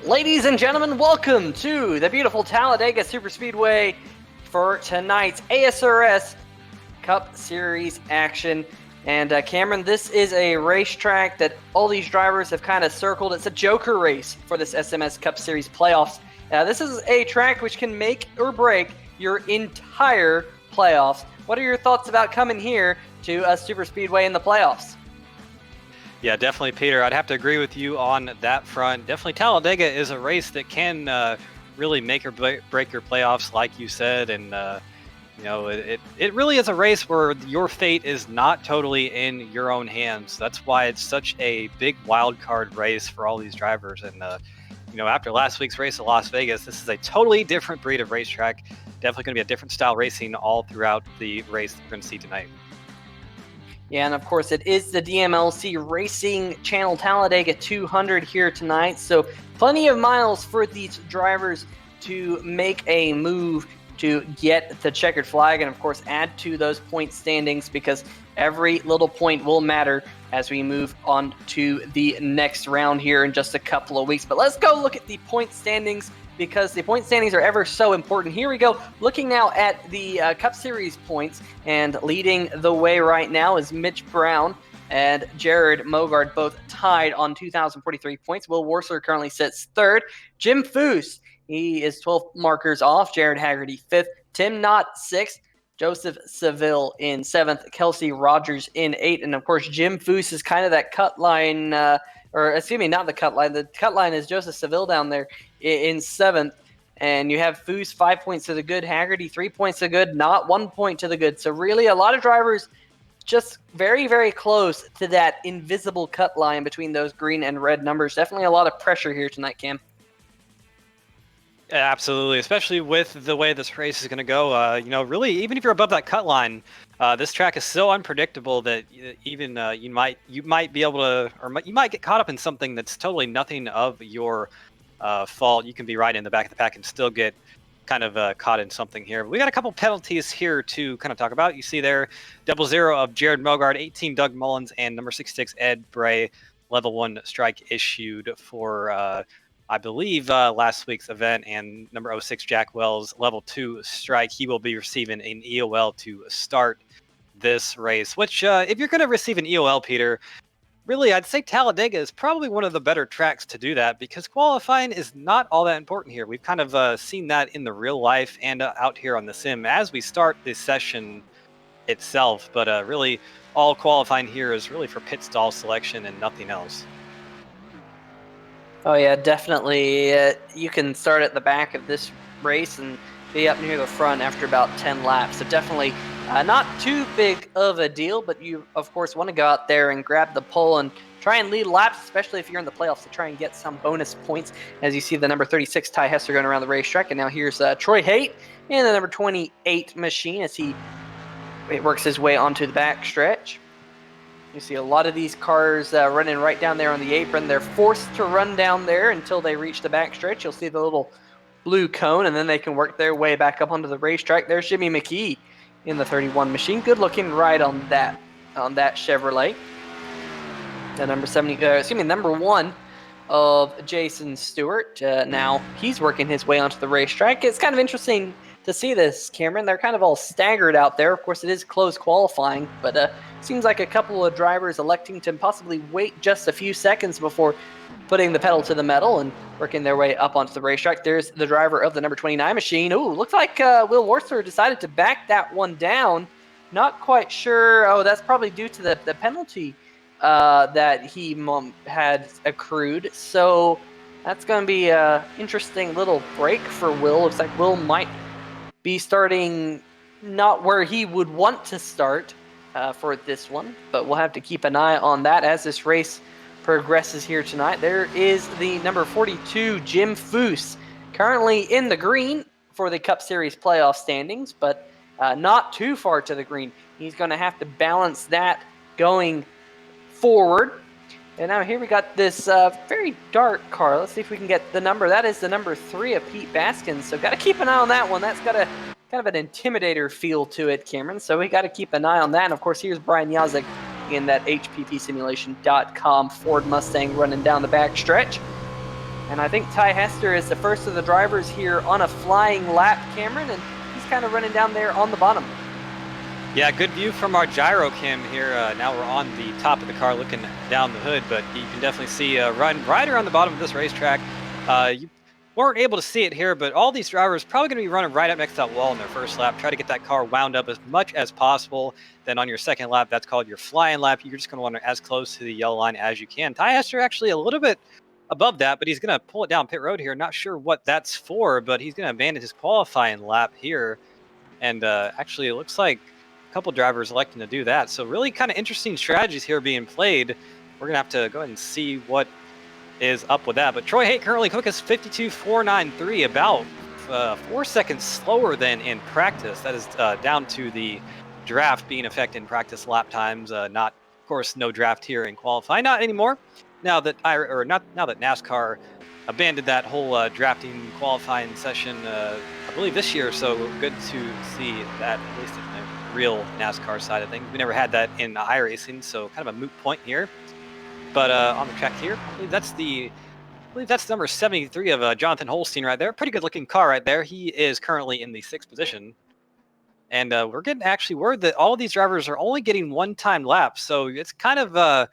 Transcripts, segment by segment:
Ladies and gentlemen, welcome to the beautiful Talladega SuperSpeedway for tonight's ASRS Cup Series action. And Cameron, this is a racetrack that all these drivers have kind of circled. It's a joker race for this SMS Cup Series playoffs. This is a track which can make or break your entire playoffs. What are your thoughts about coming here to a SuperSpeedway in the playoffs? Yeah, definitely, Peter. I'd have to agree with you on that front. Definitely, Talladega is a race that can really make or break your playoffs, like you said. And, it really is a race where your fate is not totally in your own hands. That's why it's such a big wild card race for all these drivers. And, after last week's race at Las Vegas, this is a totally different breed of racetrack. Definitely going to be a different style racing all throughout the race that we're going to see tonight. Yeah, and of course it is the DMLC Racing Channel Talladega 200 here tonight, so plenty of miles for these drivers to make a move to get the checkered flag and of course add to those point standings, because every little point will matter as we move on to the next round here in just a couple of weeks. But let's go look at the point standings, because the point standings are ever so important. Here we go. Looking now at the Cup Series points, and leading the way right now is Mitch Brown and Jared Mogard, both tied on 2,043 points. Will Worsler currently sits third. Jim Foose, he is 12 markers off. Jared Haggerty fifth. Tim Knott sixth. Joseph Seville in seventh. Kelsey Rogers in eighth. And of course, Jim Foose is kind of that cut line, not the cut line. The cut line is Joseph Seville down there in seventh. And you have Foose 5 points to the good, Haggerty 3 points to the good, not 1 point to the good. So really a lot of drivers just very, very close to that invisible cut line between those green and red numbers. Definitely a lot of pressure here tonight, Cam. Absolutely, especially with the way this race is going to go. Really, even if you're above that cut line, this track is so unpredictable that even you might be able to, or you might get caught up in something that's totally nothing of your fault. You can be right in the back of the pack and still get kind of caught in something here. But we got a couple penalties here to kind of talk about. You see there, 00 of Jared Mogard, 18 Doug Mullins, and number 66 Ed Bray, level 1 strike issued for I believe last week's event, and number 06 Jack Wells, level 2 strike. He will be receiving an EOL to start this race, which if you're going to receive an EOL, Peter, really I'd say Talladega is probably one of the better tracks to do that, because qualifying is not all that important here. We've kind of seen that in the real life and out here on the sim as we start the session itself, but really all qualifying here is really for pit stall selection and nothing else. Oh yeah, definitely. You can start at the back of this race and be up near the front after about 10 laps. So definitely not too big of a deal, but you, of course, want to go out there and grab the pole and try and lead laps, especially if you're in the playoffs, to try and get some bonus points. As you see the number 36 Ty Hester going around the racetrack. And now here's Troy Haight in the number 28 machine as he works his way onto the back stretch. You see a lot of these cars running right down there on the apron. They're forced to run down there until they reach the backstretch. You'll see the little blue cone, and then they can work their way back up onto the racetrack. There's Jimmy McKee in the 31 machine. Good looking ride on that Chevrolet. The number 1 of Jason Stewart. Now he's working his way onto the racetrack. It's kind of interesting to see this, Cameron. They're kind of all staggered out there. Of course, it is close qualifying, but seems like a couple of drivers electing to possibly wait just a few seconds before putting the pedal to the metal and working their way up onto the racetrack. There's the driver of the number 29 machine. Ooh, looks like Will Worsler decided to back that one down. Not quite sure. Oh, that's probably due to the penalty that he had accrued. So that's going to be an interesting little break for Will. Looks like Will might be starting not where he would want to start for this one, but we'll have to keep an eye on that as this race progresses here tonight. There is the number 42 Jim Foose, currently in the green for the Cup Series playoff standings, but not too far to the green. He's going to have to balance that going forward. And now here we got this very dark car. Let's see if we can get the number. That is the number 3 of Pete Baskins. So got to keep an eye on that one. That's got a kind of an intimidator feel to it, Cameron. So we got to keep an eye on that. And of course, here's Brian Yazek in that HPPsimulation.com Ford Mustang running down the back stretch. And I think Ty Hester is the first of the drivers here on a flying lap, Cameron, and he's kind of running down there on the bottom. Yeah, good view from our gyro cam here. Now we're on the top of the car looking down the hood, but you can definitely see run right around the bottom of this racetrack. You weren't able to see it here, but all these drivers probably going to be running right up next to that wall in their first lap. Try to get that car wound up as much as possible. Then on your second lap, that's called your flying lap. You're just going to want to as close to the yellow line as you can. Ty Hester actually a little bit above that, but he's going to pull it down pit road here. Not sure what that's for, but he's going to abandon his qualifying lap here. And actually, it looks like a couple drivers electing to do that. So really kind of interesting strategies here being played. We're going to have to go ahead and see what is up with that. But Troy Haight currently quickest 52.493, about 4 seconds slower than in practice. That is down to the draft being effective in practice lap times. Not, of course, no draft here in qualifying. Not anymore. Now that now that NASCAR abandoned that whole drafting qualifying session, I believe this year. So good to see that, at least in the real NASCAR side of things. We never had that in iRacing, so kind of a moot point here. But on the track here, I believe that's number 73 of Jonathan Holstein right there. Pretty good looking car right there. He is currently in the 6th position. And we're getting actually word that all of these drivers are only getting one-time laps. So it's kind of,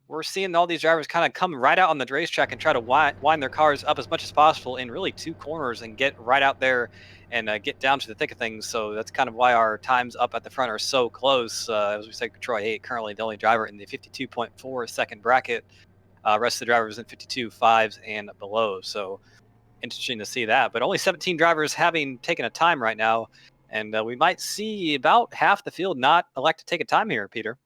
we're seeing all these drivers kind of come right out on the racetrack and try to wind their cars up as much as possible in really 2 corners and get right out there and get down to the thick of things. So that's kind of why our times up at the front are so close. As we said, Troy Haight currently the only driver in the 52.4 second bracket. Rest of the drivers in 52.5s and below. So interesting to see that. But only 17 drivers having taken a time right now. And we might see about half the field not elect to take a time here, Peter.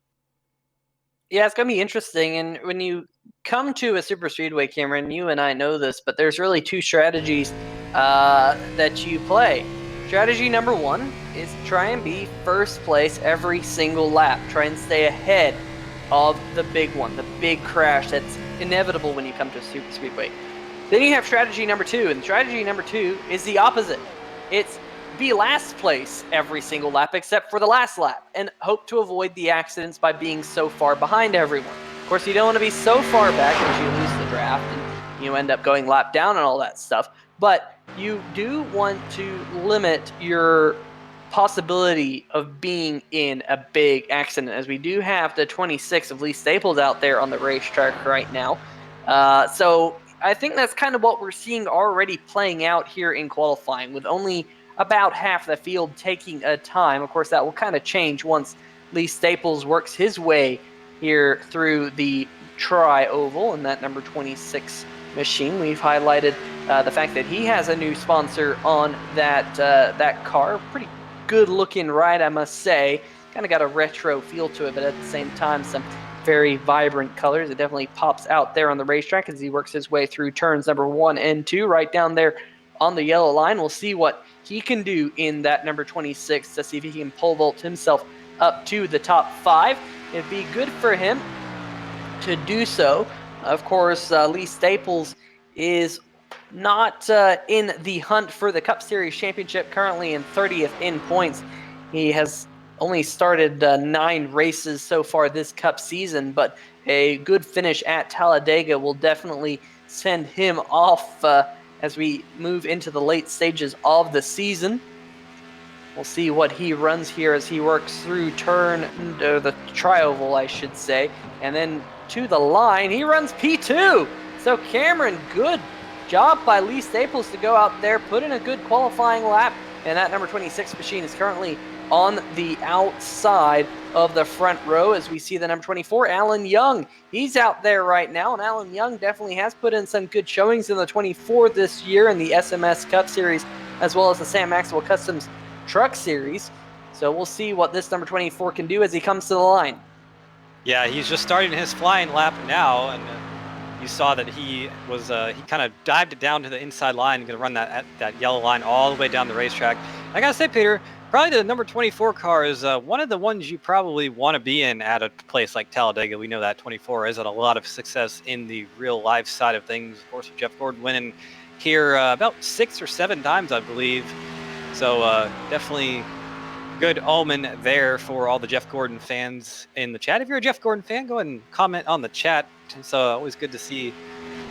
Yeah, it's going to be interesting. And when you come to a super speedway, Cameron, you and I know this, but there's really 2 strategies that you play. Strategy number 1 is try and be first place every single lap. Try and stay ahead of the big one, the big crash that's inevitable when you come to a super speedway. Then you have strategy number 2, and strategy number 2 is the opposite. It's be last place every single lap except for the last lap and hope to avoid the accidents by being so far behind everyone. Of course, you don't want to be so far back that you lose the draft and you end up going lap down and all that stuff, but you do want to limit your possibility of being in a big accident, as we do have the 26 of Lee Staples out there on the racetrack right now. So I think that's kind of what we're seeing already playing out here in qualifying, with only about half the field taking a time. Of course, that will kind of change once Lee Staples works his way here through the tri-oval in that number 26 machine. We've highlighted the fact that he has a new sponsor on that car. Pretty good looking ride, I must say. Kind of got a retro feel to it, but at the same time, some very vibrant colors. It definitely pops out there on the racetrack as he works his way through turns number 1 and 2, right down there on the yellow line. We'll see what he can do in that number 26 to see if he can pole vault himself up to the top 5. It'd be good for him to do so. Of course, Lee Staples is not in the hunt for the Cup Series championship, currently in 30th in points. He has only started 9 races so far this Cup season, but a good finish at Talladega will definitely send him off as we move into the late stages of the season. We'll see what he runs here as he works through the tri-oval, I should say, and then to the line. He runs P2. So Cameron, good job by Lee Staples to go out there, put in a good qualifying lap, and that number 26 machine is currently on the outside of the front row as we see the number 24, Alan Young. He's out there right now, and Alan Young definitely has put in some good showings in the 24 this year in the SMS Cup Series, as well as the Sam Maxwell Customs Truck Series. So we'll see what this number 24 can do as he comes to the line. Yeah, he's just starting his flying lap now, and you saw that he was he kind of dived it down to the inside line, going to run that yellow line all the way down the racetrack. I gotta say, Peter, probably the number 24 car is one of the ones you probably want to be in at a place like Talladega. We know that 24 has had a lot of success in the real life side of things. Of course, with Jeff Gordon winning here about 6 or 7 times, I believe. So definitely good omen there for all the Jeff Gordon fans in the chat. If you're a Jeff Gordon fan, go ahead and comment on the chat. It's always good to see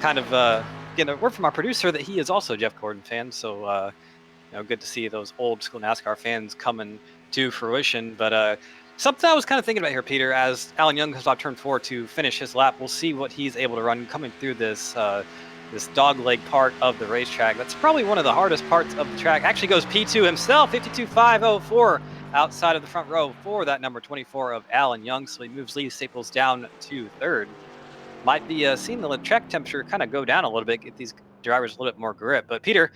kind of get a word from our producer that he is also a Jeff Gordon fan. So, good to see those old school NASCAR fans coming to fruition. But something I was kind of thinking about here, Peter, as Alan Young comes off turn 4 to finish his lap, we'll see what he's able to run coming through this this dogleg part of the racetrack. That's probably one of the hardest parts of the track. Actually goes P2 himself, 52.504 outside of the front row for that number 24 of Alan Young. So he moves Lee Staples down to third. Might be seeing the track temperature kind of go down a little bit, get these drivers a little bit more grip. But Peter,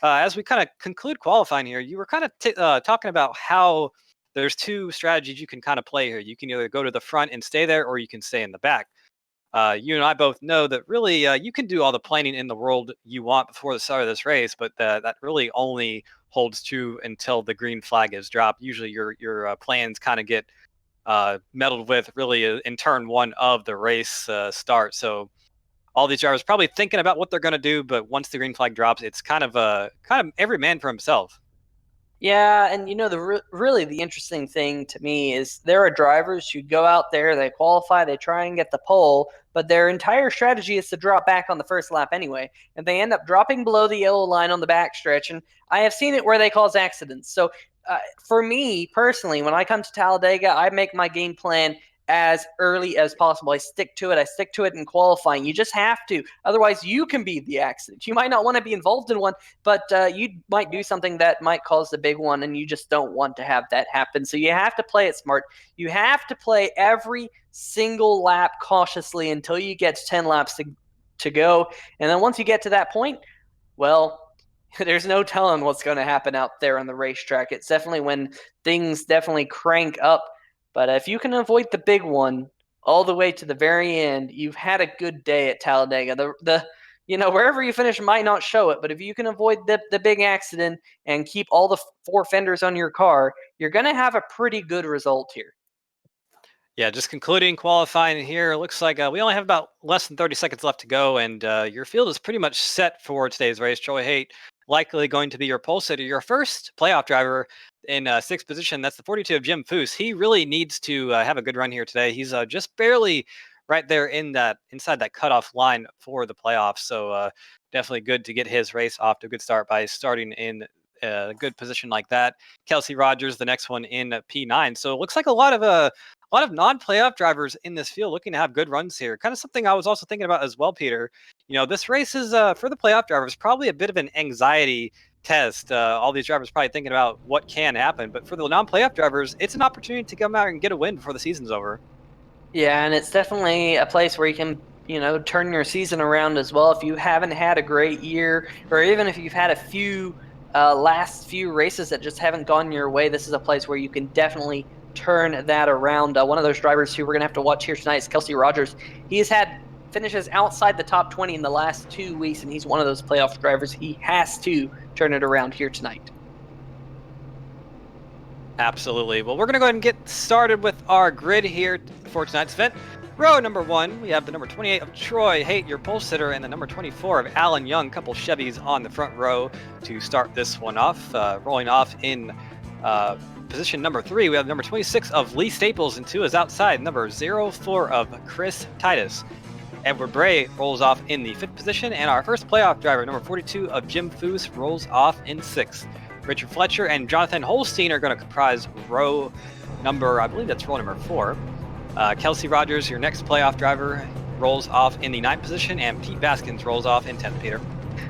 as we kind of conclude qualifying here, you were kind of talking about how there's two strategies you can kind of play here. You can either go to the front and stay there, or you can stay in the back. You and I both know that really you can do all the planning in the world you want before the start of this race, but that really only holds true until the green flag is dropped. Usually your plans kind of get meddled with really in turn 1 of the race start. So all these drivers probably thinking about what they're going to do, but once the green flag drops, it's kind of every man for himself. Yeah, and really the interesting thing to me is there are drivers who go out there, they qualify, they try and get the pole, but their entire strategy is to drop back on the first lap anyway, and they end up dropping below the yellow line on the backstretch, and I have seen it where they cause accidents. So for me personally, when I come to Talladega, I make my game plan as early as possible. I stick to it. I stick to it in qualifying. You just have to. Otherwise, you can be the accident. You might not want to be involved in one, but you might do something that might cause the big one, and you just don't want to have that happen. So you have to play it smart. You have to play every single lap cautiously until you get 10 laps to go. And then once you get to that point, well, there's no telling what's going to happen out there on the racetrack. It's definitely when things definitely crank up. But if you can avoid the big one all the way to the very end, you've had a good day at Talladega. The wherever you finish might not show it, but if you can avoid the big accident and keep all the 4 fenders on your car, you're going to have a pretty good result here. Yeah, just concluding qualifying here. It looks like we only have about less than 30 seconds left to go, and your field is pretty much set for today's race. Troy Haight likely going to be your pole sitter, your first playoff driver in 6th position. That's the 42 of Jim Foose. He really needs to have a good run here today. He's just barely right there inside that cutoff line for the playoffs. So definitely good to get his race off to a good start by starting in a good position like that. Kelsey Rogers, the next one in P9. So it looks like a lot of non-playoff drivers in this field looking to have good runs here. Kind of something I was also thinking about as well, Peter. This race is for the playoff drivers probably a bit of an anxiety test. All these drivers probably thinking about what can happen, but for the non-playoff drivers, it's an opportunity to come out and get a win before the season's over. Yeah, and it's definitely a place where you can turn your season around as well. If you haven't had a great year, or even if you've had a few last few races that just haven't gone your way, this is a place where you can definitely turn that around. One of those drivers who we're going to have to watch here tonight is Kelsey Rogers. He has had finishes outside the top 20 in the last 2 weeks, and he's one of those playoff drivers. He has to turn it around here tonight. Absolutely. Well, we're going to go ahead and get started with our grid here for tonight's event. Row number 1, we have the number 28 of Troy Haight, your pole sitter, and the number 24 of Alan Young. Couple Chevys on the front row to start this one off. Rolling off in position number 3, we have number 26 of Lee Staples, and 2 is outside, number 04 of Chris Titus. Edward Bray rolls off in the 5th position, and our first playoff driver, number 42 of Jim Foose, rolls off in 6th. Richard Fletcher and Jonathan Holstein are going to comprise row number, I believe that's row number 4. Kelsey Rogers, your next playoff driver, rolls off in the 9th position, and Pete Baskins rolls off in 10th, Peter.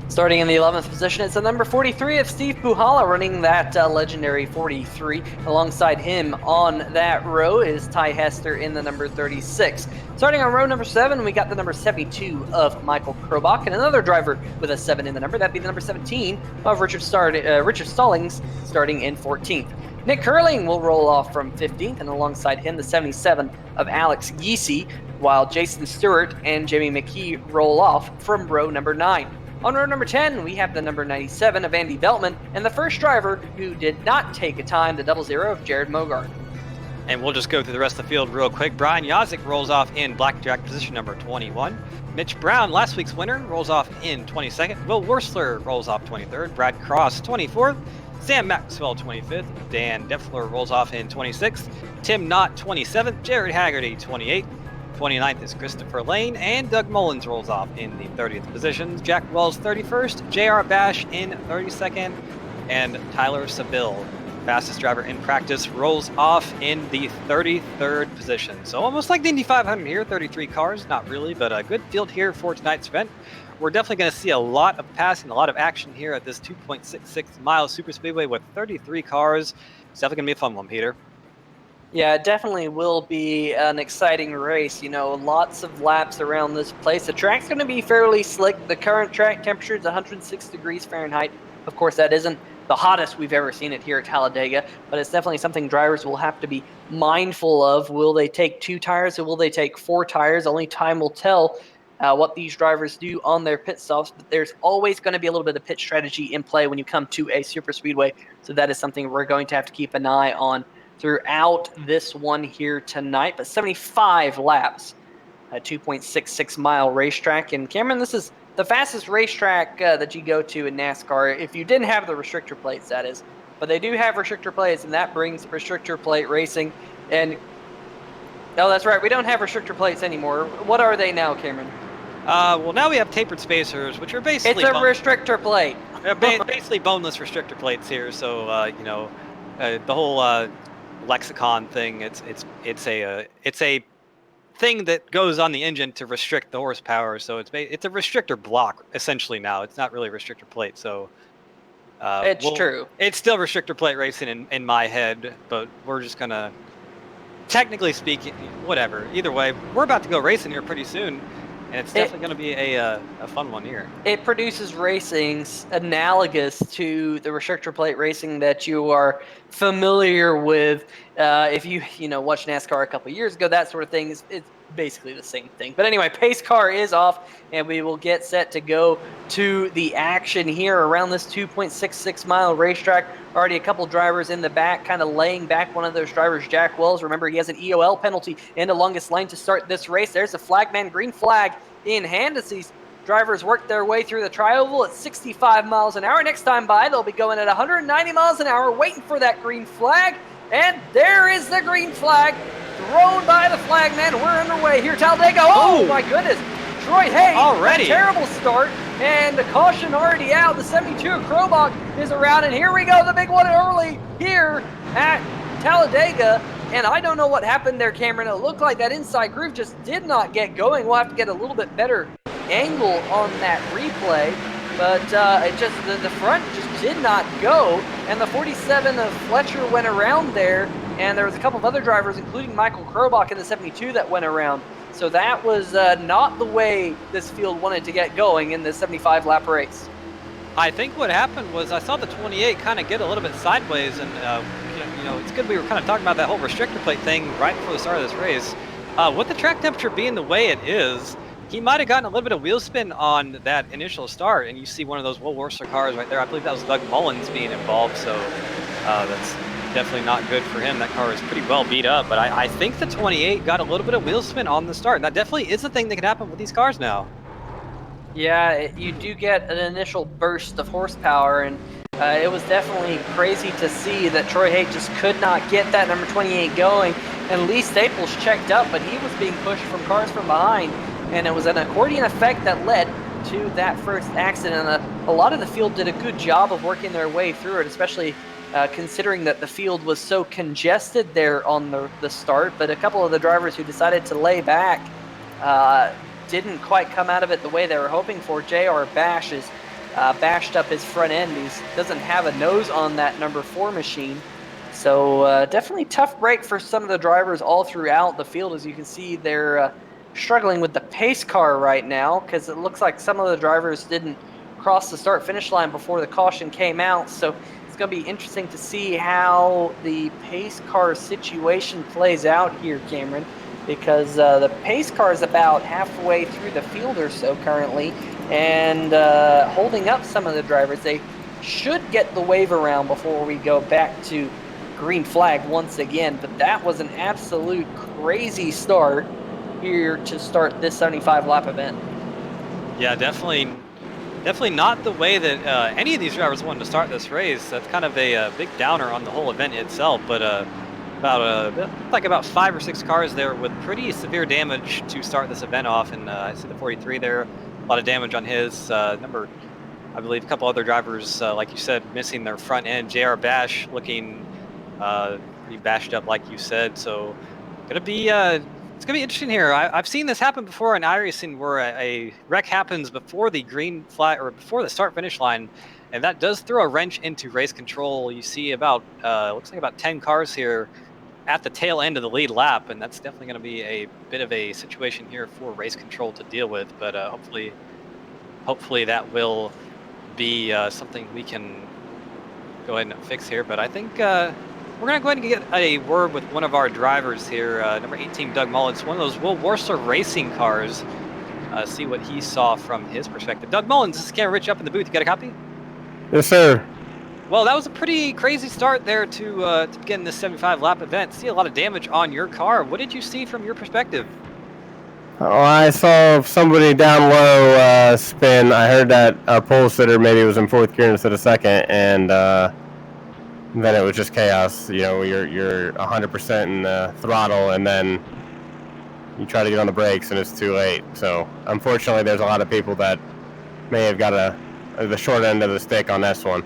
Starting in the 11th position, it's the number 43 of Steve Puhala running that legendary 43. Alongside him on that row is Ty Hester in the number 36. Starting on row number 7, we got the number 72 of Michael Krobach, and another driver with a 7 in the number. That'd be the number 17 of Richard Stallings, starting in 14th. Nick Curling will roll off from 15th, and alongside him, the 77 of Alex Giese, while Jason Stewart and Jamie McKee roll off from row number 9. On row number 10, we have the number 97 of Andy Veltman, and the first driver who did not take a time, the 00 of Jared Mogart. And we'll just go through the rest of the field real quick. Brian Yazik rolls off in blackjack position number 21. Mitch Brown, last week's winner, rolls off in 22nd. Will Worsler rolls off 23rd. Brad Cross, 24th. Sam Maxwell 25th, Dan Deffler rolls off in 26th, Tim Knott 27th, Jared Haggerty 28th, 29th is Christopher Lane, and Doug Mullins rolls off in the 30th positions. Jack Wells 31st, JR Bash in 32nd, and Tyler Seville, fastest driver in practice, rolls off in the 33rd position. So almost like the Indy 500 here, 33 cars, not really, but a good field here for tonight's event. We're definitely going to see a lot of passing, a lot of action here at this 2.66 mile superspeedway with 33 cars. It's definitely going to be a fun one, Peter. Yeah, it definitely will be an exciting race. You know, lots of laps around this place. The track's going to be fairly slick. The current track temperature is 106 degrees Fahrenheit. Of course, that isn't the hottest we've ever seen it here at Talladega, but it's definitely something drivers will have to be mindful of. Will they take 2 tires or will they take 4 tires? Only time will tell what these drivers do on their pit stops, but there's always going to be a little bit of pit strategy in play when you come to a superspeedway, so that is something we're going to have to keep an eye on throughout this one here tonight. But 75 laps, a 2.66 mile racetrack. And Cameron, this is the fastest racetrack that you go to in NASCAR, if you didn't have the restrictor plates, that is. But they do have restrictor plates, and that brings restrictor plate racing. And oh, that's right, we don't have restrictor plates anymore. What are they now, Cameron? Well, now we have tapered spacers, which are basically... It's a restrictor plate. Basically boneless restrictor plates here. So, you know, the whole lexicon thing, it's a thing that goes on the engine to restrict the horsepower. So it's a restrictor block, essentially now. It's not really a restrictor plate. So... it's true. It's still restrictor plate racing in my head, but we're just going to... Technically speaking, whatever. Either way, we're about to go racing here pretty soon. And it's definitely going to be a fun one here. It produces racings analogous to the restrictor plate racing that you are familiar with. If you watched NASCAR a couple years ago, that sort of thing, it's basically the same thing. But anyway, pace car is off, and we will get set to go to the action here around this 2.66 mile racetrack. Already a couple drivers in the back, kind of laying back. One of those drivers, Jack Wells. Remember, he has an EOL penalty in the longest lane to start this race. There's a flagman, green flag in hand as these drivers work their way through the tri-oval at 65 miles an hour. Next time by, they'll be going at 190 miles an hour, waiting for that green flag. And there is the green flag thrown by the flagman. We're underway here, Talladega. Oh, my goodness. Troy Hay, already. A terrible start, and the caution already out. The 72 of Krobach is around, and here we go, the big one early here at Talladega. And I don't know what happened there, Cameron. It looked like that inside groove just did not get going. We'll have to get a little bit better angle on that replay. But it just the front just did not go. And the 47 of Fletcher went around there. And there was a couple of other drivers, including Michael Krobach in the 72 that went around. So that was not the way this field wanted to get going in the 75-lap race. I think what happened was I saw the 28 kind of get a little bit sideways, and it's good we were kind of talking about that whole restrictor plate thing right before the start of this race. With the track temperature being the way it is, he might have gotten a little bit of wheel spin on that initial start, and you see one of those Will Worcester cars right there. I believe that was Doug Mullins being involved, so that's definitely not good for him. That car is pretty well beat up, but I think the 28 got a little bit of wheel spin on the start, and that definitely is a thing that can happen with these cars now. Yeah, you do get an initial burst of horsepower, and it was definitely crazy to see that Troy Hay just could not get that number 28 going. And Lee Staples checked up, but he was being pushed from cars from behind, and it was an accordion effect that led to that first accident. And a lot of the field did a good job of working their way through it, especially considering that the field was so congested there on the start. But a couple of the drivers who decided to lay back didn't quite come out of it the way they were hoping for. J.R. Bash is bashed up his front end. He doesn't have a nose on that number 4 machine. So definitely tough break for some of the drivers all throughout the field. As you can see, they're struggling with the pace car right now because it looks like some of the drivers didn't cross the start-finish line before the caution came out. So it's going to be interesting to see how the pace car situation plays out here, Cameron, because the pace car is about halfway through the field or so currently, and holding up some of the drivers. They should get the wave around before we go back to green flag once again, but that was an absolute crazy start here to start this 75 lap event. Yeah, definitely Definitely not the way that any of these drivers wanted to start this race. That's kind of a big downer on the whole event itself. But about 5 or 6 cars there with pretty severe damage to start this event off. And I see the 43 there, a lot of damage on his number. I believe a couple other drivers, like you said, missing their front end. JR Bash looking pretty bashed up, like you said. So it's gonna be interesting here. I've seen this happen before in iRacing, where a wreck happens before the green flag or before the start-finish line, and that does throw a wrench into race control. You see about looks like about 10 cars here at the tail end of the lead lap, and that's definitely going to be a bit of a situation here for race control to deal with. But hopefully that will be something we can go ahead and fix here. But I think we're going to go ahead and get a word with one of our drivers here, number 18, Doug Mullins, one of those Will Worcester racing cars. See what he saw from his perspective. Doug Mullins, this is Cameron Rich up in the booth. You got a copy? Yes, sir. Well, that was a pretty crazy start there to begin this 75-lap event. See a lot of damage on your car. What did you see from your perspective? Oh, I saw somebody down low spin. I heard that a pole sitter maybe was in fourth gear instead of second, and then it was just chaos. You know, you're 100% in the throttle, and then you try to get on the brakes, and it's too late. So, unfortunately, there's a lot of people that may have got the short end of the stick on this one.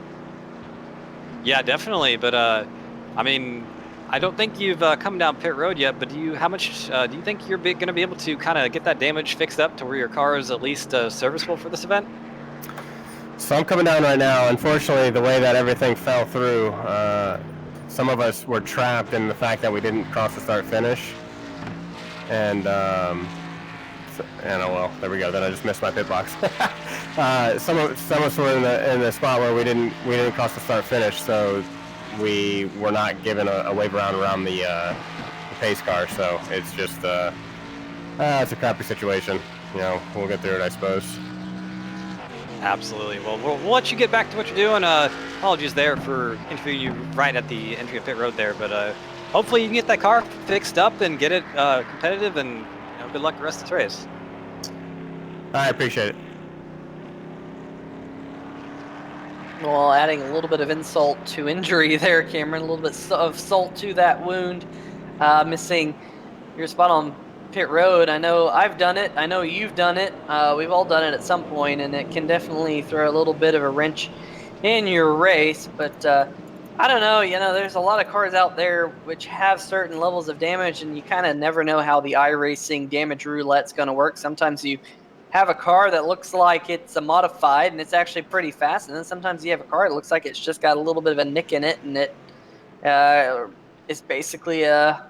Yeah, definitely. But I mean, I don't think you've come down pit road yet. But how much do you think you're going to be able to kind of get that damage fixed up to where your car is at least serviceable for this event? So I'm coming down right now. Unfortunately, the way that everything fell through, some of us were trapped in the fact that we didn't cross the start finish, and well, there we go. Then I just missed my pit box. Some of us were in the spot where we didn't cross the start finish, so we were not given a wave around the pace car. So it's just it's a crappy situation. You know, we'll get through it, I suppose. Absolutely. Well, we'll let you get back to what you're doing. Apologies there for interviewing you right at the entry of pit road there, but hopefully you can get that car fixed up and get it competitive, and good luck the rest of the race. I appreciate it. Well, adding a little bit of insult to injury there, Cameron, a little bit of salt to that wound. Missing your spot on pit road. I know I've done it. I know you've done it. We've all done it at some point, and it can definitely throw a little bit of a wrench in your race. But I don't know. There's a lot of cars out there which have certain levels of damage, and you kind of never know how the iRacing damage roulette's going to work. Sometimes you have a car that looks like it's a modified and it's actually pretty fast, and then sometimes you have a car that looks like it's just got a little bit of a nick in it, and it is basically a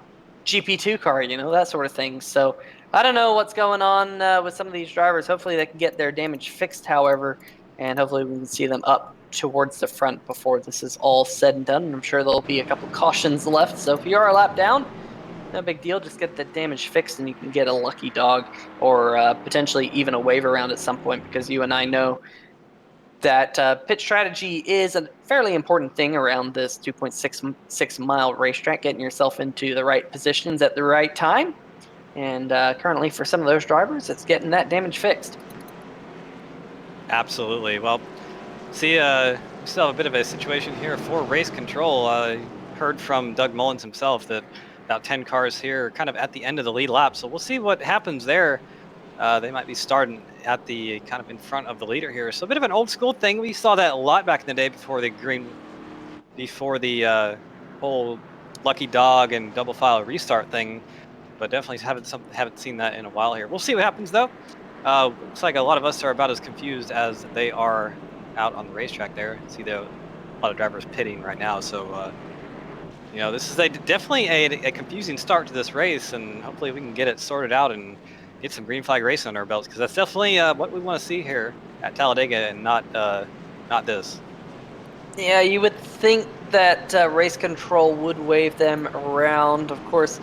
GP2 car, that sort of thing. So I don't know what's going on with some of these drivers. Hopefully they can get their damage fixed, however, and hopefully we can see them up towards the front before this is all said and done. And I'm sure there'll be a couple cautions left, so if you are a lap down, no big deal. Just get the damage fixed and you can get a lucky dog, or potentially even a wave around at some point, because you and I know that pit strategy is a fairly important thing around this 2.6 mile racetrack, getting yourself into the right positions at the right time. And currently for some of those drivers, it's getting that damage fixed. Absolutely. Well, see, we still have a bit of a situation here for race control. Heard from Doug Mullins himself that about 10 cars here kind of at the end of the lead lap. So we'll see what happens there. They might be starting at the kind of in front of the leader here. So a bit of an old school thing. We saw that a lot back in the day before the whole lucky dog and double file restart thing. But definitely haven't seen that in a while here. We'll see what happens though. Looks like a lot of us are about as confused as they are out on the racetrack there. See a lot of drivers pitting right now. So this is definitely a confusing start to this race, and hopefully we can get it sorted out and get some green flag racing on our belts, because that's definitely what we want to see here at Talladega, and not this. Yeah, you would think that race control would wave them around. Of course,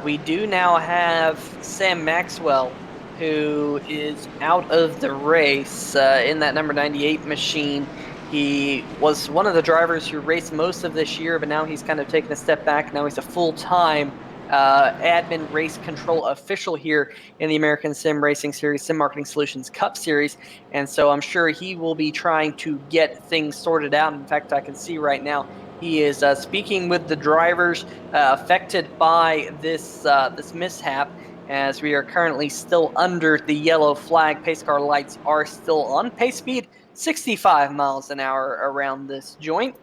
we do now have Sam Maxwell, who is out of the race in that number 98 machine. He was one of the drivers who raced most of this year, but now he's kind of taken a step back. Now he's a full-time admin race control official here in the American Sim Racing Series, Sim Marketing Solutions Cup Series. And so I'm sure he will be trying to get things sorted out. In fact, I can see right now he is speaking with the drivers affected by this mishap, as we are currently still under the yellow flag. Pace car lights are still on. Pace speed 65 miles an hour around this joint.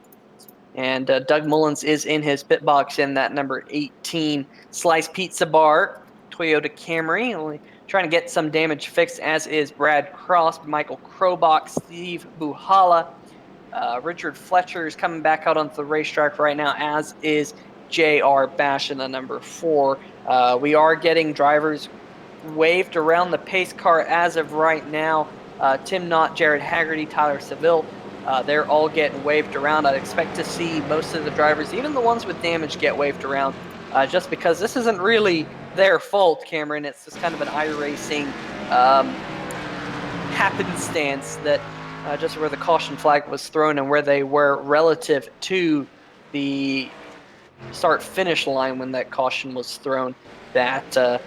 And Doug Mullins is in his pit box in that number 18 Slice Pizza Bar Toyota Camry, only trying to get some damage fixed, as is Brad Cross, Michael Krobach, Steve Buhala. Richard Fletcher is coming back out onto the racetrack right now, as is J.R. Bash in the number 4. We are getting drivers waved around the pace car as of right now. Tim Knott, Jared Haggerty, Tyler Seville, they're all getting waved around. I'd expect to see most of the drivers, even the ones with damage, get waved around, just because this isn't really their fault, Cameron. It's just kind of an iRacing happenstance that just where the caution flag was thrown and where they were relative to the start-finish line when that caution was thrown, that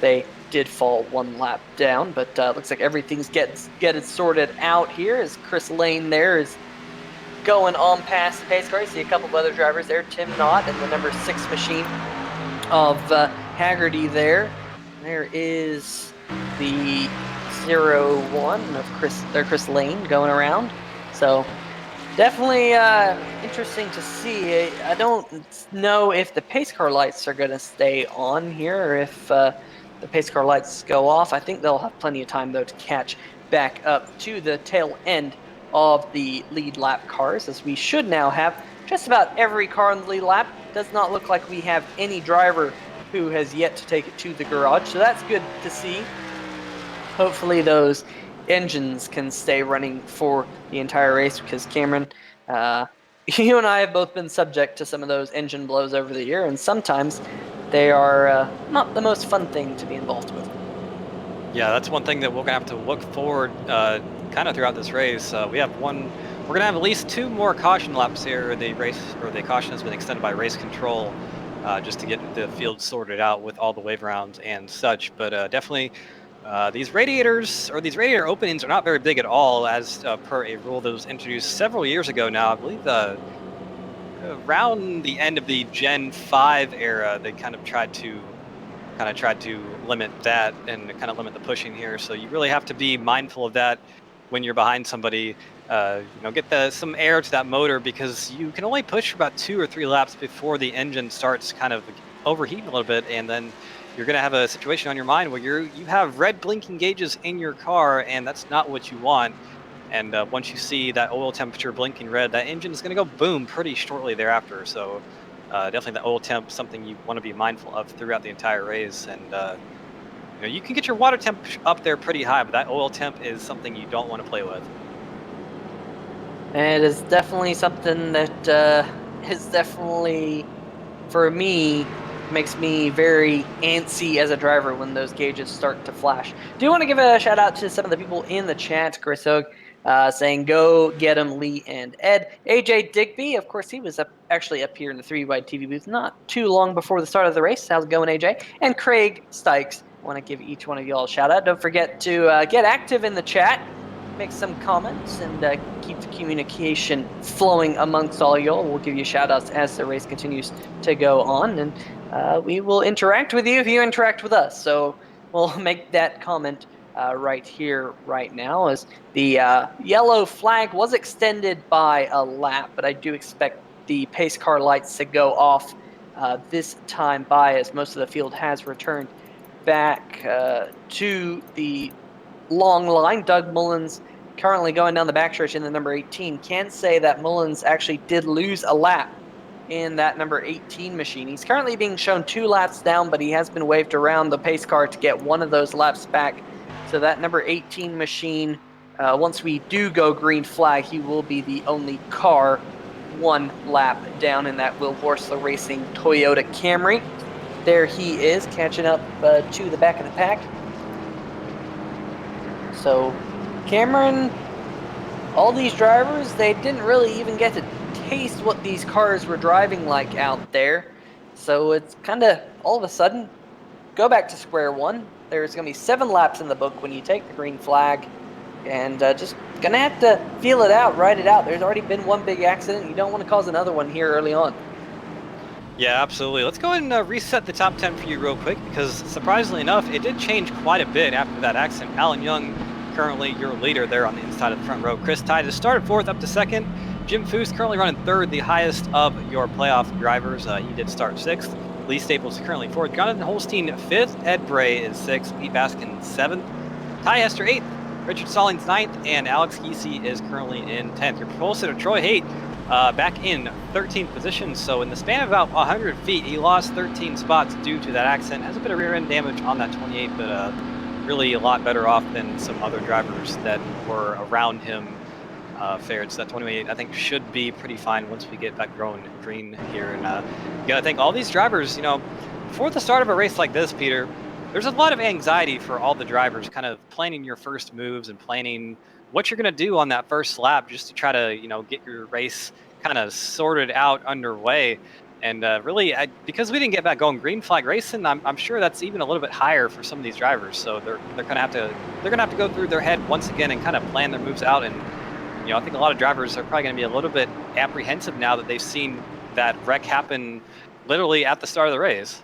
they did fall one lap down. But looks like everything's getting sorted out here, as Chris Lane there is going on past the pace car. You see a couple of other drivers there, Tim Knott and the number 6 machine of Haggerty there. There is the 01 of Chris Lane going around. So definitely interesting to see. I don't know if the pace car lights are going to stay on here, or if the pace car lights go off. I think they'll have plenty of time, though, to catch back up to the tail end of the lead lap cars, as we should now have just about every car on the lead lap. Does not look like we have any driver who has yet to take it to the garage, so that's good to see. Hopefully those engines can stay running for the entire race, because Cameron, you and I have both been subject to some of those engine blows over the year, and sometimes they are not the most fun thing to be involved with. Yeah, that's one thing that we're gonna have to look forward kind of throughout this race. We're gonna have at least 2 more caution laps here. The caution has been extended by race control, just to get the field sorted out with all the wave rounds and such. But definitely, these radiator openings are not very big at all, as per a rule that was introduced several years ago now. I believe around the end of the Gen 5 era, they kind of tried to limit that and kind of limit the pushing here. So you really have to be mindful of that when you're behind somebody. Get some air to that motor, because you can only push for about 2 or 3 laps before the engine starts kind of overheating a little bit, and then you're going to have a situation on your mind where you have red blinking gauges in your car, and that's not what you want. And once you see that oil temperature blinking red, that engine is going to go boom pretty shortly thereafter. So definitely the oil temp, something you want to be mindful of throughout the entire race. And you can get your water temp up there pretty high, but that oil temp is something you don't want to play with. And it is definitely something that is definitely, for me, makes me very antsy as a driver when those gauges start to flash. Do want to give a shout out to some of the people in the chat. Chris Hogue saying, go get him, Lee and Ed. AJ Digby, of course, he was actually up here in the 3-wide TV booth not too long before the start of the race. How's it going, AJ? And Craig Stykes. I want to give each one of you all a shout out. Don't forget to get active in the chat, make some comments, and keep the communication flowing amongst all y'all. We'll give you shout outs as the race continues to go on, and we will interact with you if you interact with us. So we'll make that comment right here, right now, as the yellow flag was extended by a lap, but I do expect the pace car lights to go off this time by, as most of the field has returned back to the long line. Doug Mullins currently going down the backstretch in the number 18. Can say that Mullins actually did lose a lap in that number 18 machine. He's currently being shown 2 laps down, but he has been waved around the pace car to get one of those laps back. So that number 18 machine, once we do go green flag, he will be the only car 1 lap down in that Will Horsler Racing Toyota Camry. There he is, catching up to the back of the pack. So Cameron, all these drivers, they didn't really even get to taste what these cars were driving like out there. So it's kind of all of a sudden go back to square one. There's going to be 7 laps in the book when you take the green flag, and just going to have to feel it out, ride it out. There's already been one big accident. You don't want to cause another one here early on. Yeah, absolutely. Let's go ahead and reset the top 10 for you real quick, because surprisingly enough, it did change quite a bit after that accident. Alan Young, currently your leader there on the inside of the front row. Chris Titus started 4th up to 2nd. Jim Foose currently running 3rd, the highest of your playoff drivers. He did start 6th. Lee Staples currently 4th. Jonathan Holstein 5th. Ed Bray is 6th. Pete Baskin 7th. Ty Hester 8th. Richard Stallings 9th. And Alex Giese is currently in 10th. Your pole sitter Troy Haight back in 13th position. So in the span of about 100 feet, he lost 13 spots due to that accident. Has a bit of rear end damage on that 28, but really a lot better off than some other drivers that were around him fared. So that 28, I think, should be pretty fine once we get back going green here. And you got to think all these drivers, you know, before the start of a race like this, Peter, there's a lot of anxiety for all the drivers kind of planning your first moves and planning what you're going to do on that first lap just to try to, you know, get your race kind of sorted out underway. And really, because we didn't get back going green flag racing, I'm sure that's even a little bit higher for some of these drivers. So they're gonna have to go through their head once again and kind of plan their moves out. And you know, I think a lot of drivers are probably going to be a little bit apprehensive now that they've seen that wreck happen literally at the start of the race.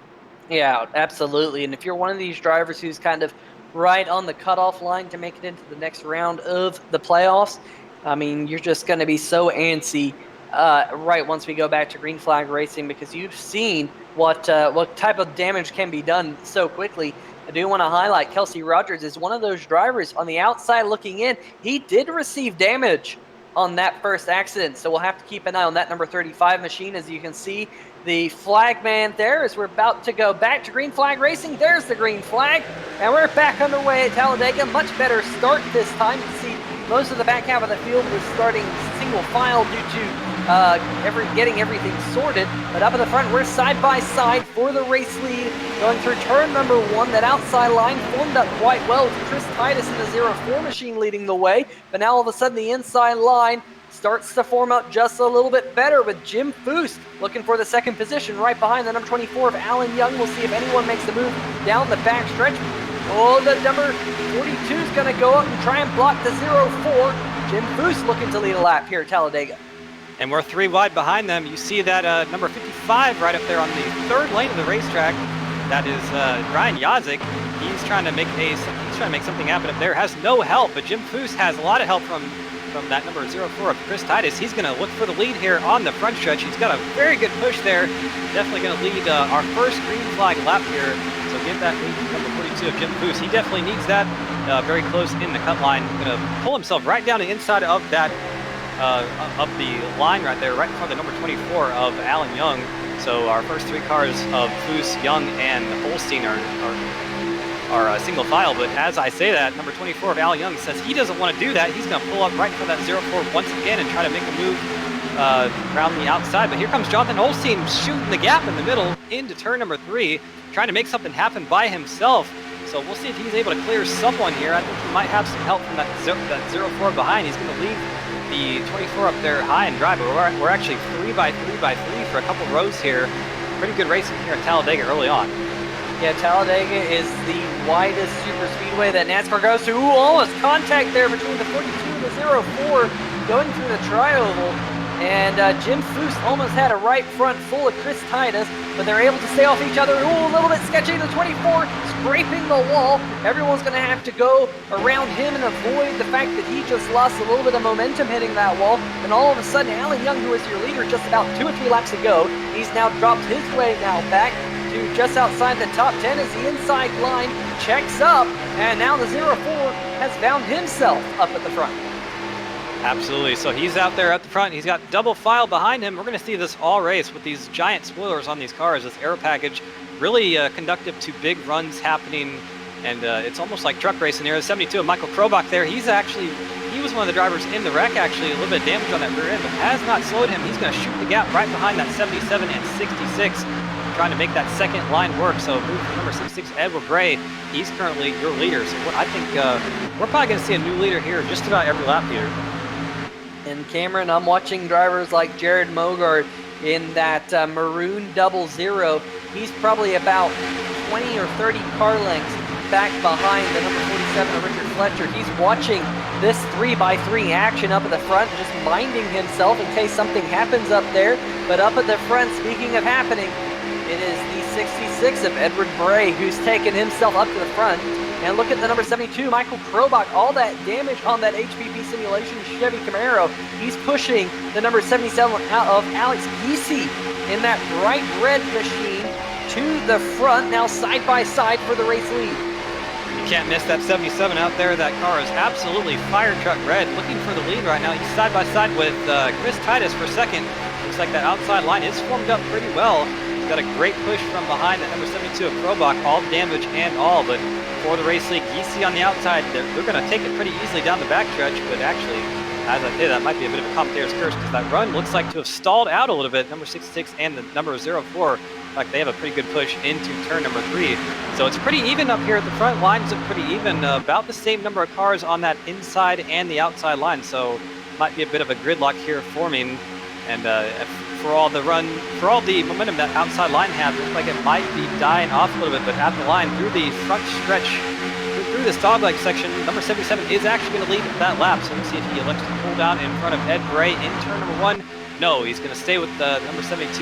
Yeah, absolutely. And if you're one of these drivers who's kind of right on the cutoff line to make it into the next round of the playoffs, I mean, you're just going to be so antsy right once we go back to green flag racing, because you've seen what type of damage can be done so quickly. I do want to highlight Kelsey Rogers is one of those drivers on the outside looking in. He did receive damage on that first accident, so we'll have to keep an eye on that number 35 machine. As you can see, the flag man there as we're about to go back to green flag racing. There's the green flag, and we're back underway at Talladega. Much better start this time. You can see most of the back half of the field was starting single file due to getting everything sorted. But up in the front, we're side by side for the race lead. Going through turn number 1, that outside line formed up quite well with Chris Titus in the 04 machine leading the way. But now all of a sudden the inside line starts to form up just a little bit better with Jim Foose looking for the second position right behind the number 24 of Alan Young. We'll see if anyone makes the move down the back stretch. Oh, the number 42 is going to go up and try and block the 04. Jim Foose looking to lead a lap here at Talladega. And we're 3 wide behind them. You see that number 55 right up there on the 3rd lane of the racetrack. That is Ryan Yazik. He's trying to make something happen up there. Has no help, but Jim Foose has a lot of help from that number 04 of Chris Titus. He's going to look for the lead here on the front stretch. He's got a very good push there. Definitely going to lead our first green flag lap here. So get that lead from number 42 of Jim Foose. He definitely needs that very close in the cut line. Going to pull himself right down the inside of that of the line right there, right in front of the number 24 of Alan Young. So our first 3 cars of Foose, Young, and Holstein are single file. But as I say that, number 24 of Alan Young says he doesn't want to do that. He's going to pull up right in front of that 04 once again and try to make a move around the outside. But here comes Jonathan Holstein shooting the gap in the middle into turn number 3, trying to make something happen by himself. So we'll see if he's able to clear someone here. I think he might have some help from that 04 behind. He's going to leave the 24 up there high and dry, but we're actually 3 by 3 by 3 for a couple rows here. Pretty good racing here at Talladega early on. Yeah, Talladega is the widest super speedway that NASCAR goes to. Ooh, almost contact there between the 42 and the 04 going through the tri-oval. And Jim Foose almost had a right front full of Chris Titus, but they're able to stay off each other. Ooh, a little bit sketchy. The 24 scraping the wall. Everyone's going to have to go around him and avoid the fact that he just lost a little bit of momentum hitting that wall. And all of a sudden, Alan Young, who was your leader just about 2 or 3 laps ago, he's now dropped his way now back to just outside the top 10 as the inside line checks up. And now the 04 has found himself up at the front. Absolutely. So he's out there at the front. He's got double file behind him. We're going to see this all race with these giant spoilers on these cars. This aero package really conductive to big runs happening. And it's almost like truck racing here. The 72 of Michael Krobach there. He was one of the drivers in the wreck, actually. A little bit of damage on that rear end, but has not slowed him. He's going to shoot the gap right behind that 77 and 66, trying to make that second line work. So move from number 66, Edward Bray. He's currently your leader. So I think we're probably going to see a new leader here just about every lap here. And Cameron, I'm watching drivers like Jared Mogart in that maroon 00. He's probably about 20 or 30 car lengths back behind the number 47 of Richard Fletcher. He's watching this 3x3 action up at the front, just minding himself in case something happens up there. But up at the front, speaking of happening, it is the 66 of Edward Bray who's taken himself up to the front. And look at the number 72, Michael Krobach, all that damage on that HPP Simulation Chevy Camaro. He's pushing the number 77 out of Alex Giese in that bright red machine to the front, now side by side for the race lead. You can't miss that 77 out there. That car is absolutely fire truck red, looking for the lead right now. He's side by side with Chris Titus for second. Looks like that outside line is formed up pretty well. He's got a great push from behind that number 72 of Krobach, all damage and all, but for the race lead, Giese on the outside, they're going to take it pretty easily down the backstretch, but actually, as I say, that might be a bit of a commentator's curse because that run looks like to have stalled out a little bit. Number 66 and the number 04, like they have a pretty good push into turn number 3. So it's pretty even up here at the front. Lines look pretty even, about the same number of cars on that inside and the outside line. So might be a bit of a gridlock here forming. And for all the momentum that outside line has, looks like it might be dying off a little bit. But at the line, through the front stretch, through this dogleg section, number 77 is actually going to lead that lap. So let's see if he elects to pull down in front of Ed Bray in turn number 1. No, he's going to stay with the number 72.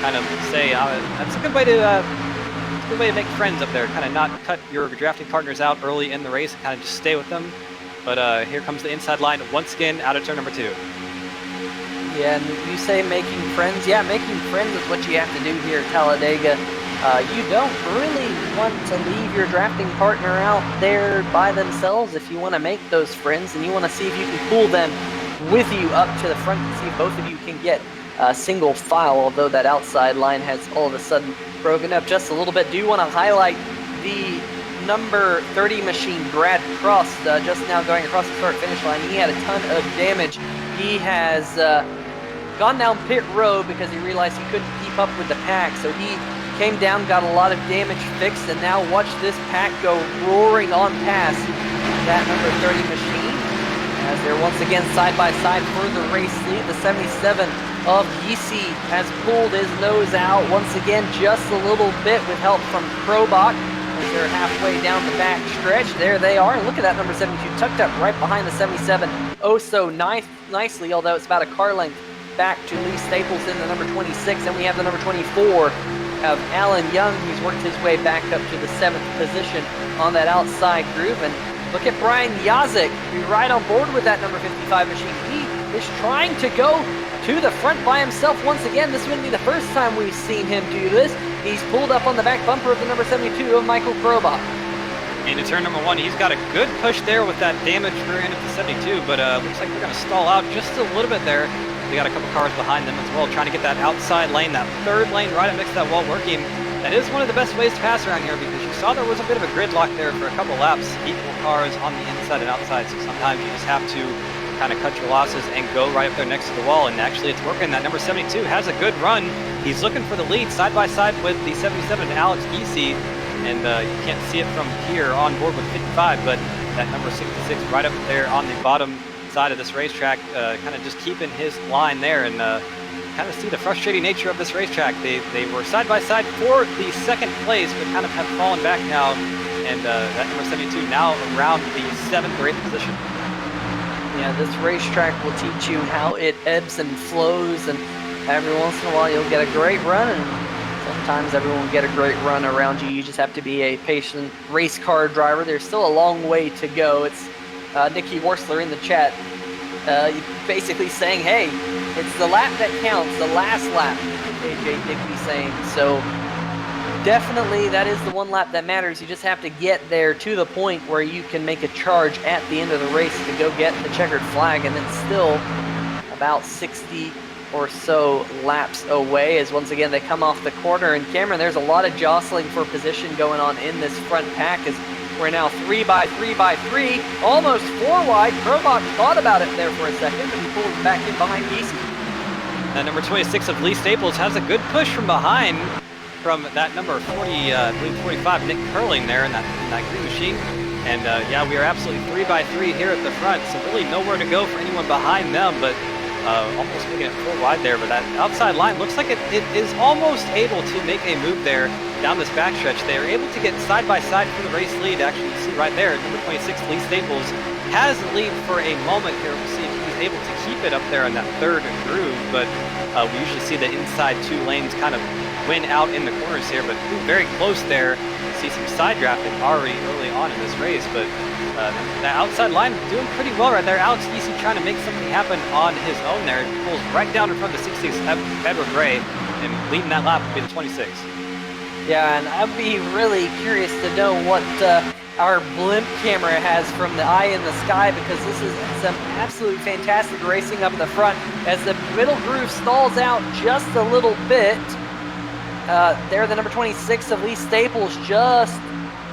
Kind of say that's a good way to make friends up there. Kind of not cut your drafting partners out early in the race and kind of just stay with them. But here comes the inside line once again out of turn number 2. Yeah, and you say making friends. Yeah, making friends is what you have to do here at Talladega. You don't really want to leave your drafting partner out there by themselves if you want to make those friends, and you want to see if you can pull them with you up to the front to see if both of you can get a single file, although that outside line has all of a sudden broken up just a little bit. Do want to highlight the number 30 machine, Brad Cross, just now going across the start-finish line. He had a ton of damage. He has gone down pit road because he realized he couldn't keep up with the pack, so he came down, got a lot of damage fixed, and now watch this pack go roaring on past that number 30 machine as they're once again side by side for the race lead. The 77 of Giese has pulled his nose out once again just a little bit with help from Krobach as they're halfway down the back stretch. There they are, and look at that number 72 tucked up right behind the 77 oh so nicely, although it's about a car length back to Lee Staples in the number 26. And we have the number 24 of Alan Young. He's worked his way back up to the 7th position on that outside group. And look at Brian Yazik, who's right on board with that number 55 machine. He is trying to go to the front by himself once again. This wouldn't be the first time we've seen him do this. He's pulled up on the back bumper of the number 72 of Michael Krobach. Into turn number 1, he's got a good push there with that damaged rear end of the 72, but looks like they're going to stall out just a little bit there. They got a couple cars behind them as well, trying to get that outside lane, that third lane right up next to that wall working. That is one of the best ways to pass around here because you saw there was a bit of a gridlock there for a couple laps, equal cars on the inside and outside, so sometimes you just have to kind of cut your losses and go right up there next to the wall, and actually it's working. That number 72 has a good run. He's looking for the lead side by side with the 77 Alex Giese, and you can't see it from here on board with 55, but that number 66 right up there on the bottom side of this racetrack, kind of just keeping his line there, and kind of see the frustrating nature of this racetrack. They were side by side for the second place, but kind of have fallen back now, and that number 72 now around the 7th or 8th position. Yeah, this racetrack will teach you how it ebbs and flows, and every once in a while you'll get a great run, and sometimes everyone will get a great run around you. You just have to be a patient race car driver. There's still a long way to go. It's Nikki Worsler in the chat basically saying, hey, it's the lap that counts, the last lap, AJ Digby saying. So definitely that is the one lap that matters. You just have to get there to the point where you can make a charge at the end of the race to go get the checkered flag, and then still about 60 or so laps away as once again they come off the corner. And Cameron, there's a lot of jostling for position going on in this front pack as we're now 3 by 3 by 3, almost 4 wide. Krobach thought about it there for a second, but he pulled back in behind Giese. That number 26 of Lee Staples has a good push from behind from that number 40, I believe 45, Nick Curling there in that green machine. And yeah, we are absolutely 3 by 3 here at the front, so really nowhere to go for anyone behind them, but almost making it 4 wide there, but that outside line looks like it is almost able to make a move there down this backstretch. They are able to get side by side for the race lead. Actually, you see right there, number 26, Lee Staples, has the lead for a moment here. We'll see if he's able to keep it up there in that third groove, but we usually see the inside 2 lanes kind of win out in the corners here, but very close there. See some side drafting already early on in this race, but the outside line doing pretty well right there. Alex Easy trying to make something happen on his own there. He pulls right down in front of the 66 Edward Gray, and leading that lap will be the 26. Yeah, and I'd be really curious to know what our blimp camera has from the eye in the sky, because this is some absolutely fantastic racing up in the front as the middle groove stalls out just a little bit. There, the number 26 of Lee Staples just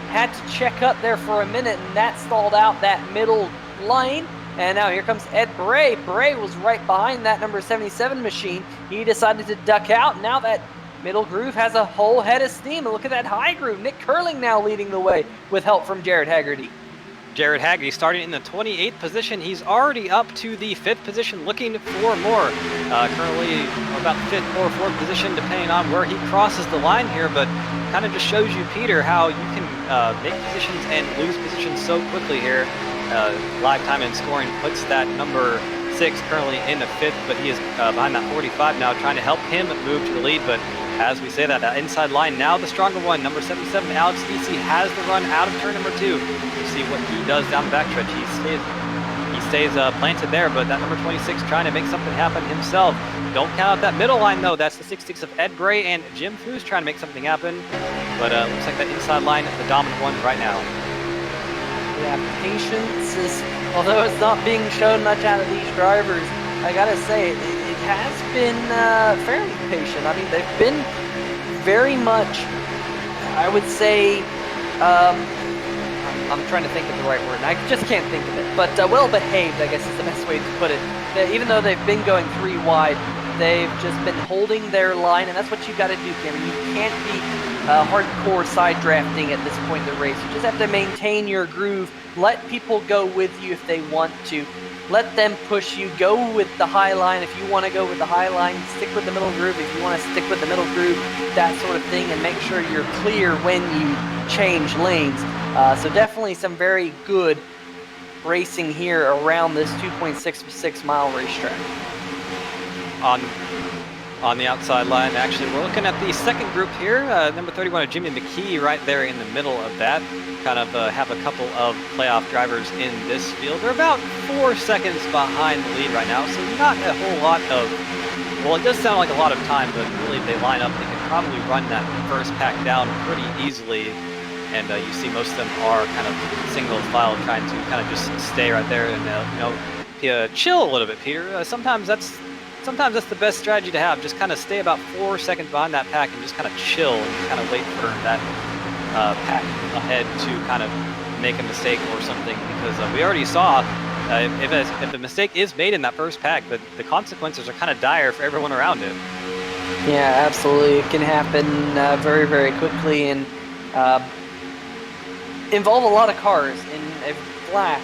had to check up there for a minute, and that stalled out that middle lane. And now here comes Ed Bray. Bray was right behind that number 77 machine. He decided to duck out. Now that middle groove has a whole head of steam. And look at that high groove. Nick Curling now leading the way with help from Jared Haggerty. Jared Haggerty starting in the 28th position. He's already up to the 5th position, looking for more. Currently about 5th or 4th position, depending on where he crosses the line here, but kind of just shows you, Peter, how you can make positions and lose positions so quickly here. Live time and scoring puts that number 6 currently in the 5th, but he is behind that 45 now, trying to help him move to the lead. But as we say that inside line, now the stronger one, number 77, Alex DC, has the run out of turn number 2. We'll see what he does down the backstretch. He stays planted there, but that number 26 trying to make something happen himself. Don't count out that middle line, though. That's the 66 of Ed Bray and Jim Foose trying to make something happen. But looks like that inside line is the dominant one right now. Yeah, patience is, although it's not being shown much out of these drivers, I gotta say, it has been fairly patient. I mean, they've been very much, I would say, I'm trying to think of the right word, and I just can't think of it, but well-behaved, I guess is the best way to put it. Even though they've been going 3 wide, they've just been holding their line, and that's what you got to do, Cameron. You can't be hardcore side drafting at this point in the race. You just have to maintain your groove. Let people go with you if they want to. Let them push you. Go with the high line if you want to go with the high line. Stick with the middle groove if you want to stick with the middle groove, that sort of thing, and make sure you're clear when you change lanes. So definitely some very good racing here around this 2.66 mile racetrack. On the outside line, actually, we're looking at the second group here. Number 31 of Jimmy McKee right there in the middle of that. Kind of have a couple of playoff drivers in this field. They're about 4 seconds behind the lead right now, so not a whole lot of, well, it does sound like a lot of time, but really if they line up, they can probably run that first pack down pretty easily. And you see most of them are kind of single file, trying to kind of just stay right there and chill a little bit, Peter. Sometimes that's the best strategy to have. Just kind of stay about 4 seconds behind that pack and just kind of chill and kind of wait for that pack ahead to kind of make a mistake or something. Because we already saw if the mistake is made in that first pack, the consequences are kind of dire for everyone around it. Yeah, absolutely. It can happen very, very quickly and involve a lot of cars in a flash.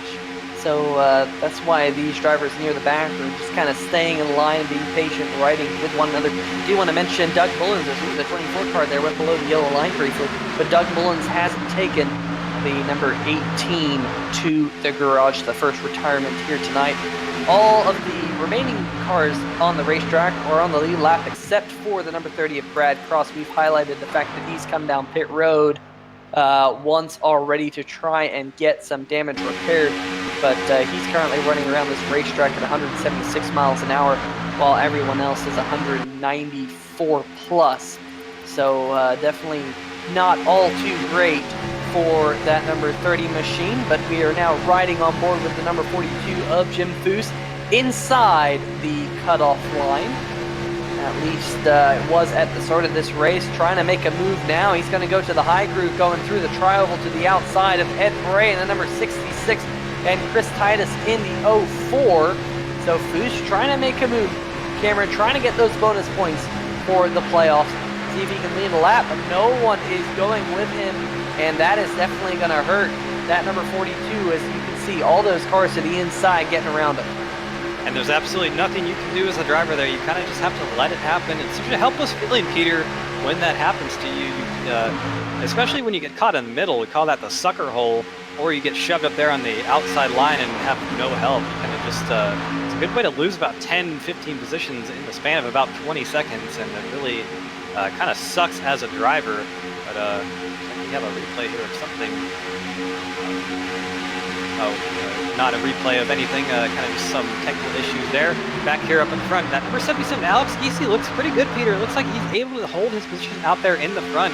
So that's why these drivers near the back are just kind of staying in line and being patient, riding with one another. I do want to mention Doug Mullins, the 24 car there, went below the yellow line briefly, but Doug Mullins hasn't taken the number 18 to the garage, the first retirement here tonight. All of the remaining cars on the racetrack are on the lead lap except for the number 30 of Brad Cross. We've highlighted the fact that he's come down pit road once already to try and get some damage repaired, but he's currently running around this racetrack at 176 miles an hour while everyone else is 194 plus. So definitely not all too great for that number 30 machine, but we are now riding on board with the number 42 of Jim Foose inside the cutoff line. At least it was at the start of this race, trying to make a move now. He's going to go to the high groove, going through the tri-oval to the outside of Ed Bray and the number 66 and Chris Titus in the 04. So Foose trying to make a move. Cameron trying to get those bonus points for the playoffs. See if he can lead a lap, but no one is going with him, and that is definitely going to hurt that number 42, as you can see all those cars to the inside getting around him. and there's absolutely nothing you can do as a driver there. You kind of just have to let it happen. It's such a helpless feeling, Peter, when that happens to you. Especially when you get caught in the middle. We call that the sucker hole, or you get shoved up there on the outside line and have no help. You kind of just, it's a good way to lose about 10, 15 positions in the span of about 20 seconds, and it really kind of sucks as a driver. But we have a replay here of something. Not a replay of anything, kind of just some technical issues there. Back here up in front, that number 77, Alex Giese, looks pretty good, Peter. It looks like he's able to hold his position out there in the front.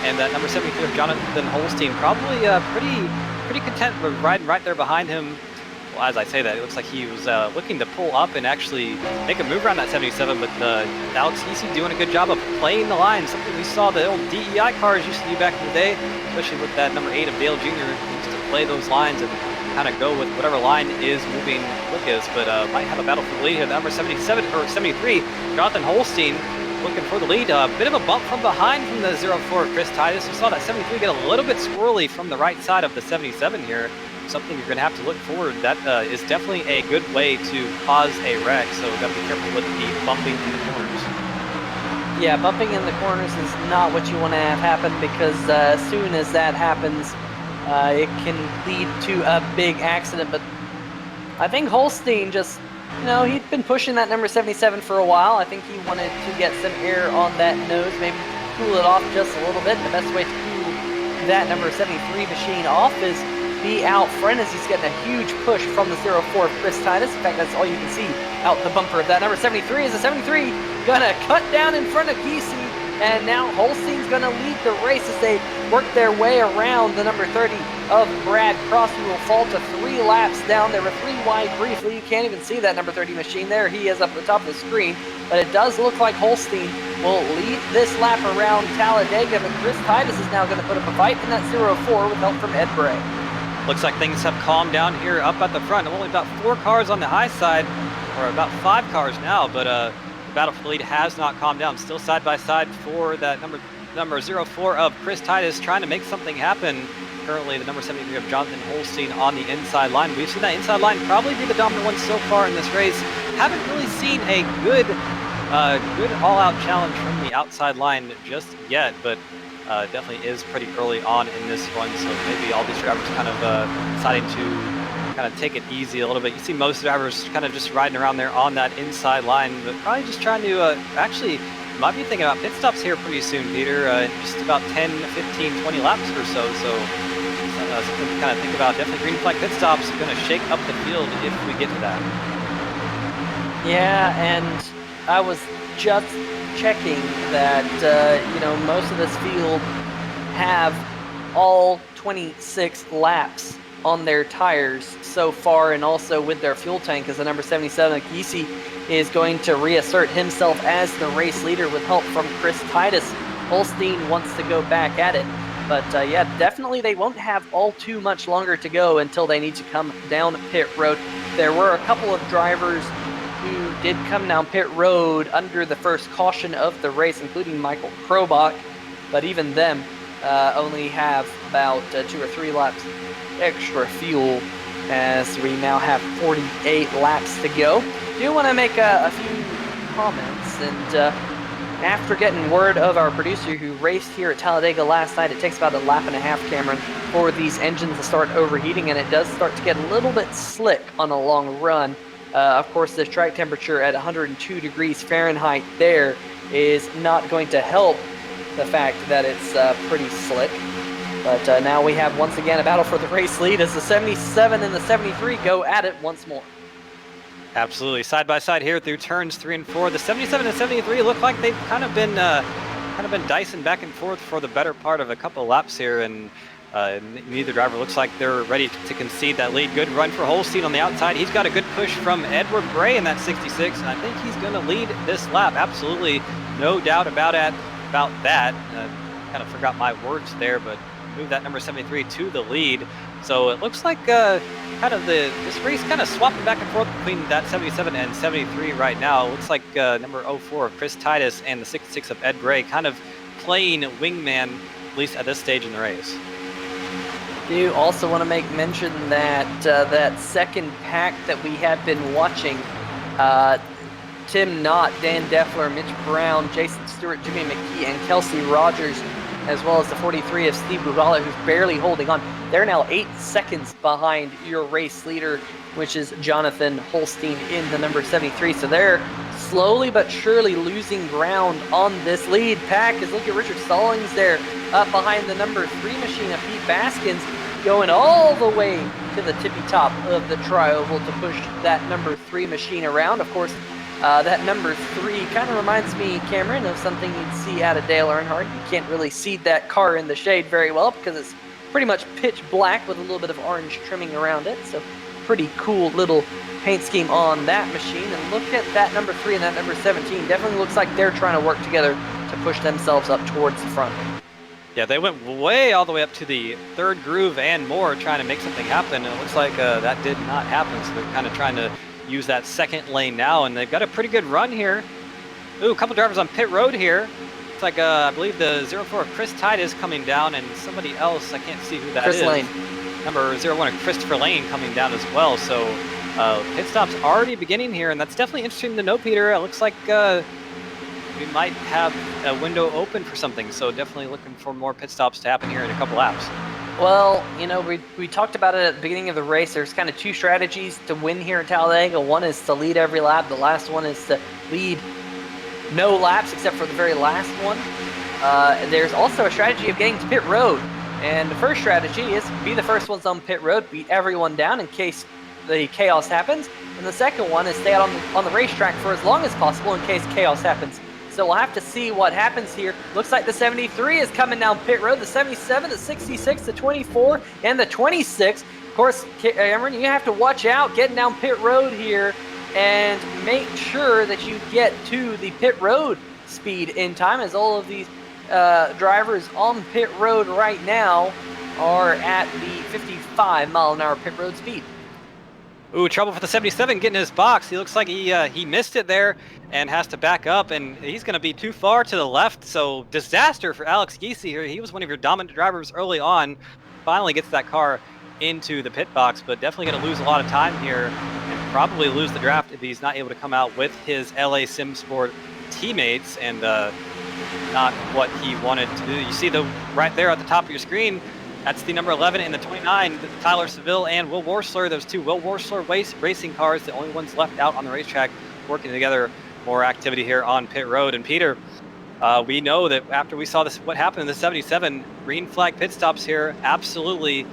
And that number 73 of Jonathan Holstein, probably pretty content with riding right there behind him. Well, as I say that, it looks like he was looking to pull up and actually make a move around that 77, but Alex Giese doing a good job of playing the line, something we saw the old DEI cars used to do back in the day, especially with that number 8 of Dale Jr., who used to play those lines and kind of go with whatever line is moving quickest, but might have a battle for the lead here. The number 77 or 73, Jonathan Holstein, looking for the lead. A bit of a bump from behind from the 04 Chris Titus. We saw that 73 get a little bit squirrely from the right side of the 77 here. Something you're going to have to look forward. That is definitely a good way to cause a wreck, so we've got to be careful with the bumping in the corners. Yeah, bumping in the corners is not what you want to have happen, because as soon as that happens, it can lead to a big accident. But I think Holstein just, he'd been pushing that number 77 for a while. I think he wanted to get some air on that nose, maybe cool it off just a little bit. The best way to cool that number 73 machine off is be out front, as he's getting a huge push from the 04 of Chris Titus. In fact, that's all you can see out the bumper of that number 73. Is the 73 gonna cut down in front of Giese, and now Holstein's gonna lead the race as they work their way around the number 30 of Brad Cross, who will fall to 3 laps down. There were 3 wide briefly. You can't even see that number 30 machine there. He is up at the top of the screen, but it does look like Holstein will lead this lap around Talladega, but Chris Titus is now gonna put up a fight in that 04 with help from Ed Bray. Looks like things have calmed down here up at the front. Only about 4 cars on the high side, or about 5 cars now, but the battle for the lead has not calmed down. Still side by side for that number 04 of Chris Titus, trying to make something happen. Currently the number 73 of Jonathan Holstein on the inside line. We've seen that inside line probably be the dominant one so far in this race. Haven't really seen a good all-out challenge from the outside line just yet, but definitely is pretty early on in this one, so maybe all these drivers kind of deciding to kind of take it easy a little bit. You see most drivers kind of just riding around there on that inside line, but probably just trying to actually might be thinking about pit stops here pretty soon, Peter, in just about 10, 15, 20 laps or so. So something to kind of think about. Definitely green flag pit stops going to shake up the field if we get to that. Yeah, and I was just checking that most of this field have all 26 laps on their tires so far, and also with their fuel tank, as the number 77 Giese is going to reassert himself as the race leader with help from Chris Titus. Holstein wants to go back at it, but yeah, definitely they won't have all too much longer to go until they need to come down pit road. There were a couple of drivers who did come down pit road under the first caution of the race, including Michael Krobach, but even them only have about 2 or 3 laps extra fuel, as we now have 48 laps to go. Do want to make a few comments, and after getting word of our producer who raced here at Talladega last night, it takes about a lap and a half, Cameron, for these engines to start overheating, and it does start to get a little bit slick on a long run. Of course, the track temperature at 102 degrees Fahrenheit there is not going to help the fact that it's pretty slick. But now we have, once again, a battle for the race lead as the 77 and the 73 go at it once more. Absolutely. Side by side here through turns 3 and 4. The 77 and 73 look like they've kind of been dicing back and forth for the better part of a couple laps here, and neither driver looks like they're ready to concede that lead. Good run for Holstein on the outside. He's got a good push from Edward Bray in that 66, and I think he's going to lead this lap. Absolutely no doubt about that. Kind of forgot my words there, but move that number 73 to the lead. So it looks like this race kind of swapping back and forth between that 77 and 73 right now. It looks like number 04 of Chris Titus and the 66 of Ed Bray kind of playing wingman, at least at this stage in the race. Do also want to make mention that that second pack that we have been watching Tim Knott, Dan Deffler, Mitch Brown, Jason Stewart, Jimmy McKee, and Kelsey Rogers, as well as the 43 of Steve Bugala, who's barely holding on. They're now 8 seconds behind your race leader, which is Jonathan Holstein in the number 73. So they're slowly but surely losing ground on this lead pack. As look at Richard Stallings there up behind the number 3 machine of Pete Baskins, going all the way to the tippy top of the tri-oval to push that number 3 machine around. Of course, that number 3 kind of reminds me, Cameron, of something you'd see out of Dale Earnhardt. You can't really see that car in the shade very well because it's pretty much pitch black with a little bit of orange trimming around it. So pretty cool little paint scheme on that machine. And look at that number 3 and that number 17. Definitely looks like they're trying to work together to push themselves up towards the front. Yeah, they went way all the way up to the 3rd groove and more trying to make something happen. It looks like that did not happen, so they're kind of trying to use that 2nd lane now, and they've got a pretty good run here. Ooh, a couple drivers on pit road here. It's like, I believe the 04 of Chris Titus coming down, and somebody else, I can't see who that is. Chris Lane. Number 01 of Christopher Lane coming down as well, so pit stop's already beginning here, and that's definitely interesting to know, Peter. It looks like we might have a window open for something, so definitely looking for more pit stops to happen here in a couple laps. Well, you know, we talked about it at the beginning of the race. There's kind of 2 strategies to win here at Talladega. One is to lead every lap. The last one is to lead no laps except for the very last one. There's also a strategy of getting to pit road. And the first strategy is be the first ones on pit road, beat everyone down in case the chaos happens. And the second one is stay out on the racetrack for as long as possible in case chaos happens. So we'll have to see what happens here. Looks like the 73 is coming down pit road, the 77, the 66, the 24, and the 26. Of course, Cameron, you have to watch out getting down pit road here and make sure that you get to the pit road speed in time, as all of these drivers on pit road right now are at the 55-mile-an-hour pit road speed. Ooh, trouble for the 77 getting his box. He looks like he missed it there and has to back up, and he's going to be too far to the left. So disaster for Alex Giese here. He was one of your dominant drivers early on. Finally gets that car into the pit box, but definitely going to lose a lot of time here and probably lose the draft if he's not able to come out with his LA Sim Sport teammates, and not what he wanted to do. You see the right there at the top of your screen. That's the number 11 and the 29, Tyler Seville and Will Worsler. Those 2 Will Worsler racing cars, the only ones left out on the racetrack working together. More activity here on pit road. And Peter, we know that after we saw this, what happened in the 77, green flag pit stops here, absolutely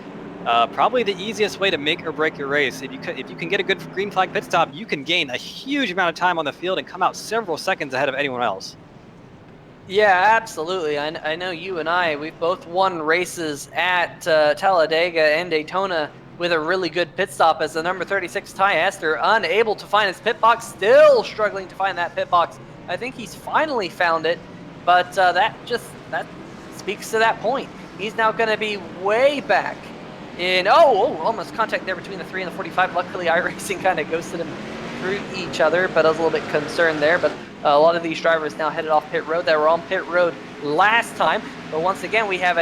probably the easiest way to make or break your race. If you can get a good green flag pit stop, you can gain a huge amount of time on the field and come out several seconds ahead of anyone else. Yeah, absolutely. I know you and I, we've both won races at Talladega and Daytona with a really good pit stop, as the number 36 Ty Esther unable to find his pit box, still struggling to find that pit box. I think he's finally found it, but that speaks to that point. He's now going to be way back in, almost contact there between the 3 and the 45. Luckily, iRacing kind of ghosted him through each other, but I was a little bit concerned there. But a lot of these drivers now headed off pit road. They were on pit road last time, but once again we have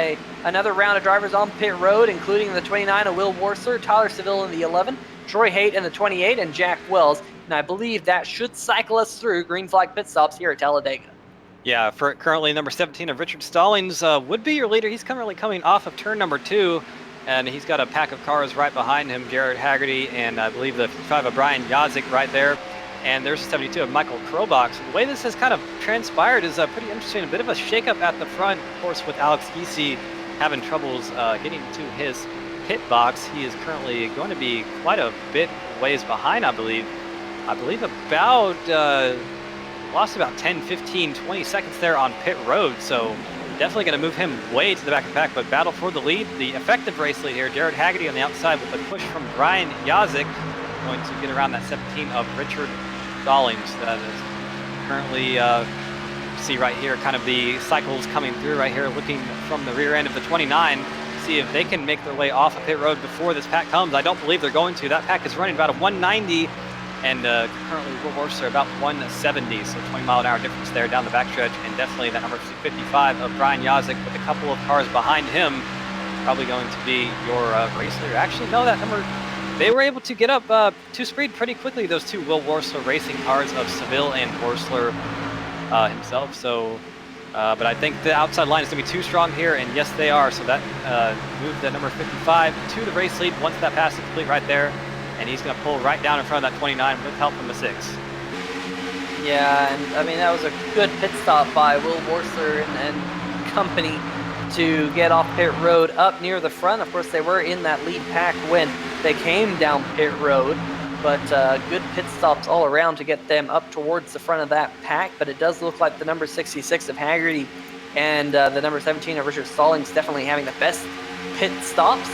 another round of drivers on pit road, including the 29 of Will Worsler, Tyler Seville in the 11, Troy Haight in the 28, and Jack Wells. And I believe that should cycle us through green flag pit stops here at Talladega. Yeah, for currently number 17 of Richard Stallings would be your leader. He's currently coming off of turn number 2, and he's got a pack of cars right behind him, Jared Haggerty, and I believe the 55 of Brian Yazik right there. And there's the 72 of Michael Krobach. So the way this has kind of transpired is pretty interesting. A bit of a shakeup at the front, of course, with Alex Giese having troubles getting to his pit box. He is currently going to be quite a bit ways behind, I believe. I believe about, lost about 10, 15, 20 seconds there on pit road. So definitely going to move him way to the back of the pack, but battle for the lead. The effective race lead here, Jared Haggerty on the outside with a push from Brian Yazik, going to get around that 17 of Richard Stallings. That is currently, see right here, kind of the cycles coming through right here, looking from the rear end of the 29, see if they can make their way off of pit road before this pack comes. I don't believe they're going to. That pack is running about a 190, and currently Will Worsler about 170, so 20-mile-an-hour difference there down the backstretch, and definitely that number 55 of Brian Yazik with a couple of cars behind him, probably going to be your race leader. Actually, no, that number they were able to get up to speed pretty quickly, those two Will Worsler racing cars of Seville and Worsler himself. So, but I think the outside line is going to be too strong here, and yes, they are. So that moved the number 55 to the race lead once that pass is complete right there, and he's going to pull right down in front of that 29 with help from the 6. Yeah, and I mean, that was a good pit stop by Will Worsler and company to get off pit road up near the front. Of course, they were in that lead pack when they came down pit road, but good pit stops all around to get them up towards the front of that pack. But it does look like the number 66 of Haggerty and the number 17 of Richard Stallings definitely having the best pit stops,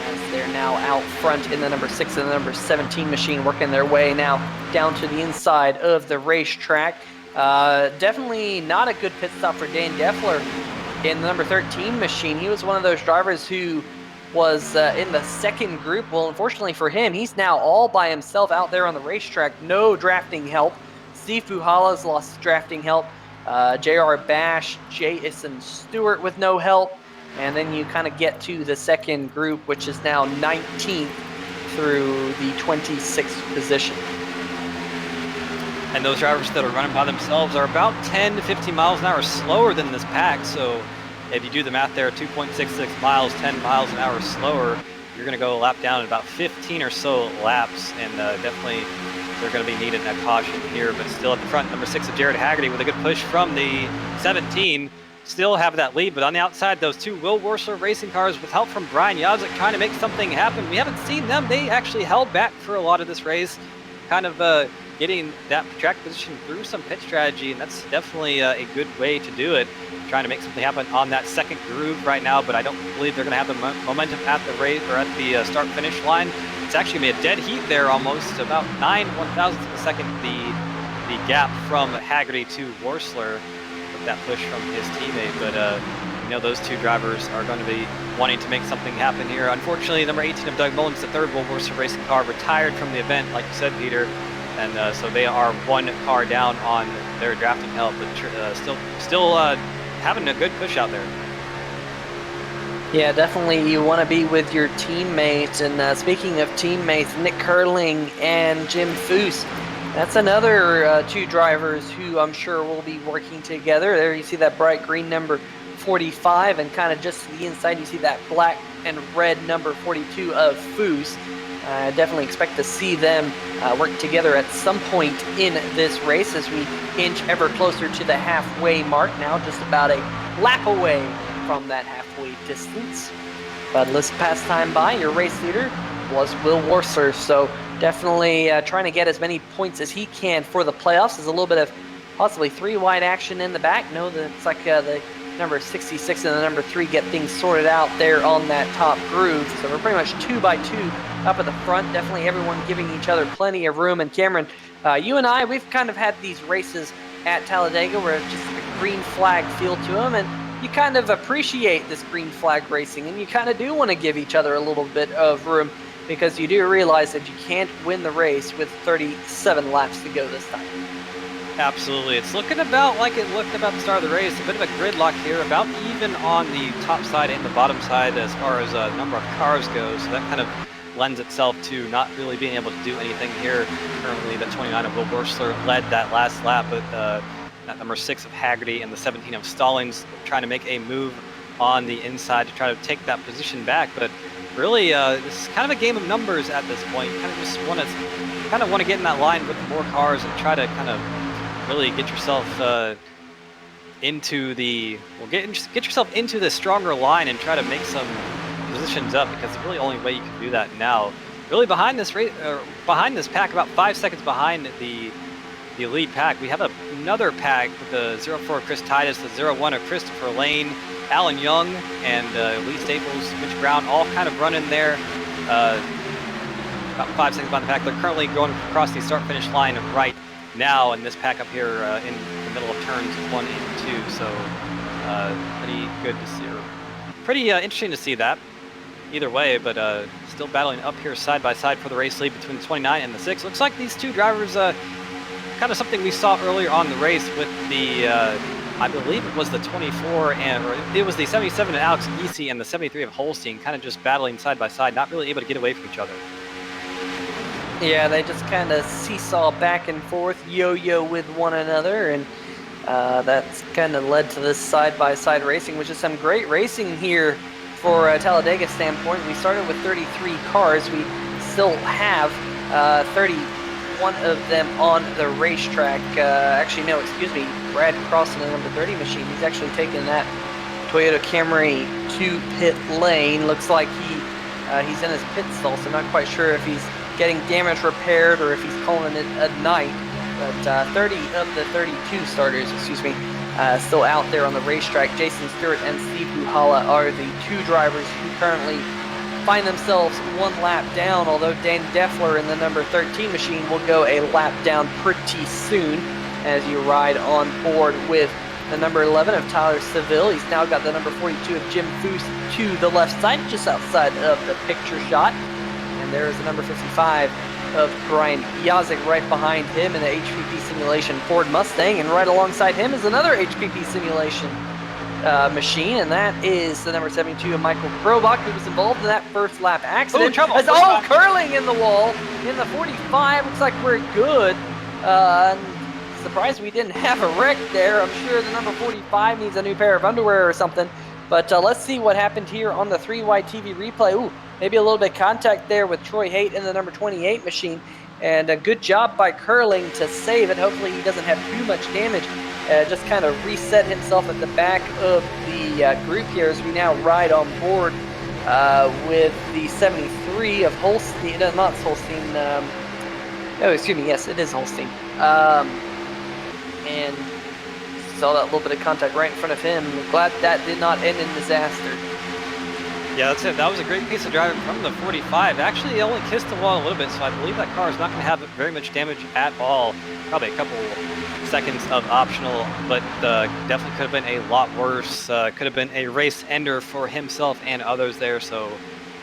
as they're now out front in the number 6 and the number 17 machine, working their way now down to the inside of the racetrack. Definitely not a good pit stop for Dane Deffler in the number 13 machine. He was one of those drivers who was in the second group. Well, unfortunately for him, he's now all by himself out there on the racetrack. No drafting help. Steve Pujolas lost drafting help. J.R. Bash, Jason Stewart with no help. And then you kind of get to the second group, which is now 19th through the 26th position. And those drivers that are running by themselves are about 10 to 15 miles an hour slower than this pack. So if you do the math there, 2.66 miles, 10 miles an hour slower, you're going to go a lap down in about 15 or so laps. And definitely they're going to be needing that caution here. But still at the front, number 6 of Jared Haggerty with a good push from the 17. Still have that lead, but on the outside, those two Will Worsler racing cars with help from Brian Yazek trying to make something happen. We haven't seen them. They actually held back for a lot of this race, kind of getting that track position through some pit strategy, and that's definitely a good way to do it, trying to make something happen on that second groove right now, but I don't believe they're going to have the momentum at the race or at the start-finish line. It's actually going to be a dead heat there, almost about 9 1/1000ths of a second, the gap from Haggerty to Worsler, that push from his teammate, but you know, those two drivers are going to be wanting to make something happen here. Unfortunately, number 18 of Doug Mullins, the third Will Worsler racing car, retired from the event, like you said, Peter, and so they are one car down on their drafting help, but still having a good push out there. Yeah, definitely you want to be with your teammates, and speaking of teammates, Nick Curling and Jim Foose, that's another two drivers who I'm sure will be working together. There you see that bright green number 45, and kind of just to the inside you see that black and red number 42 of Foose. I definitely expect to see them work together at some point in this race as we inch ever closer to the halfway mark, now just about a lap away from that halfway distance. But let's pass time by. Your race leader was Will Worsler, so definitely trying to get as many points as he can for the playoffs. There's a little bit of possibly 3-wide action in the back. No, it's like the number 66 and the number 3 get things sorted out there on that top groove. So we're pretty much 2 by 2 up at the front. Definitely everyone giving each other plenty of room. And Cameron, you and I, we've kind of had these races at Talladega where it's just a green flag feel to them, and you kind of appreciate this green flag racing, and you kind of do want to give each other a little bit of room, because you do realize that you can't win the race with 37 laps to go this time. Absolutely. It's looking about like it looked about the start of the race. A bit of a gridlock here, about even on the top side and the bottom side as far as number of cars goes. So that kind of lends itself to not really being able to do anything here. Currently, the 29 of Will Worsler led that last lap, but that number 6 of Haggerty and the 17 of Stallings trying to make a move on the inside to try to take that position back. But really, this is kind of a game of numbers at this point. You kind of just want to get in that line with more cars and try to kind of really get yourself into the get yourself into the stronger line and try to make some positions up, because the really only way you can do that now. Really behind this pack, about 5 seconds behind the lead pack, we have another pack with the 04 Chris Titus, the 01 of Christopher Lane, Alan Young, and Lee Staples, Mitch Brown, all kind of running there. About 5 seconds behind the pack. They're currently going across the start-finish line right now in this pack up here in the middle of turns 1 and 2. So pretty good to see. Pretty interesting to see that. Either way, but still battling up here side by side for the race lead between the 29 and the 6. Looks like these two drivers, kind of something we saw earlier on the race with the, I believe it was the 24 or it was the 77 of Alex Giese and the 73 of Holstein, kind of just battling side by side, not really able to get away from each other. Yeah, they just kind of seesaw back and forth, yo-yo with one another, and that's kind of led to this side-by-side racing, which is some great racing here for Talladega standpoint. We started with 33 cars. We still have 31 of them on the racetrack. Actually, no, excuse me. Brad Cross in the number 30 machine. He's actually taking that Toyota Camry to pit lane. Looks like he's in his pit stall, so not quite sure if he's getting damage repaired or if he's calling it a night. But 30 of the 32 starters, still out there on the racetrack. Jason Stewart and Steve Buhala are the two drivers who currently find themselves one lap down, although Dan Deffler in the number 13 machine will go a lap down pretty soon as you ride on board with the number 11 of Tyler Seville. He's now got the number 42 of Jim Foose to the left side, just outside of the picture shot. And there is the number 55 of Brian Yazik right behind him in the HPP Simulation Ford Mustang, and right alongside him is another HPP Simulation machine, and that is the number 72 of Michael Krobach, who was involved in that first lap accident. Curling in the wall in the 45. Looks like we're good. Surprised we didn't have a wreck there. I'm sure the number 45 needs a new pair of underwear or something. But let's see what happened here on the 3-wide TV replay. Ooh, maybe a little bit of contact there with Troy Haight in the number 28 machine. And a good job by Curling to save it. Hopefully he doesn't have too much damage. Just kind of reset himself at the back of the group here as we now ride on board with the 73 of Holstein. Not Holstein. Yes, it is Holstein. And saw that little bit of contact right in front of him. Glad that did not end in disaster. Yeah, that's it. That was a great piece of driving from the 45. Actually, it only kissed the wall a little bit, so I believe that car is not going to have very much damage at all. Probably a couple seconds of optional, but definitely could have been a lot worse. Could have been a race ender for himself and others there, so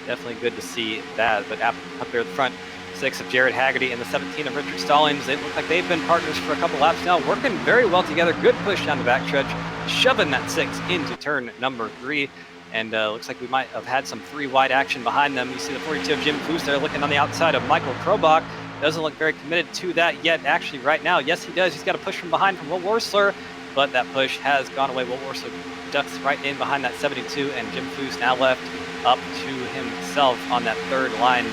definitely good to see that. But up there at the front, 6 of Jared Haggerty and the 17 of Richard Stallings. They look like they've been partners for a couple laps now, working very well together. Good push down the backstretch, shoving that 6 into turn number 3. And looks like we might have had some 3-wide action behind them. You see the 42 of Jim Foose there looking on the outside of Michael Krobach. Doesn't look very committed to that yet, actually, right now. Yes, he does. He's got a push from behind from Will Worsler, but that push has gone away. Will Worsler ducks right in behind that 72, and Jim Foose now left up to himself on that third line.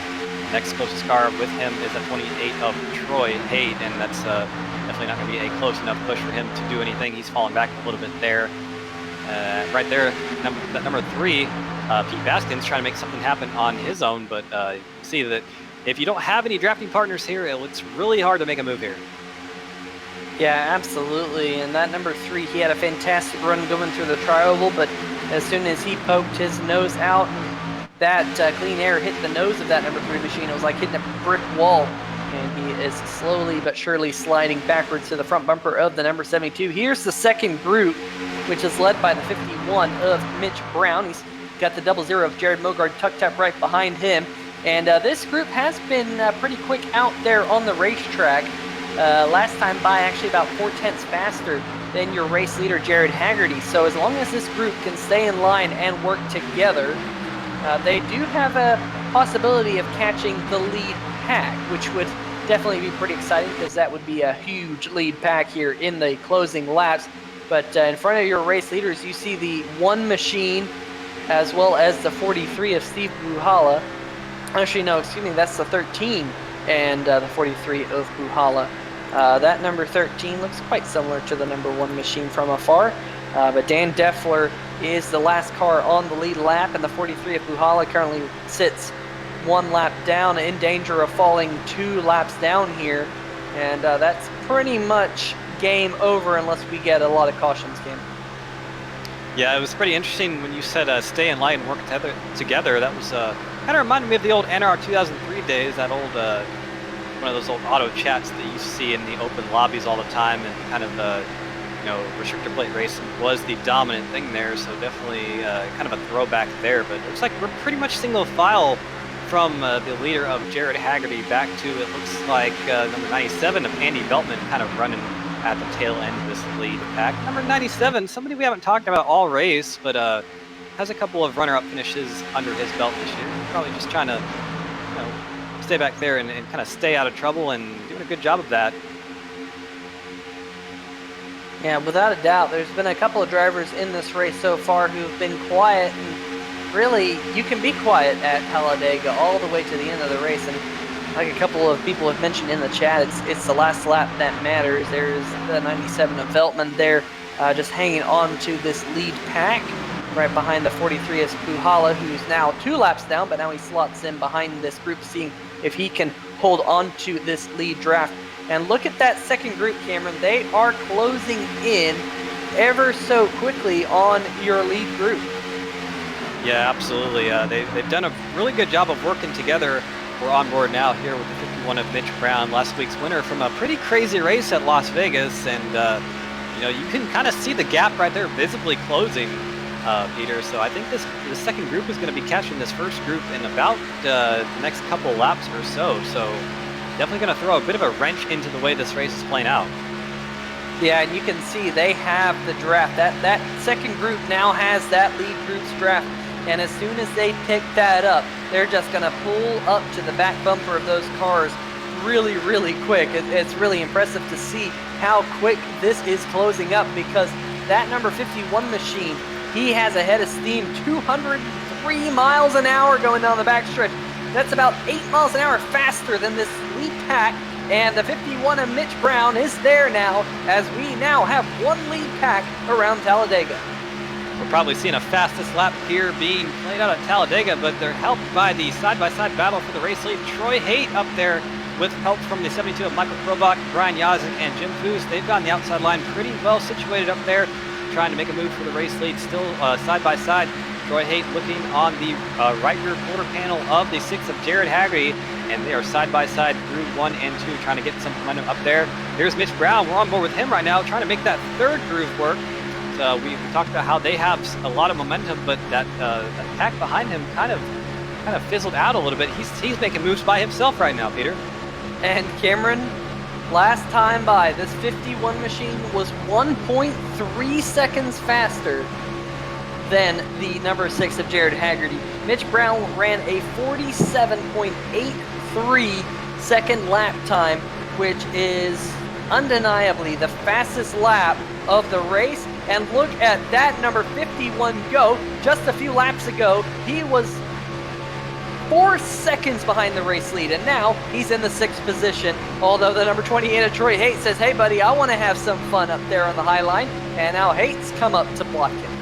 Next closest car with him is a 28 of Troy Haight, and that's definitely not going to be a close enough push for him to do anything. He's falling back a little bit there. Right there, number 3, Pete Baskins trying to make something happen on his own, but you see that if you don't have any drafting partners here, it's really hard to make a move here. Yeah, absolutely. And that number 3, he had a fantastic run going through the tri-oval, but as soon as he poked his nose out, that clean air hit the nose of that number 3 machine. It was like hitting a brick wall, and he is slowly but surely sliding backwards to the front bumper of the number 72. Here's the second group, which is led by the 51 of Mitch Brown. He's got the 00 of Jared Mogard tucked up right behind him. And this group has been pretty quick out there on the racetrack. Last time by actually about 4/10 faster than your race leader, Jared Haggerty. So as long as this group can stay in line and work together, they do have a possibility of catching the lead pack, which would definitely be pretty exciting because that would be a huge lead pack here in the closing laps. But in front of your race leaders, you see the 1 machine as well as the 43 of Steve Buhala. Actually, no, excuse me, that's the 13 and the 43 of Buhala. That number 13 looks quite similar to the number 1 machine from afar. But Dan Deffler is the last car on the lead lap, and the 43 of Buhala currently sits 1 lap down, in danger of falling 2 laps down here. And that's pretty much game over unless we get a lot of cautions, Cam. Yeah, it was pretty interesting when you said stay in line and work together. That was kind of reminded me of the old NR 2003 days, that old one of those old auto chats that you see in the open lobbies all the time, and kind of restrictor plate racing was the dominant thing there, so definitely kind of a throwback there. But it looks like we're pretty much single file from the leader of Jared Haggerty back to, it looks like, number 97 of Andy Beltman kind of running at the tail end of this lead pack. Number 97, somebody we haven't talked about all race, but has a couple of runner-up finishes under his belt this year. Probably just trying to stay back there and kind of stay out of trouble, and doing a good job of that. Yeah, without a doubt, there's been a couple of drivers in this race so far who've been quiet, and really, you can be quiet at Talladega all the way to the end of the race, and like a couple of people have mentioned in the chat, it's the last lap that matters. There's the 97 of Veltman there, just hanging on to this lead pack. Right behind the 43 is Puhala, who's now 2 laps down, but now he slots in behind this group, seeing if he can hold on to this lead draft. And look at that second group, Cameron. They are closing in ever so quickly on your lead group. Yeah, absolutely. They've done a really good job of working together. We're on board now here with the 51 of Mitch Brown, last week's winner from a pretty crazy race at Las Vegas. And, you know, you can kind of see the gap right there visibly closing, Peter. So I think the second group is going to be catching this first group in about the next couple laps or so. So definitely going to throw a bit of a wrench into the way this race is playing out. Yeah, and you can see they have the draft. That second group now has that lead group's draft. And as soon as they pick that up, they're just going to pull up to the back bumper of those cars really, really quick. It's really impressive to see how quick this is closing up, because that number 51 machine, he has a head of steam, 203 miles an hour going down the backstretch. That's about 8 miles an hour faster than this lead pack, and the 51 of Mitch Brown is there now, as we now have one lead pack around Talladega. We're probably seeing a fastest lap here being played out at Talladega, but they're helped by the side-by-side battle for the race lead. Troy Haight up there with help from the 72 of Michael Krobach, Brian Yazik, and Jim Foose. They've got on the outside line pretty well situated up there, trying to make a move for the race lead. Still side-by-side. Troy Haight looking on the right rear quarter panel of the 6 of Jared Haggerty, and they are side-by-side through 1 and 2, trying to get some momentum up there. Here's Mitch Brown. We're on board with him right now, trying to make that third groove work. We talked about how they have a lot of momentum, but that pack behind him kind of fizzled out a little bit. He's making moves by himself right now, Peter. And Cameron, last time by, this 51 machine was 1.3 seconds faster than the number 6 of Jared Haggerty. Mitch Brown ran a 47.83 second lap time, which is undeniably the fastest lap of the race. And look at that number 51 go. Just a few laps ago, he was 4 seconds behind the race lead, and now he's in the 6th position. Although the number 28 of Troy Haight says, hey buddy, I want to have some fun up there on the high line. And now Haight's come up to block him.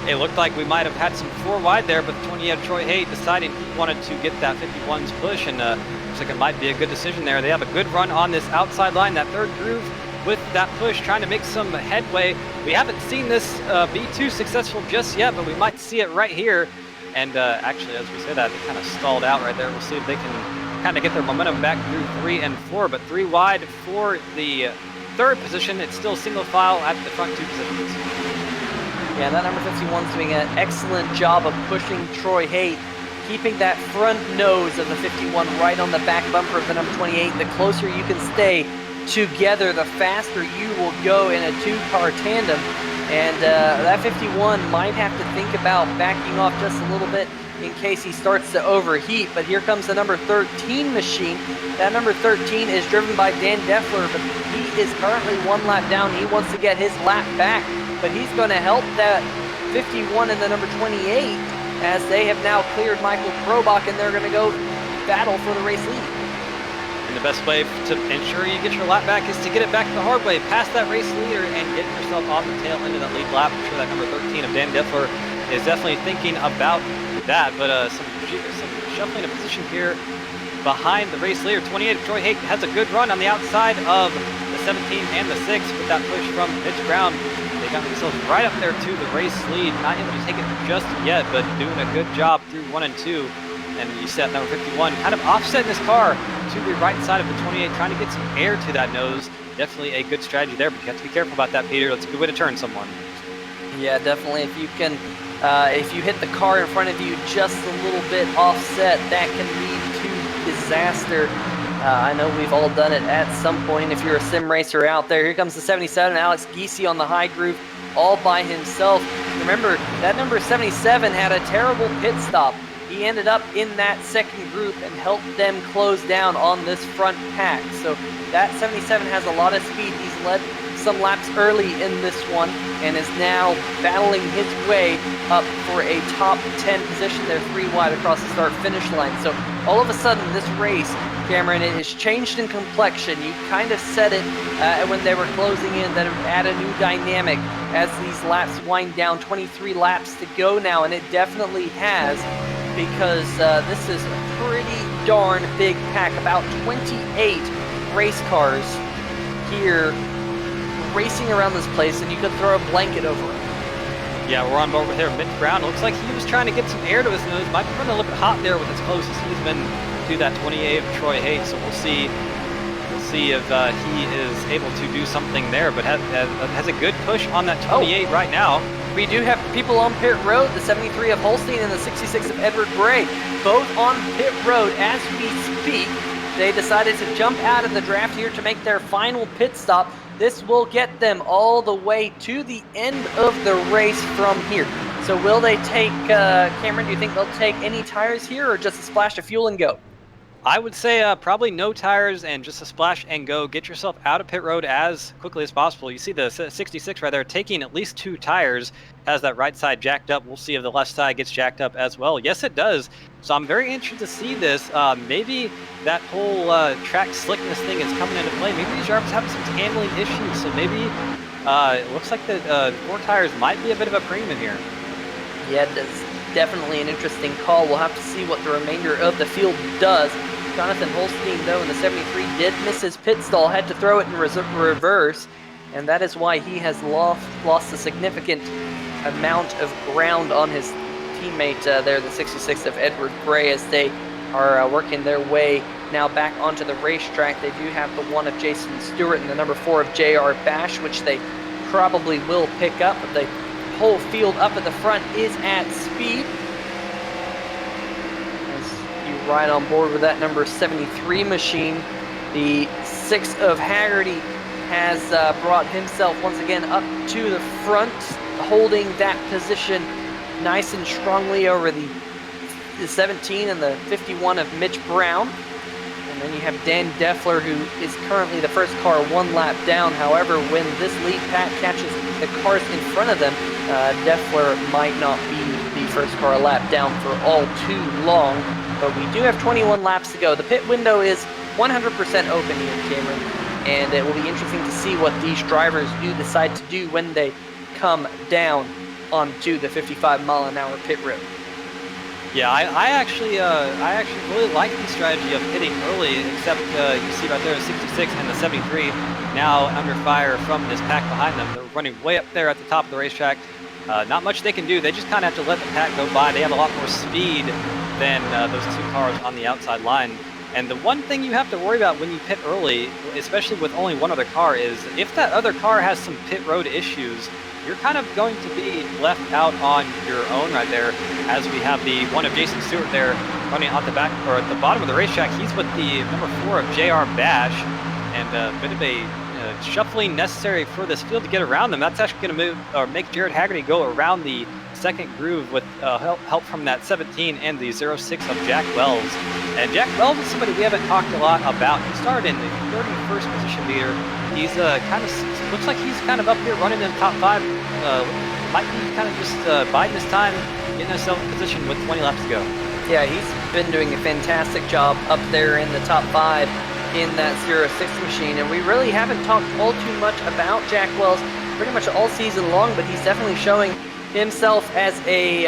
It looked like we might have had some 4 wide there, but the 28 of Troy Haight deciding he wanted to get that 51's push, and looks like it might be a good decision there. They have a good run on this outside line, that third groove, with that push, trying to make some headway. We haven't seen this be too successful just yet, but we might see it right here. And actually, as we say that, they kind of stalled out right there. We'll see if they can kind of get their momentum back through 3 and 4, but 3 wide for the 3rd position. It's still single file at the front 2 positions. Yeah, that number 51's doing an excellent job of pushing Troy Haight, keeping that front nose of the 51 right on the back bumper of the number 28. The closer you can stay together, the faster you will go in a 2-car tandem. And that 51 might have to think about backing off just a little bit in case he starts to overheat. But here comes the number 13 machine. That number 13 is driven by Dan Deffler, but he is currently 1 lap down. He wants to get his lap back, but he's going to help that 51 and the number 28 as they have now cleared Michael Krobach, and they're going to go battle for the race lead. And the best way to ensure you get your lap back is to get it back the hard way, past that race leader, and get yourself off the tail end of that lead lap. I'm sure that number 13 of Dan Deffler is definitely thinking about that, but some shuffling of position here behind the race leader. 28 of Troy Haight has a good run on the outside of the 17 and the 6 with that push from Mitch Brown. They got themselves right up there to the race lead, not able to take it just yet, but doing a good job through 1 and 2. And you see that number 51 kind of offsetting this car to the right side of the 28, trying to get some air to that nose. Definitely a good strategy there, but you have to be careful about that, Peter. That's a good way to turn someone. Yeah, definitely. If you can, if you hit the car in front of you just a little bit offset, that can lead to disaster. I know we've all done it at some point if you're a sim racer out there. Here comes the 77, Alex Giese on the high groove all by himself. Remember, that number 77 had a terrible pit stop. he ended up in that second group and helped them close down on this front pack. So that 77 has a lot of speed. He's led some laps early in this one and is now battling his way up for a top 10 position. They're 3 wide across the start-finish line. So all of a sudden, this race, Cameron, it has changed in complexion. You kind of said it when they were closing in that it would add a new dynamic as these laps wind down. 23 laps to go now, and it definitely has, because this is a pretty darn big pack. About 28 race cars here racing around this place, and you could throw a blanket over it. Yeah, we're on board with here. Mitch Brown, looks like he was trying to get some air to his nose. Might be running a little bit hot there with as close as he's been to that 28 of Troy Hayes. So we'll see if he is able to do something there, but has a good push on that 28 right now. We do have people on pit road, the 73 of Holstein and the 66 of Edward Bray, both on pit road as we speak. They decided to jump out of the draft here to make their final pit stop. This will get them all the way to the end of the race from here. So will they take, Cameron, do you think they'll take any tires here or just a splash of fuel and go? I would say probably no tires and just a splash and go. Get yourself out of pit road as quickly as possible. You see the 66 right there taking at least 2 tires, has that right side jacked up. We'll see if the left side gets jacked up as well. Yes, it does. So I'm very interested to see this. Maybe that whole track slickness thing is coming into play. Maybe these drivers have some handling issues. So maybe it looks like the 4 tires might be a bit of a premium here. Yeah, that's definitely an interesting call. We'll have to see what the remainder of the field does. Jonathan Holstein, though, in the 73 did miss his pit stall, had to throw it in reverse, and that is why he has lost a significant amount of ground on his teammate there, the 66 of Edward Bray, as they are working their way now back onto the racetrack. They do have the 1 of Jason Stewart and the number 4 of J.R. Bash, which they probably will pick up, but the whole field up at the front is at speed. Right on board with that number 73 machine. The 6 of Haggerty has brought himself once again up to the front, holding that position nice and strongly over the 17 and the 51 of Mitch Brown. And then you have Dan Deffler, who is currently the first car 1 lap down. However, when this lead pack catches the cars in front of them, Deffler might not be the first car a lap down for all too long. But we do have 21 laps to go. The pit window is 100% open here, Cameron, and it will be interesting to see what these drivers do decide to do when they come down onto the 55-mile-an-hour pit road. Yeah, I actually really like the strategy of hitting early, except you see right there the 66 and the 73 now under fire from this pack behind them. They're running way up there at the top of the racetrack. Not much they can do. They just kind of have to let the pack go by. They have a lot more speed than those 2 cars on the outside line. And the one thing you have to worry about when you pit early, especially with only 1 other car, is if that other car has some pit road issues, you're kind of going to be left out on your own right there, as we have the 1 of Jason Stewart there running out the back, or at the bottom of the racetrack. He's with the number 4 of J.R. Bash, and a bit of a shuffling necessary for this field to get around them. That's actually going to move or make Jared Haggerty go around the second groove with help from that 17 and the 06 of Jack Wells. And Jack Wells is somebody we haven't talked a lot about. He started in the 31st position leader. He's kind of looks like he's kind of up here running in the top 5. Might be kind of just biding his time, getting himself in position with 20 laps to go. Yeah, he's been doing a fantastic job up there in the top 5 in that 06 machine, and we really haven't talked all too much about Jack Wells pretty much all season long, but he's definitely showing himself as a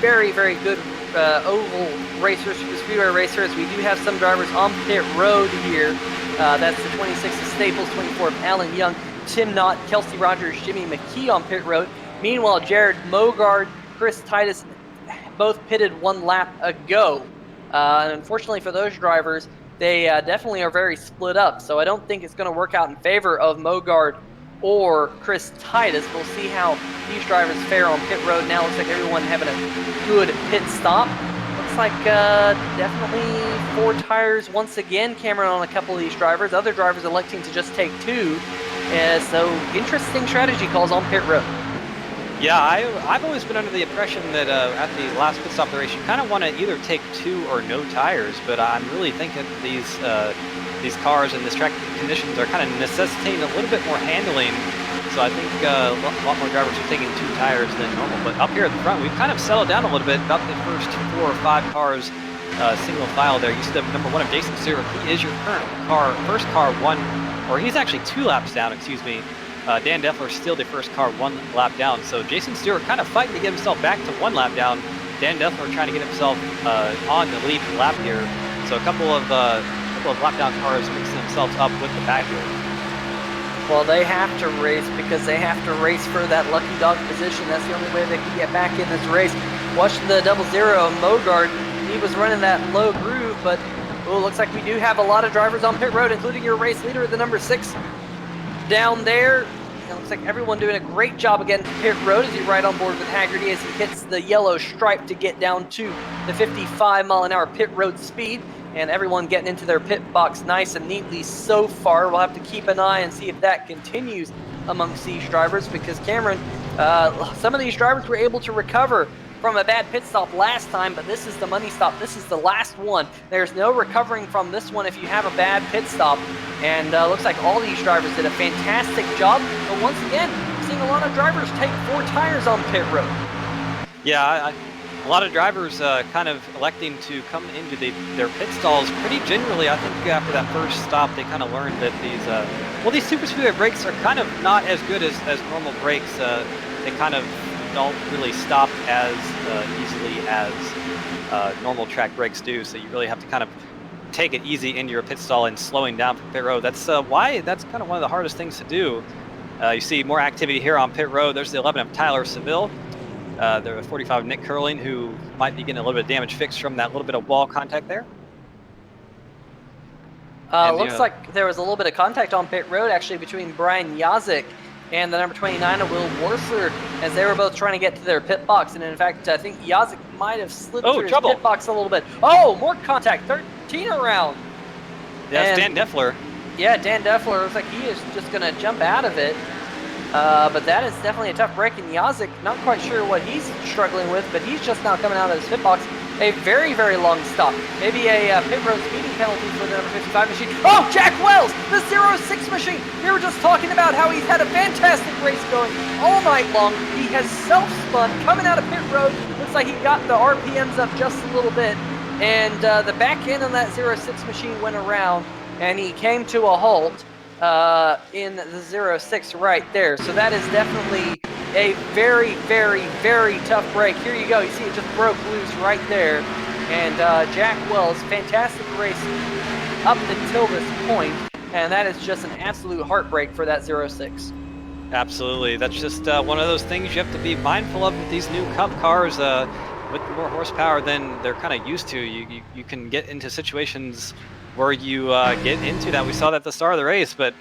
very, very good oval racer, super speedway racer, as we do have some drivers on pit road here. That's the 26 of Staples, 24 of Alan Young, Tim Knott, Kelsey Rogers, Jimmy McKee on pit road. Meanwhile, Jared Mogard, Chris Titus, both pitted 1 lap ago. And unfortunately for those drivers, they definitely are very split up. So I don't think it's going to work out in favor of Mogard or Chris Titus. We'll see how these drivers fare on pit road now. Looks like everyone having a good pit stop. Looks like definitely 4 tires once again, Cameron, on a couple of these drivers. Other drivers electing to just take 2. So interesting strategy calls on pit road. Yeah, I've always been under the impression that at the last pit stop of the race, you kind of want to either take 2 or no tires, but I'm really thinking these cars and this track conditions are kind of necessitating a little bit more handling. So I think a lot more drivers are taking 2 tires than normal. But up here at the front, we've kind of settled down a little bit. About the first 4 or 5 cars, single file there. You see the number 1 of Jason Stewart. He is your current first car 1, or he's actually 2 laps down, excuse me. Dan Deffler still the first car 1 lap down. So Jason Stewart kind of fighting to get himself back to 1 lap down. Dan Deffler trying to get himself on the lead lap here. So a couple of lap down cars mixing themselves up with the back here. Well, they have to race because they have to race for that lucky dog position. That's the only way they can get back in this race. Watch the 00 Mogard. He was running that low groove, but looks like we do have a lot of drivers on pit road, including your race leader, the number 6 down there. It looks like everyone doing a great job again pit road as he right on board with Haggerty as he hits the yellow stripe to get down to the 55-mile-an-hour pit road speed. And everyone getting into their pit box nice and neatly so far. We'll have to keep an eye and see if that continues amongst these drivers, because Cameron, some of these drivers were able to recover from a bad pit stop last time, but this is the money stop. This is the last one. There's no recovering from this one if you have a bad pit stop. And looks like all these drivers did a fantastic job. But once again, seeing a lot of drivers take 4 tires on pit road. Yeah, a lot of drivers kind of electing to come into their pit stalls pretty generally. I think after that first stop, they kind of learned that these super speedway brakes are kind of not as good as normal brakes. They kind of don't really stop as easily as normal track brakes do. So you really have to kind of take it easy into your pit stall and slowing down from pit road. That's why that's kind of one of the hardest things to do. You see more activity here on pit road. There's the 11 of Tyler Seville. The 45 of Nick Curling, who might be getting a little bit of damage fixed from that little bit of wall contact there. Looks like there was a little bit of contact on pit road actually between Brian Yazik and the number 29 of Will Worsler as they were both trying to get to their pit box. And in fact, I think Yazik might have slipped through his pit box a little bit. Oh, more contact, 13 around. That's Dan Deffler. Yeah, Dan Deffler looks like he is just going to jump out of it. But that is definitely a tough break, and Yazik, not quite sure what he's struggling with, but he's just now coming out of his pit box. A very, very long stop. Maybe a pit road speeding penalty for the number 55 machine. Oh, Jack Wells, the 06 machine. We were just talking about how he's had a fantastic race going all night long. He has self-spun coming out of pit road. Looks like he got the RPMs up just a little bit. And the back end on that 06 machine went around, and he came to a halt in the 06 right there. So that is definitely a very, very, very tough break. Here you go. You see it just broke loose right there. And Jack Wells, fantastic race up until this point. And that is just an absolute heartbreak for that 06. Absolutely. That's just one of those things you have to be mindful of with these new Cup cars. With more horsepower than they're kind of used to, you can get into situations where you get into that. We saw that at the start of the race, but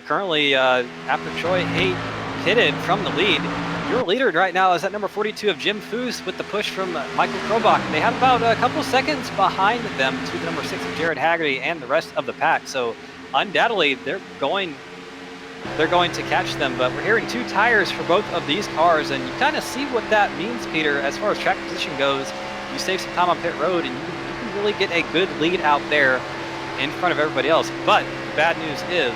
currently after Troy Haight pitted from the lead, your leader right now is at number 42 of Jim Foose with the push from Michael Krobach. They have about a couple seconds behind them to the number 6 of Jared Haggerty and the rest of the pack. So undoubtedly they're going to catch them, but we're hearing 2 tires for both of these cars, and you kind of see what that means, Peter, as far as track position goes. You save some time on pit road, and you can really get a good lead out there in front of everybody else. But the bad news is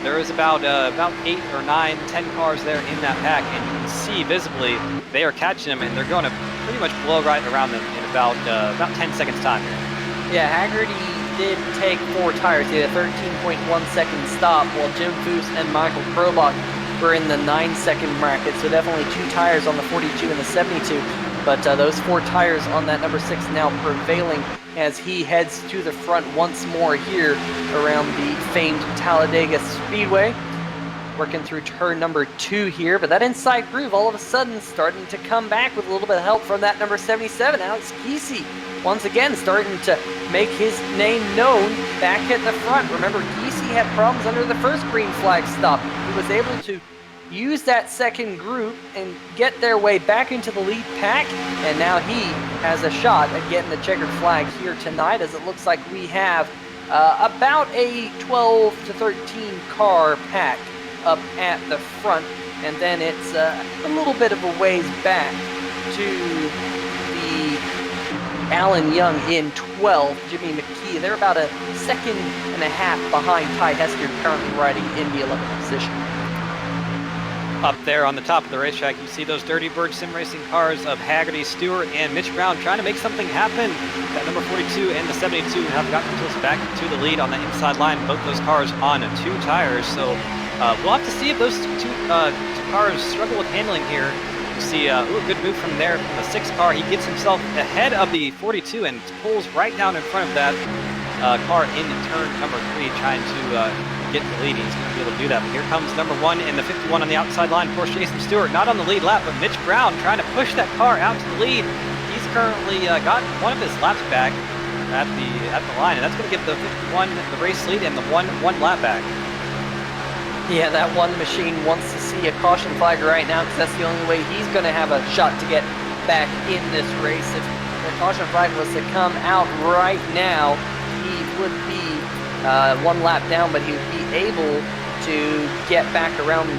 there is about 8 or 9, 10 cars there in that pack, and you can see visibly they are catching them, and they're going to pretty much blow right around them in about 10 seconds time here. Yeah, Haggerty did take 4 tires. He had a 13.1 second stop, while Jim Foose and Michael Krobach were in the 9-second bracket. So definitely 2 tires on the 42 and the 72. But those 4 tires on that number 6 now prevailing as he heads to the front once more here around the famed Talladega Speedway. Working through turn number 2 here, but that inside groove all of a sudden starting to come back with a little bit of help from that number 77, Alex Giese. Once again, starting to make his name known back at the front. Remember, Giese had problems under the first green flag stop. He was able to use that second group and get their way back into the lead pack, and now he has a shot at getting the checkered flag here tonight, as it looks like we have about a 12 to 13 car pack up at the front, and then it's a little bit of a ways back to the Alan Young in 12, Jimmy McKee. They're about a second and a half behind Ty Hester, currently riding in the 11th position. Up there on the top of the racetrack, you see those Dirty Bird sim racing cars of Haggerty, Stewart, and Mitch Brown trying to make something happen. That number 42 and the 72 have gotten themselves back to the lead on the inside line. Both those cars on 2 tires. So we'll have to see if those two cars struggle with handling here. You see a good move from there from the 6 car. He gets himself ahead of the 42 and pulls right down in front of that car in turn number 3, trying to get the lead. He's going to be able to do that. But here comes number 1 and the 51 on the outside line. Of course, Jason Stewart not on the lead lap, but Mitch Brown trying to push that car out to the lead. He's currently got one of his laps back at the line, and that's going to give the 51 the race lead and the one lap back. Yeah, that one machine wants to see a caution flag right now because that's the only way he's going to have a shot to get back in this race. If the caution flag was to come out right now, he would be 1 lap down, but he would be able to get back around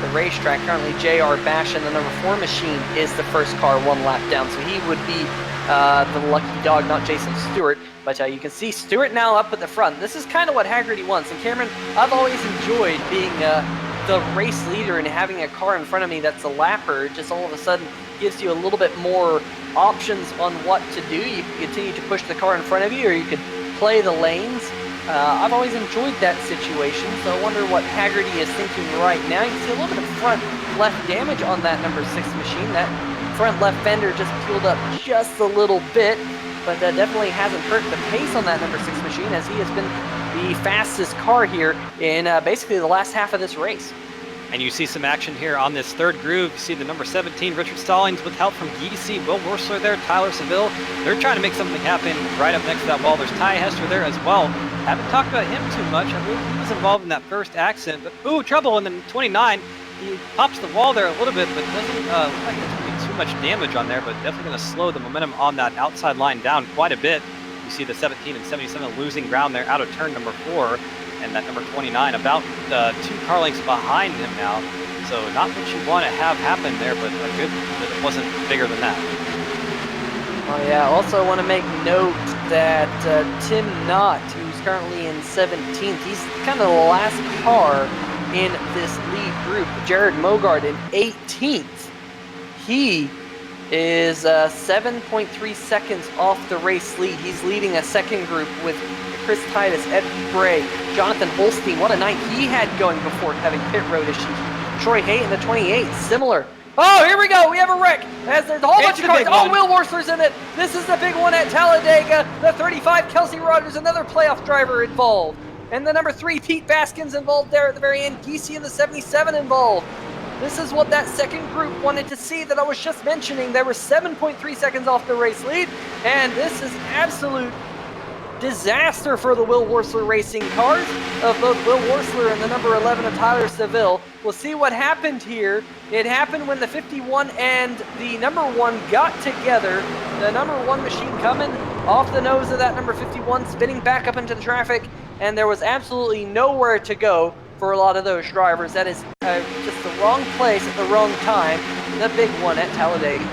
the racetrack. Currently, J.R. Bash in the number 4 machine is the first car 1 lap down, so he would be the lucky dog, not Jason Stewart. But you can see Stewart now up at the front. This is kind of what Haggerty wants. And Cameron, I've always enjoyed being the race leader and having a car in front of me that's a lapper. It just all of a sudden gives you a little bit more options on what to do. You can continue to push the car in front of you, or you could play the lanes. I've always enjoyed that situation, so I wonder what Haggerty is thinking right now. You can see a little bit of front left damage on that number 6 machine. That front left fender just peeled up just a little bit, but that definitely hasn't hurt the pace on that number 6 machine, as he has been the fastest car here in basically the last half of this race. And you see some action here on this 3rd groove. You see the number 17, Richard Stallings, with help from GDC, Will Worsler there, Tyler Seville. They're trying to make something happen right up next to that wall. There's Ty Hester there as well. Haven't talked about him too much. I believe he was involved in that first accident. But, ooh, trouble. And then 29, he pops the wall there a little bit, but doesn't look like there's going to be too much damage on there, but definitely going to slow the momentum on that outside line down quite a bit. You see the 17 and 77 losing ground there out of turn number 4. And that number 29 about 2 car lengths behind him now. So not what you want to have happen there, but a good that it wasn't bigger than that. Oh yeah, also want to make note that Tim Knott, who's currently in 17th, he's kind of the last car in this lead group. Jared Mogard in 18th. He is 7.3 seconds off the race lead. He's leading a second group with Chris Titus, Ed Bray, Jonathan Holstein. What a night he had going before having pit road issues. Troy Hay in the 28, similar. Oh, here we go. We have a wreck. As there's a whole bunch of cars. Oh, Will Worsler's in it. This is the big one at Talladega. The 35, Kelsey Rogers, another playoff driver involved. And the number 3, Pete Baskins involved there at the very end. Geesey in the 77 involved. This is what that second group wanted to see that I was just mentioning. They were 7.3 seconds off the race lead. And this is absolute disaster for the Will Worsler racing cars of both Will Worsler and the number 11 of Tyler Seville. We'll see what happened here. It happened when the 51 and the number 1 got together. The number 1 machine coming off the nose of that number 51, spinning back up into the traffic, and there was absolutely nowhere to go for a lot of those drivers. That is just the wrong place at the wrong time. The big one at Talladega.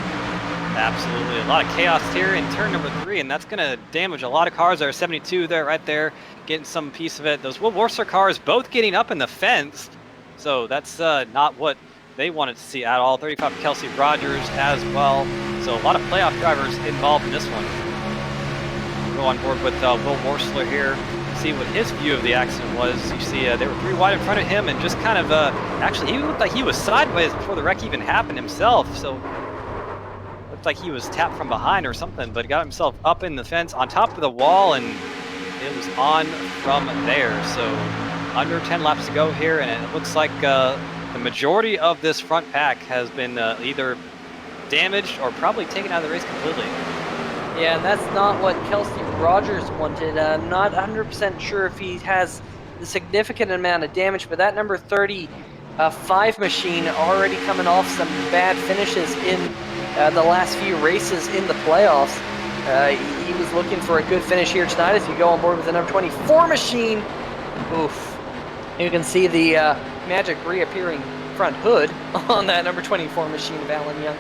Absolutely. A lot of chaos here in turn number 3, and that's going to damage a lot of cars. There's 72 there, right there, getting some piece of it. Those Will Worsler cars both getting up in the fence, so that's not what they wanted to see at all. 35 Kelsey Rogers as well. So a lot of playoff drivers involved in this one. We'll go on board with Will Worsler here, see what his view of the accident was. You see they were 3 wide in front of him, and just kind of, actually he looked like he was sideways before the wreck even happened himself. So like he was tapped from behind or something, but got himself up in the fence on top of the wall, and it was on from there. So under 10 laps to go here, and it looks like the majority of this front pack has been either damaged or probably taken out of the race completely. Yeah, and that's not what Kelsey Rogers wanted. I'm not 100% sure if he has a significant amount of damage, but that number 35 machine already coming off some bad finishes in the last few races in the playoffs. He was looking for a good finish here tonight as you go on board with the number 24 machine. Oof. You can see the magic reappearing front hood on that number 24 machine of Alan Young.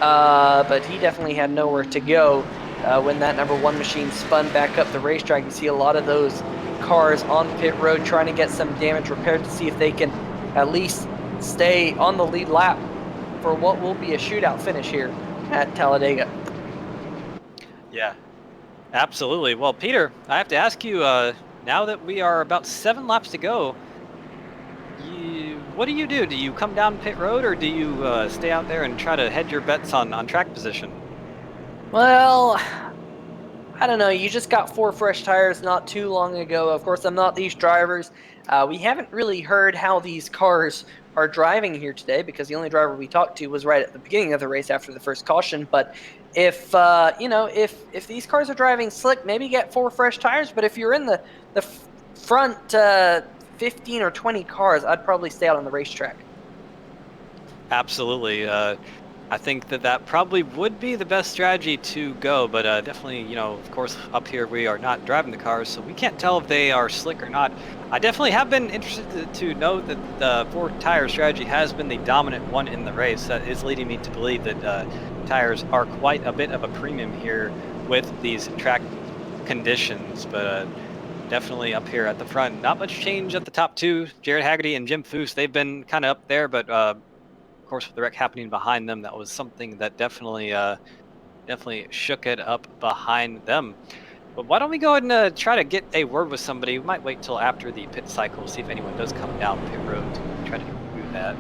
But he definitely had nowhere to go when that number 1 machine spun back up the racetrack. You see a lot of those cars on pit road trying to get some damage repaired to see if they can at least stay on the lead lap for what will be a shootout finish here at Talladega. Yeah, absolutely. Well, Peter, I have to ask you, now that we are about 7 laps to go, what do you do? Do you come down pit road, or do you stay out there and try to hedge your bets on track position? Well, I don't know. You just got 4 fresh tires not too long ago. Of course, I'm not these drivers. We haven't really heard how these cars are driving here today because the only driver we talked to was right at the beginning of the race after the first caution. But if if these cars are driving slick, maybe get 4 fresh tires. But if you're in the front 15 or 20 cars, I'd probably stay out on the racetrack. Absolutely. I think that probably would be the best strategy to go, but definitely, of course, up here we are not driving the cars, so we can't tell if they are slick or not. I definitely have been interested to know that the 4-tire strategy has been the dominant one in the race. That is leading me to believe that tires are quite a bit of a premium here with these track conditions, but definitely up here at the front, not much change at the top 2. Jared Haggerty and Jim Foose, they've been kind of up there, but of course, with the wreck happening behind them, that was something that definitely shook it up behind them. But why don't we go ahead and try to get a word with somebody? We might wait till after the pit cycle, see if anyone does come down pit road to try to do that.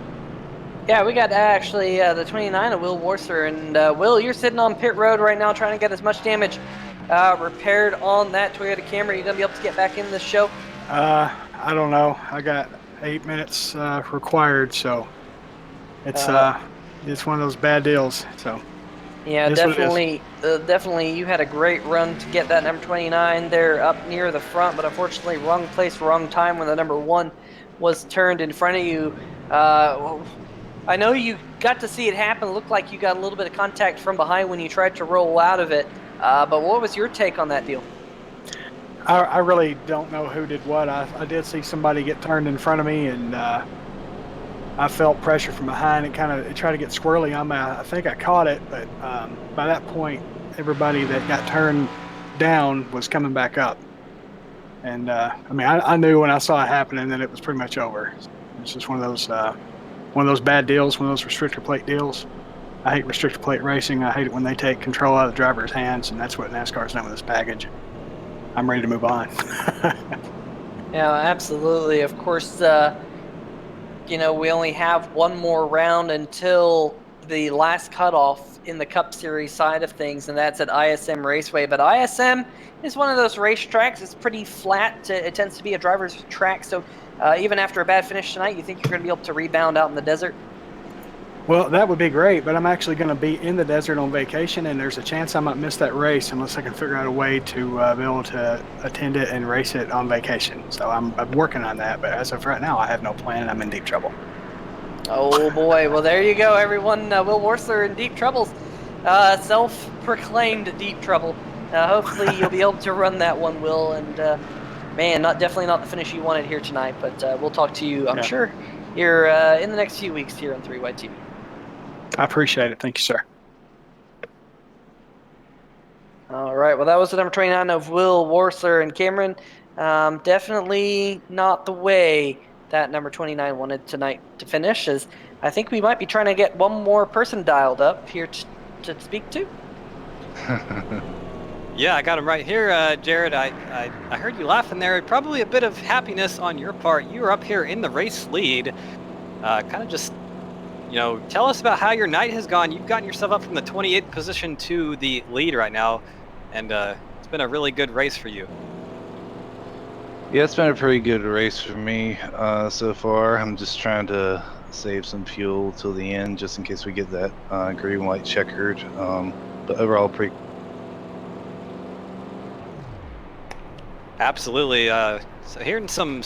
Yeah, we got actually the 29 of Will Warser. And Will, you're sitting on pit road right now trying to get as much damage repaired on that Toyota Camry. You going to be able to get back in this show? I don't know. I got 8 minutes required, so it's one of those bad deals. So yeah, definitely. You had a great run to get that number 29 there up near the front, but unfortunately, wrong place, wrong time when the number 1 was turned in front of you. I know you got to see it happen. It looked like you got a little bit of contact from behind when you tried to roll out of it. But what was your take on that deal? I really don't know who did what. I did see somebody get turned in front of me, and I felt pressure from behind. It tried to get squirrely on me. I think I caught it, but by that point, everybody that got turned down was coming back up. And I knew when I saw it happening that it was pretty much over. It's just one of those bad deals, one of those restrictor plate deals. I hate restrictor plate racing. I hate it when they take control out of the driver's hands, and that's what NASCAR's done with this package. I'm ready to move on. Yeah, absolutely. Of course, we only have one more round until the last cutoff in the Cup Series side of things, and that's at ISM Raceway. But ISM is one of those racetracks. It's pretty flat. It tends to be a driver's track, so even after a bad finish tonight, you think you're going to be able to rebound out in the desert? Well, that would be great, but I'm actually going to be in the desert on vacation, and there's a chance I might miss that race unless I can figure out a way to be able to attend it and race it on vacation. So I'm working on that, but as of right now, I have no plan, and I'm in deep trouble. Oh, boy. Well, there you go, everyone. Will Worsler in deep troubles. Self-proclaimed deep trouble. Hopefully you'll be able to run that one, Will, and man, definitely not the finish you wanted here tonight, but we'll talk to you, I'm sure, here in the next few weeks here on 3White TV. I appreciate it. Thank you, sir. All right. Well, that was the number 29 of Will Worsler and Cameron. Definitely not the way that number 29 wanted tonight to finish, as I think we might be trying to get one more person dialed up here to speak to. Yeah, I got him right here, Jared. I heard you laughing there. Probably a bit of happiness on your part. You were up here in the race lead. Kind of just, tell us about how your night has gone. You've gotten yourself up from the 28th position to the lead right now, and it's been a really good race for you. Yeah, it's been a pretty good race for me so far. I'm just trying to save some fuel till the end, just in case we get that green-white checkered. But overall, pretty. Absolutely. So hearing some.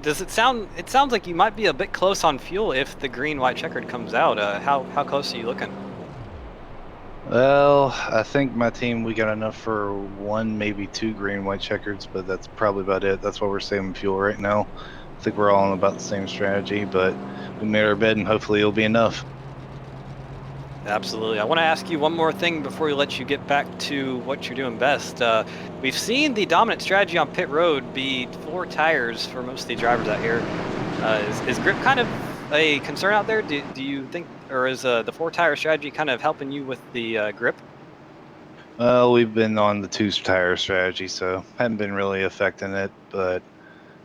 Does it sound? It sounds like you might be a bit close on fuel if the green-white checkered comes out. How close are you looking? Well, I think my team, we got enough for 1, maybe 2 green-white checkers, but that's probably about it. That's why we're saving fuel right now. I think we're all on about the same strategy, but we made our bed and hopefully it'll be enough. Absolutely. I want to ask you one more thing before we let you get back to what you're doing best. We've seen the dominant strategy on pit road be 4 tires for most of the drivers out here. Is grip kind of a concern out there? Do you think, or is the 4-tire strategy kind of helping you with the grip? We've been on the 2-tire strategy, so haven't been really affecting it, but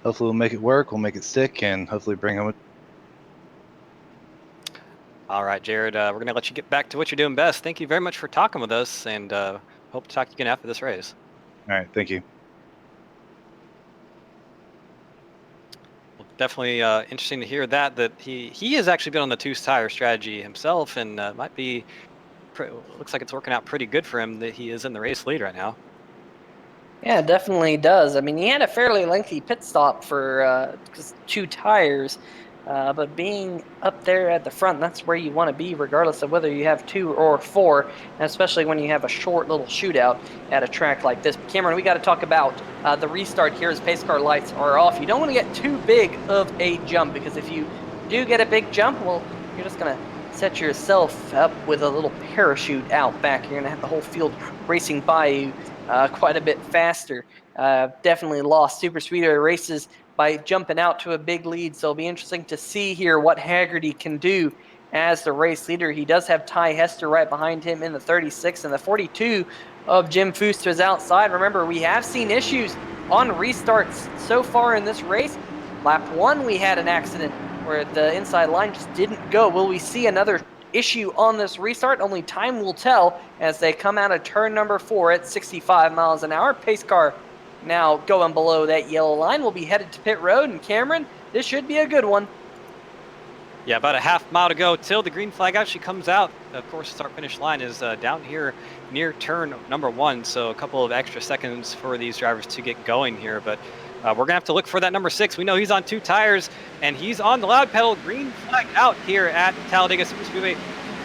hopefully we'll make it work, we'll make it stick, and hopefully bring home. All right, Jared, we're going to let you get back to what you're doing best. Thank you very much for talking with us, and hope to talk to you again after this race. All right, thank you. Well, definitely interesting to hear that he has actually been on the 2-tire strategy himself, and might be looks like it's working out pretty good for him that he is in the race lead right now. Yeah, it definitely does. I mean, he had a fairly lengthy pit stop for just 2 tires, but being up there at the front, that's where you want to be, regardless of whether you have 2 or 4, and especially when you have a short little shootout at a track like this. Cameron, we got to talk about the restart here as pace car lights are off. You don't want to get too big of a jump, because if you do get a big jump, well, you're just going to set yourself up with a little parachute out back. You're going to have the whole field racing by you quite a bit faster. Definitely lost super speedway races by jumping out to a big lead, so it'll be interesting to see here what Haggerty can do as the race leader. He does have Ty Hester right behind him in the 36, and the 42 of Jim Fooster is outside. Remember, we have seen issues on restarts so far in this race. Lap 1 we had an accident where the inside line just didn't go. Will we see another issue on this restart? Only time will tell as they come out of turn number 4 at 65 miles an hour. Pace car now going below that yellow line. Will be headed to pit road, and Cameron, this should be a good one. Yeah, about a half mile to go till the green flag actually comes out. Of course, the start-finish line is down here near turn number 1, so a couple of extra seconds for these drivers to get going here, but we're going to have to look for that number 6. We know he's on 2 tires, and he's on the loud pedal. Green flag out here at Talladega SuperSpeedway.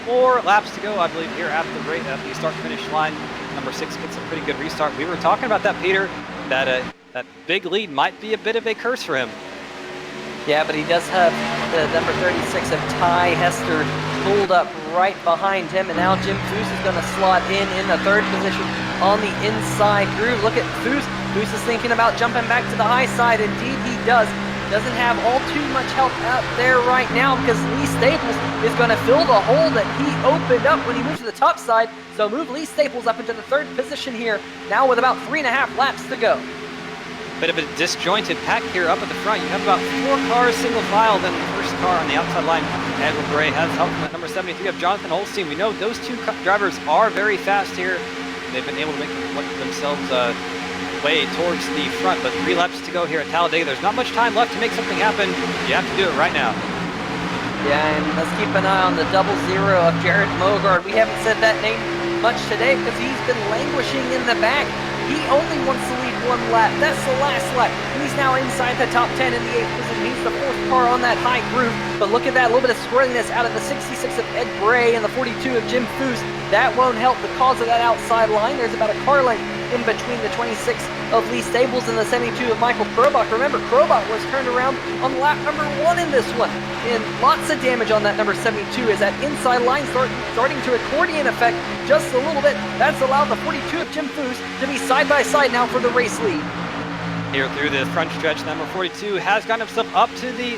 4 laps to go, I believe, here at the start-finish line. Number 6 gets a pretty good restart. We were talking about that, Peter, that big lead might be a bit of a curse for him. Yeah, but he does have the number 36 of Ty Hester pulled up right behind him, and now Jim Foose is going to slot in the 3rd position on the inside groove. Look at Foose. Foose is thinking about jumping back to the high side. Indeed, he does. Doesn't have all too much help out there right now, because Lee Staples is going to fill the hole that he opened up when he moved to the top side. So move Lee Staples up into the 3rd position here, now with about 3.5 laps to go. Bit of a disjointed pack here up at the front. You have about 4 cars single file, then the first car on the outside line. Edward Gray has help from that number 73 of Jonathan Holstein. We know those 2 drivers are very fast here. They've been able to make themselves way towards the front, but 3 laps to go here at Talladega. There's not much time left to make something happen. You have to do it right now. Yeah, and let's keep an eye on the 00 of Jared Mogard. We haven't said that name much today because he's been languishing in the back. He only wants to lead 1 lap. That's the last lap. And he's now inside the top 10 in the 8th position. He's the 4th car on that high groove. But look at that, a little bit of squirreliness out of the 66 of Ed Bray and the 42 of Jim Foose. That won't help the cause of that outside line. There's about a car length in between the 26 of Lee Staples and the 72 of Michael Krobach. Remember, Krobach was turned around on lap number 1 in this one. And lots of damage on that number 72 as that inside line starting to accordion effect just a little bit. That's allowed the 42 of Jim Foose to be side by side now for the race lead. Here through the front stretch, number 42 has gotten himself up to the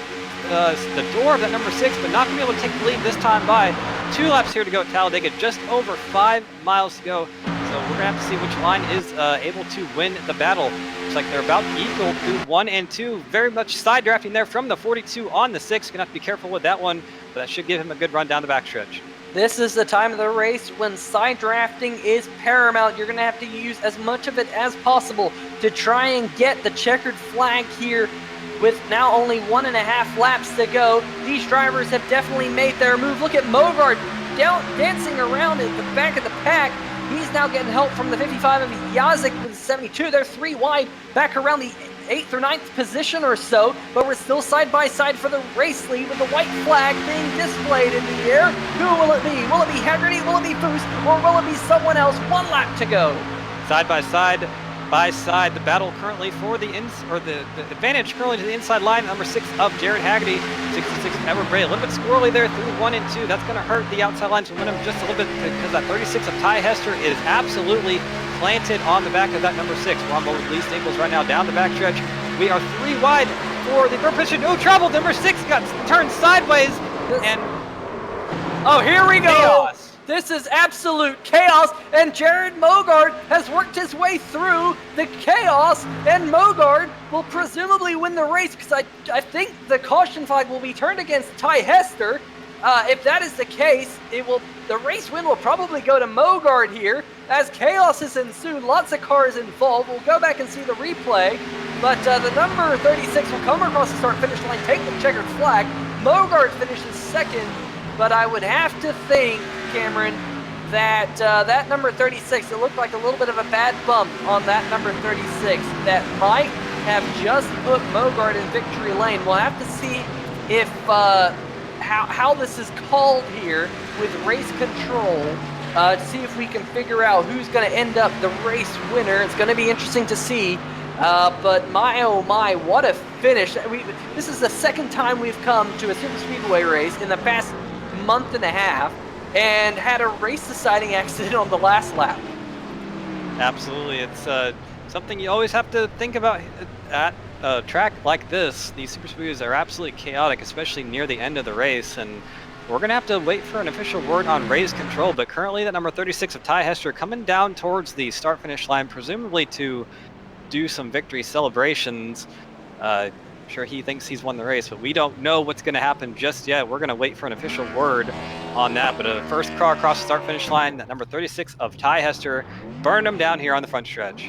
door of that number 6, but not going to be able to take the lead this time by. 2 laps here to go at Talladega, just over 5 miles to go. So we're going to have to see which line is able to win the battle. Looks like they're about equal to 1 and 2. Very much side drafting there from the 42 on the 6. Going to have to be careful with that one, but that should give him a good run down the backstretch. This is the time of the race when side drafting is paramount. You're going to have to use as much of it as possible to try and get the checkered flag here with now only 1.5 laps to go. These drivers have definitely made their move. Look at Mogard dancing around at the back of the pack. He's now getting help from the 55 of Yazik with 72. They're 3 wide back around the 8th or 9th position or so, but we're still side by side for the race lead with the white flag being displayed in the air. Who will it be? Will it be Haggerty? Will it be Foose? Or will it be someone else? 1 lap to go. Side by side, by side. The battle currently for the advantage currently to the inside line. Number 6 of Jared Haggerty, 66 Edward Bray. A little bit squirrely there through 1 and 2. That's going to hurt the outside line's momentum just a little bit because that 36 of Ty Hester is absolutely planted on the back of that number 6. We're on board with Lee Staples right now down the backstretch. We are 3 wide for the third position. No trouble. Number 6 got turned sideways and oh, here we go. chaos. This is absolute chaos, and Jared Mogard has worked his way through the chaos, and Mogard will presumably win the race because I think the caution flag will be turned against Ty Hester. If that is the case, the race win will probably go to Mogard here as chaos has ensued. Lots of cars involved. We'll go back and see the replay, but the number 36 will come across the start-finish line, take the checkered flag. Mogard finishes second, but I would have to think, Cameron, that that number 36, it looked like a little bit of a bad bump on that number 36 that might have just put Mogard in victory lane. We'll have to see if how this is called here with race control to see if we can figure out who's going to end up the race winner. It's going to be interesting to see. But my oh my, what a finish. This is the second time we've come to a superspeedway race in the past month and a half and had a race deciding accident on the last lap. Absolutely. It's something you always have to think about at a track like this. These superspeedways are absolutely chaotic, especially near the end of the race, and we're going to have to wait for an official word on race control. But currently that number 36 of Ty Hester coming down towards the start-finish line, presumably to do some victory celebrations. Sure, he thinks he's won the race, but we don't know what's going to happen just yet. We're going to wait for an official word on that. But a first car across the start-finish line, that number 36 of Ty Hester, burned him down here on the front stretch.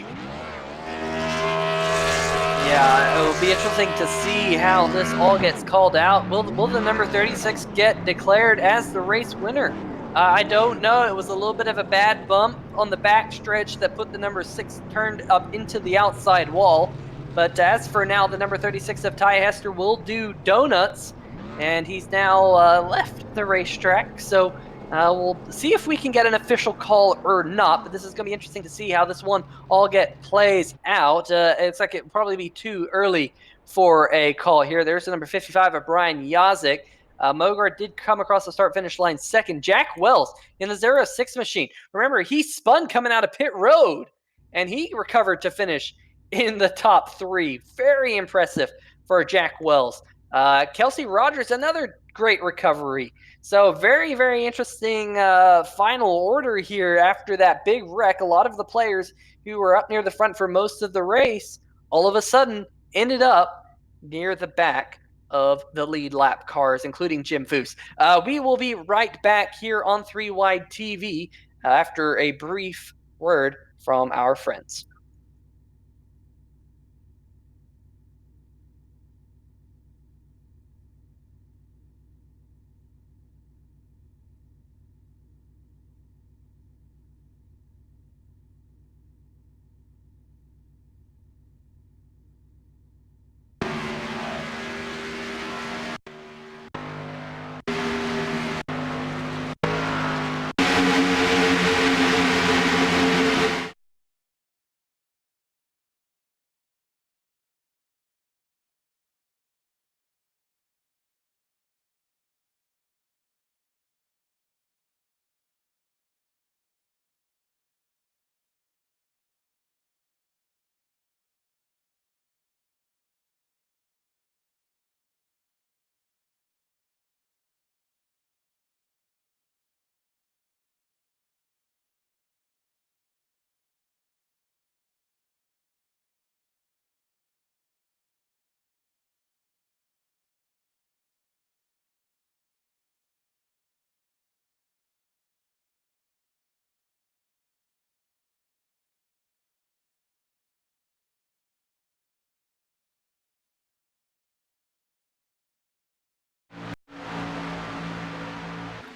Yeah, it'll be interesting to see how this all gets called out. Will the number 36 get declared as the race winner? I don't know. It was a little bit of a bad bump on the back stretch that put the number 6 turned up into the outside wall. But as for now, the number 36 of Ty Hester will do donuts, and he's now left the racetrack. So we'll see if we can get an official call or not. But this is going to be interesting to see how this one all plays out. It's like it'll probably be too early for a call here. There's the number 55 of Brian Yazik. Mogard did come across the start-finish line second. Jack Wells in the 06 machine. Remember, he spun coming out of pit road, and he recovered to finish in the top 3. Very impressive for Jack Wells. Kelsey Rogers, another great recovery. So very, very interesting final order here after that big wreck. A lot of the players who were up near the front for most of the race all of a sudden ended up near the back of the lead lap cars, including Jim Foose. We will be right back here on 3 Wide TV after a brief word from our friends.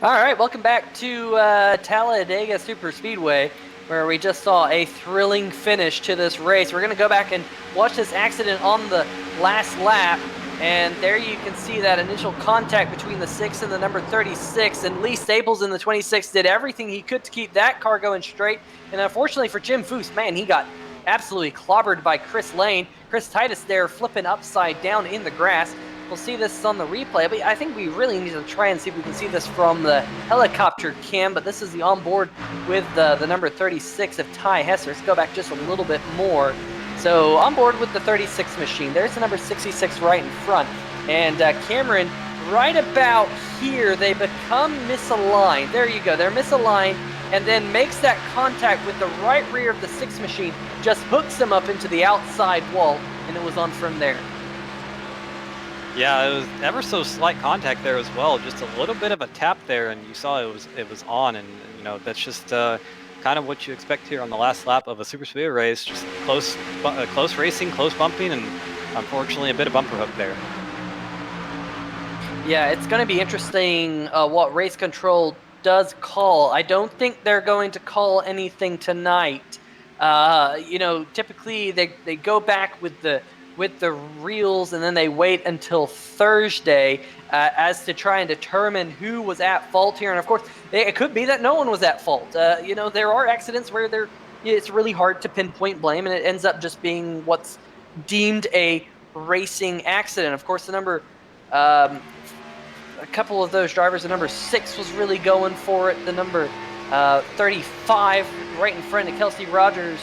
All right, welcome back to Talladega SuperSpeedway, where we just saw a thrilling finish to this race. We're going to go back and watch this accident on the last lap, and there you can see that initial contact between the 6 and the number 36, and Lee Staples in the 26 did everything he could to keep that car going straight, and unfortunately for Jim Foose, man, he got absolutely clobbered by Chris Lane. Chris Titus there flipping upside down in the grass. We'll see this on the replay, but I think we really need to try and see if we can see this from the helicopter cam, but this is the onboard with the number 36 of Ty Hester. Let's go back just a little bit more. So on board with the 36 machine, there's the number 66 right in front, and Cameron, right about here, they become misaligned. There you go, they're misaligned, and then makes that contact with the right rear of the 6 machine, just hooks him up into the outside wall, and it was on from there. Yeah, it was ever so slight contact there as well. Just a little bit of a tap there, and you saw it was on. And you know, that's just kind of what you expect here on the last lap of a super speedway race. Just close racing, close bumping, and unfortunately a bit of bumper hook there. Yeah, it's going to be interesting what race control does call. I don't think they're going to call anything tonight. You know, typically they go back with the reels, and then they wait until Thursday as to try and determine who was at fault here. And of course, it could be that no one was at fault. You know, there are accidents where it's really hard to pinpoint blame, and it ends up just being what's deemed a racing accident. Of course, the number, a couple of those drivers, the number 6 was really going for it. The number 35 right in front of Kelsey Rogers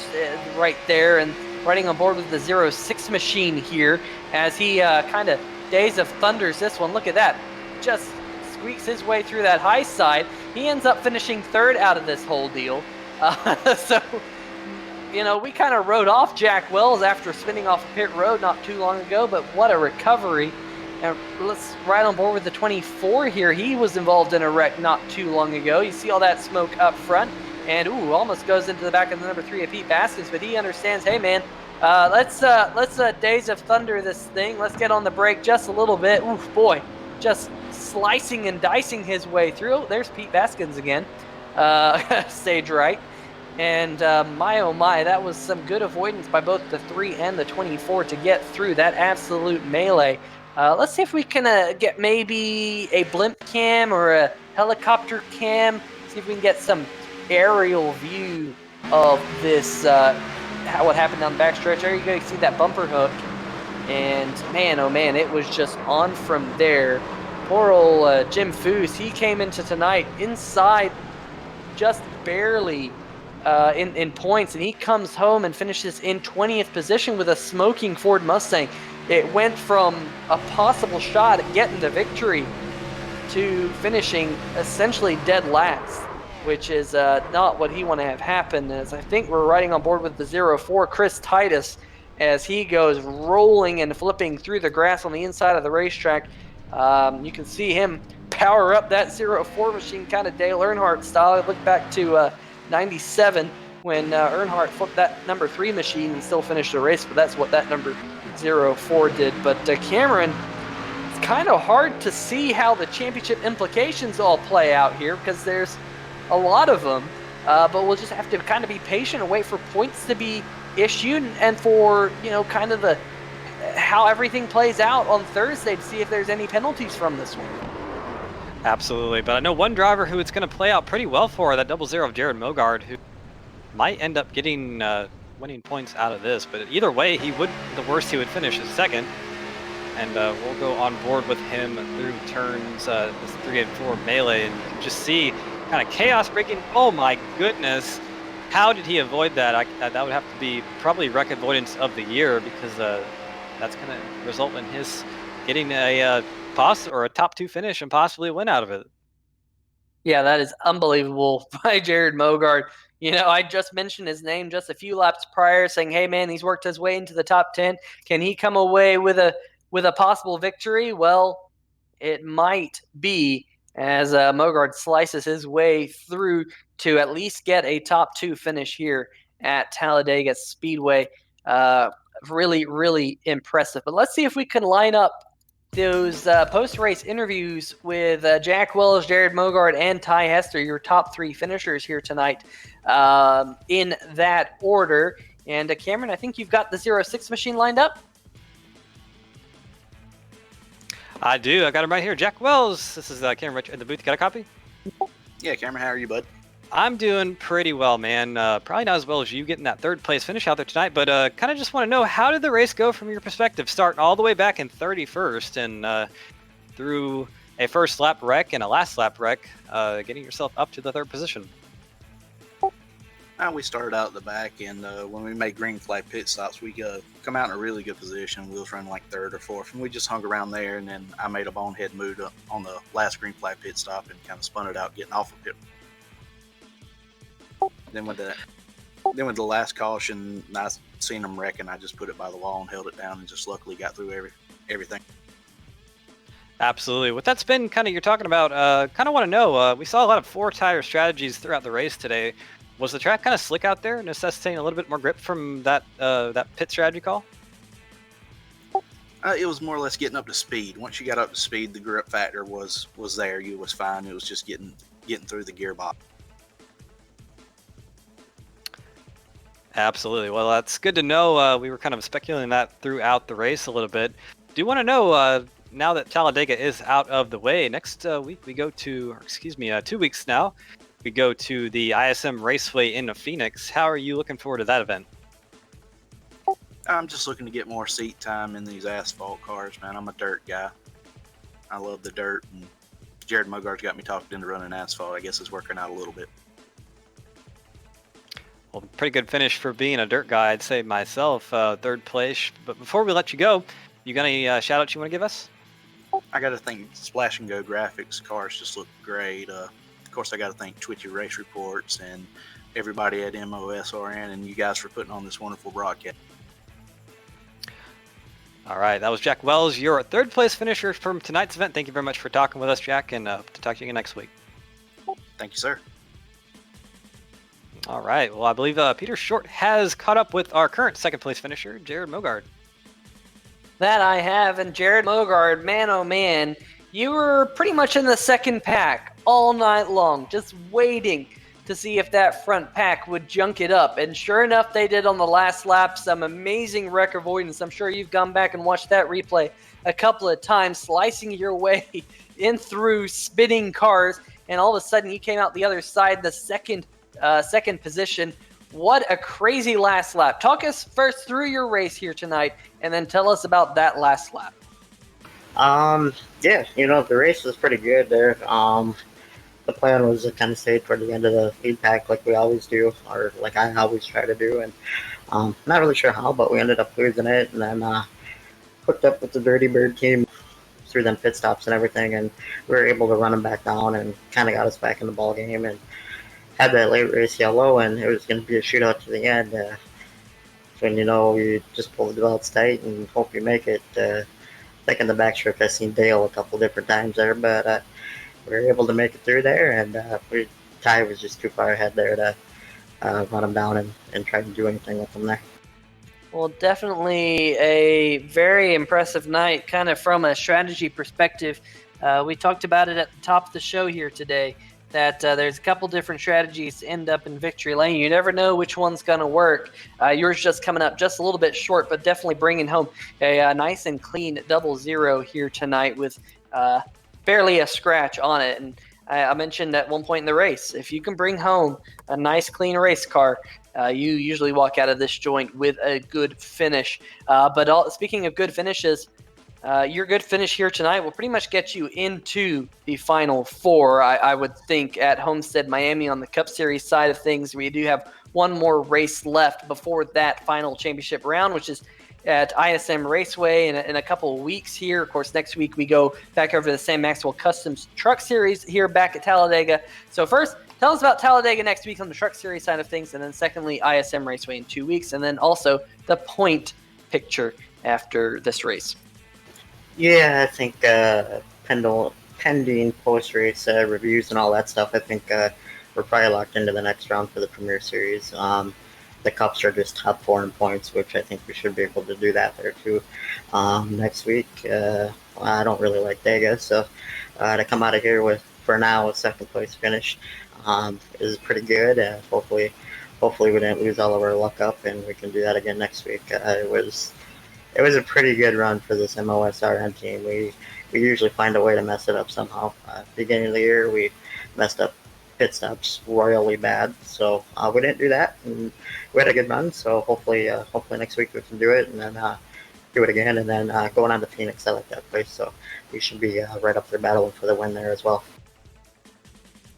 right there, and riding on board with the 06 machine here as he kind of Days of Thunders this one. Look at that. Just squeaks his way through that high side. He ends up finishing 3rd out of this whole deal. So, you know, we kind of rode off Jack Wells after spinning off pit road not too long ago, but what a recovery. And let's ride on board with the 24 here. He was involved in a wreck not too long ago. You see all that smoke up front. And almost goes into the back of the number 3 of Pete Baskins, but he understands, hey man, let's Days of Thunder this thing. Let's get on the brake just a little bit. Oof, boy, just slicing and dicing his way through. Oh, there's Pete Baskins again, stage right. And my oh my, that was some good avoidance by both the 3 and the 24 to get through that absolute melee. Let's see if we can get maybe a blimp cam or a helicopter cam. See if we can get some aerial view of this, what happened down the backstretch. There you go, you see that bumper hook, and man, oh man, it was just on from there. Poor old Jim Foose, he came into tonight inside just barely in points, and he comes home and finishes in 20th position with a smoking Ford Mustang. It went from a possible shot at getting the victory to finishing essentially dead last, which is not what he want to have happen. As I think we're riding on board with the 04, Chris Titus, as he goes rolling and flipping through the grass on the inside of the racetrack. You can see him power up that 04 machine, kind of Dale Earnhardt style. I look back to 97 when Earnhardt flipped that number 3 machine and still finished the race, but that's what that number 04 did. But Cameron, it's kind of hard to see how the championship implications all play out here because there's a lot of them, but we'll just have to kind of be patient and wait for points to be issued and for, you know, kind of how everything plays out on Thursday to see if there's any penalties from this one. Absolutely, but I know one driver who it's going to play out pretty well for, that 00 of Jared Mogard, who might end up getting winning points out of this, but either way, the worst he would finish is 2nd, and we'll go on board with him through turns this 3 and 4 melee, and you can just see kind of chaos breaking. Oh my goodness, how did he avoid that? That would have to be probably wreck avoidance of the year, because that's going to result in his getting a top 2 finish and possibly a win out of it. Yeah, that is unbelievable by Jared Mogard. You know, I just mentioned his name just a few laps prior, saying, hey man, he's worked his way into the top 10. Can he come away with a possible victory? Well, it might be, as Mogard slices his way through to at least get a top 2 finish here at Talladega Speedway. Really, really impressive. But let's see if we can line up those post-race interviews with Jack Wells, Jared Mogard, and Ty Hester, your top 3 finishers here tonight, in that order. And Cameron, I think you've got the 06 machine lined up. I do. I got him right here. Jack Wells. This is Cameron Rich in the booth. Got a copy? Yeah, Cameron, how are you, bud? I'm doing pretty well, man. Probably not as well as you getting that third place finish out there tonight, but kind of just want to know, how did the race go from your perspective, starting all the way back in 31st and through a first lap wreck and a last lap wreck, getting yourself up to the third position? We started out at the back, and when we made green flag pit stops, we come out in a really good position. We was running like third or fourth, and we just hung around there. And then I made a bonehead move on the last green flag pit stop and kind of spun it out, getting off of pit. Then with the last caution, I seen them wreck, and I just put it by the wall and held it down, and just luckily got through everything. Absolutely. With that spin kind of you're talking about, kind of want to know, we saw a lot of four-tire strategies throughout the race today. Was the track kind of slick out there, necessitating a little bit more grip from that pit strategy call? It was more or less getting up to speed. Once you got up to speed, the grip factor was there. You was fine. It was just getting through the gearbox. Absolutely. Well, that's good to know. We were kind of speculating that throughout the race a little bit. Do you want to know, now that Talladega is out of the way, next week we go to, 2 weeks now, we go to the ISM Raceway in Phoenix. How are you looking forward to that event? I'm just looking to get more seat time in these asphalt cars, man. I'm a dirt guy. I love the dirt, and Jared Mogard's got me talked into running asphalt. I guess it's working out a little bit. Well, pretty good finish for being a dirt guy, I'd say myself, third place. But before we let you go, you got any shout-outs you want to give us? I got to thank Splash and Go Graphics. Cars just look great. Of course, I got to thank Twitchy Race Reports and everybody at MOSRN and you guys for putting on this wonderful broadcast. All right, that was Jack Wells, your third place finisher from tonight's event. Thank you very much for talking with us, Jack, and hope to talk to you again next week. Thank you, sir. All right, well, I believe Peter Short has caught up with our current second place finisher, Jared Mogard. That I have, and Jared Mogard, man oh man, you were pretty much in the second pack all night long, just waiting to see if that front pack would junk it up. And sure enough, they did on the last lap. Some amazing wreck avoidance. I'm sure you've gone back and watched that replay a couple of times, slicing your way in through spinning cars. And all of a sudden, you came out the other side, the second position. What a crazy last lap. Talk us first through your race here tonight, and then tell us about that last lap. Yeah, the race was pretty good there. The plan was to kind of stay toward the end of the lead pack like we always do, or like I always try to do, and not really sure how, but we ended up losing it, and then hooked up with the Dirty Bird team through them pit stops and everything, and we were able to run them back down and kind of got us back in the ball game, and had that late race yellow, and it was going to be a shootout to the end. When you just pull the belts tight and hope you make it. I think in the backstrip I seen Dale a couple different times there, but we were able to make it through there, and Ty was just too far ahead there to run him down and try to do anything with him there. Well, definitely a very impressive night, kind of from a strategy perspective. We talked about it at the top of the show here today, that there's a couple different strategies to end up in victory lane. You never know which one's going to work. Yours just coming up just a little bit short, but definitely bringing home a nice and clean 0-0 here tonight with barely a scratch on it. And I mentioned at one point in the race, if you can bring home a nice clean race car, you usually walk out of this joint with a good finish. But speaking of good finishes, your good finish here tonight will pretty much get you into the Final Four, I would think, at Homestead, Miami on the Cup Series side of things. We do have one more race left before that final championship round, which is at ISM Raceway in a couple of weeks here. Of course, next week we go back over to the same Maxwell Customs Truck Series here back at Talladega. So first, tell us about Talladega next week on the Truck Series side of things, and then secondly, ISM Raceway in 2 weeks, and then also the point picture after this race. Yeah, I think pending post-race reviews and all that stuff, I think we're probably locked into the next round for the Premier Series. The Cups are just top 4 in points, which I think we should be able to do that there too. Next week, I don't really like Dega, so to come out of here with, for now, a second place finish is pretty good. Hopefully we didn't lose all of our luck up, and we can do that again next week. It was a pretty good run for this MOSRN team. We usually find a way to mess it up somehow. Beginning of the year, we messed up pit stops royally bad. So we didn't do that, and we had a good run. So hopefully next week we can do it, and then do it again, and then going on to Phoenix. I like that place, so we should be right up there battling for the win there as well.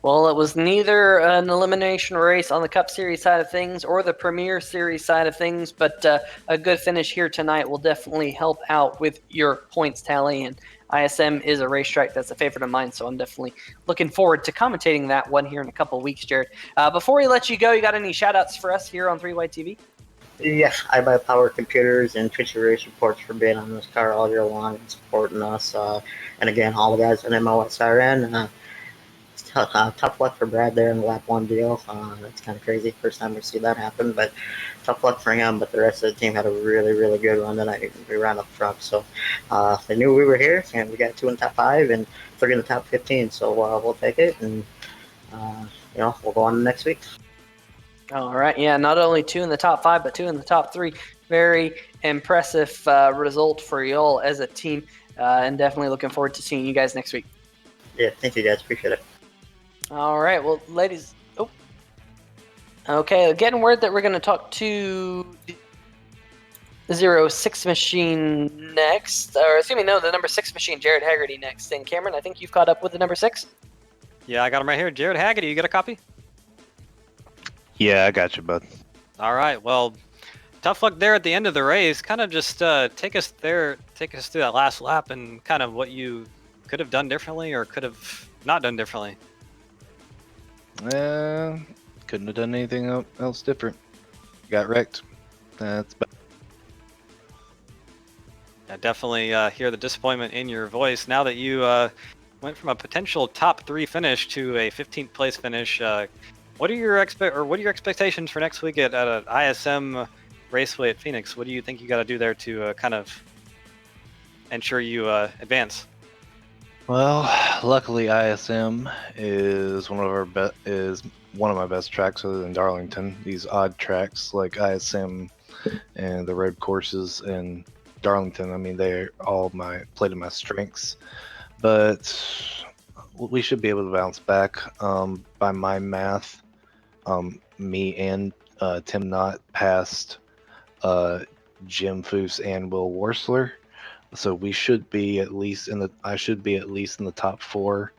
Well, it was neither an elimination race on the Cup Series side of things or the Premier Series side of things, but a good finish here tonight will definitely help out with your points tally. And ISM is a racetrack that's a favorite of mine, so I'm definitely looking forward to commentating that one here in a couple of weeks, Jared. Before we let you go, you got any shout-outs for us here on 3Y TV? Yeah, I buy Power Computers and Twitchy Race Reports for being on this car all year long and supporting us. And again, all the guys in MOSRN. Tough luck for Brad there in the lap 1 deal. That's kind of crazy. First time we see that happen, but tough luck for him. But the rest of the team had a really, really good run tonight. We ran up front, so they knew we were here, and we got 2 in the top 5 and 3 in the top 15. So we'll take it, and we'll go on next week. All right, yeah, not only 2 in the top 5, but 2 in the top 3. Very impressive result for y'all as a team, and definitely looking forward to seeing you guys next week. Yeah, thank you guys. Appreciate it. All right, well, ladies. Oh, okay. Getting word that we're going to talk to the 06 machine next, or assuming no, the number 6 machine, Jared Haggerty next. And Cameron, I think you've caught up with the number 6. Yeah, I got him right here. Jared Haggerty, you got a copy? Yeah, I got you, bud. All right. Well, tough luck there at the end of the race. Kind of just take us through that last lap and kind of what you could have done differently or could have not done differently. Couldn't have done anything else different. Got wrecked. That's bad. I definitely hear the disappointment in your voice now that you went from a potential top 3 finish to a 15th place finish. What are your expectations for next week at an ISM Raceway at Phoenix? What do you think you got to do there to kind of ensure you advance? Well, luckily ISM is one of my best tracks other than Darlington. These odd tracks like ISM and the road courses in Darlington, I mean, they're all played to my strengths. But we should be able to bounce back. By my math, me and Tim Knott passed Jim Foose and Will Worsler. So we should be at least I should be at least in the top 4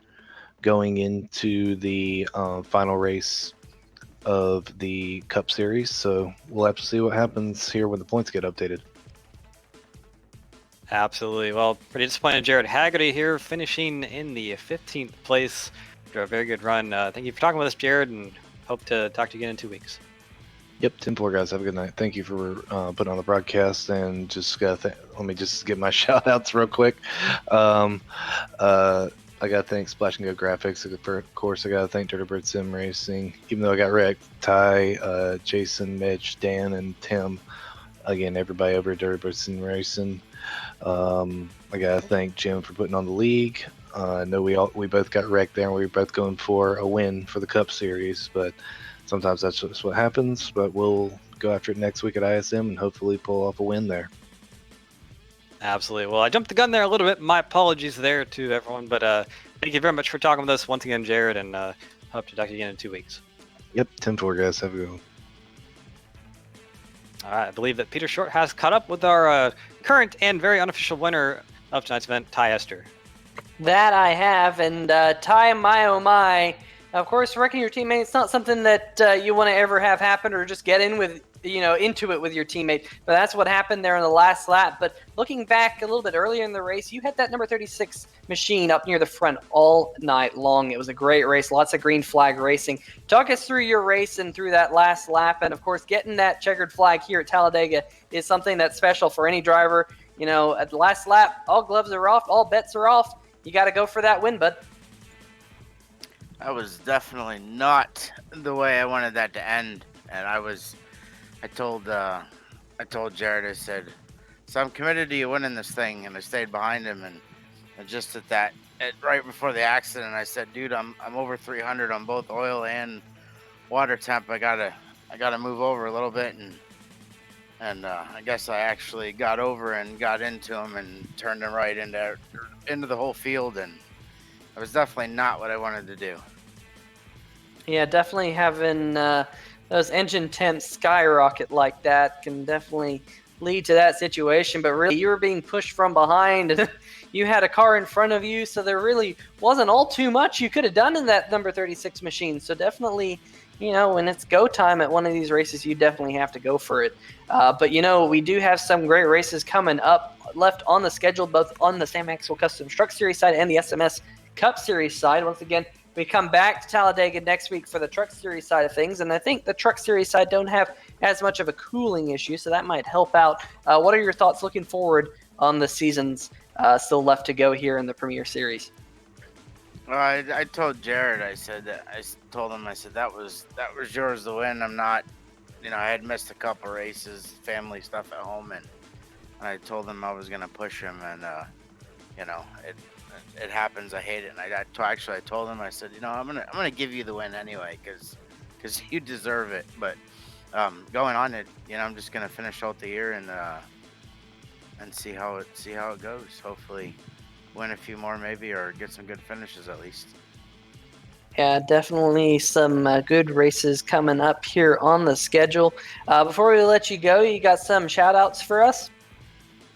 going into the final race of the Cup Series. So we'll have to see what happens here when the points get updated. Absolutely. Well, pretty disappointed Jared Haggerty here, finishing in the 15th place after a very good run. Thank you for talking with us, Jared, and hope to talk to you again in 2 weeks. Yep, 10-4, guys. Have a good night. Thank you for putting on the broadcast. And just let me just get my shout outs real quick. I got to thank Splash and Go Graphics. Of course, I got to thank Dirty Bird Sim Racing. Even though I got wrecked, Ty, Jason, Mitch, Dan, and Tim. Again, everybody over at Dirty Bird Sim Racing. I got to thank Jim for putting on the league. I know we both got wrecked there, and we were both going for a win for the Cup Series, but sometimes that's just what happens. But we'll go after it next week at ISM and hopefully pull off a win there. Absolutely. Well, I jumped the gun there a little bit. My apologies there to everyone, but thank you very much for talking with us once again, Jared, and hope to talk to you again in 2 weeks. Yep, 10-4, guys. Have a good one. All right, I believe that Peter Short has caught up with our current and very unofficial winner of tonight's event, Ty Esther. That I have, and Ty, my oh my. Of course, wrecking your teammate, it's not something that you want to ever have happen or just get into it with your teammate. But that's what happened there in the last lap. But looking back a little bit earlier in the race, you had that number 36 machine up near the front all night long. It was a great race, lots of green flag racing. Talk us through your race and through that last lap. And of course, getting that checkered flag here at Talladega is something that's special for any driver. You know, at the last lap, all gloves are off, all bets are off. You got to go for that win, bud. That was definitely not the way I wanted that to end, and I told Jared, I said, so I'm committed to you winning this thing, and I stayed behind him, and just right before the accident, I said, dude, I'm over 300 on both oil and water temp. I gotta move over a little bit, and I guess I actually got over and got into him and turned him right into the whole field, and it was definitely not what I wanted to do. Yeah, definitely having those engine temps skyrocket like that can definitely lead to that situation. But really, you were being pushed from behind, and you had a car in front of you, so there really wasn't all too much you could have done in that number 36 machine. So definitely, when it's go time at one of these races, you definitely have to go for it. But we do have some great races coming up left on the schedule, both on the Sam Maxwell Customs Truck Series side and the SMS Cup Series side. Once again, we come back to Talladega next week for the Truck Series side of things, and I think the Truck Series side don't have as much of a cooling issue, so that might help out. What are your thoughts looking forward on the seasons still left to go here in the Premier Series? Well, I told Jared, I said that was yours to win. I'm not, I had missed a couple races, family stuff at home, and I told him I was gonna push him, and it happens. I hate it, and I told him, I said, I'm gonna give you the win anyway, because you deserve it. But going on it, I'm just gonna finish out the year and see how it goes. Hopefully, win a few more maybe, or get some good finishes at least. Yeah, definitely some good races coming up here on the schedule. Before we let you go, you got some shout-outs for us?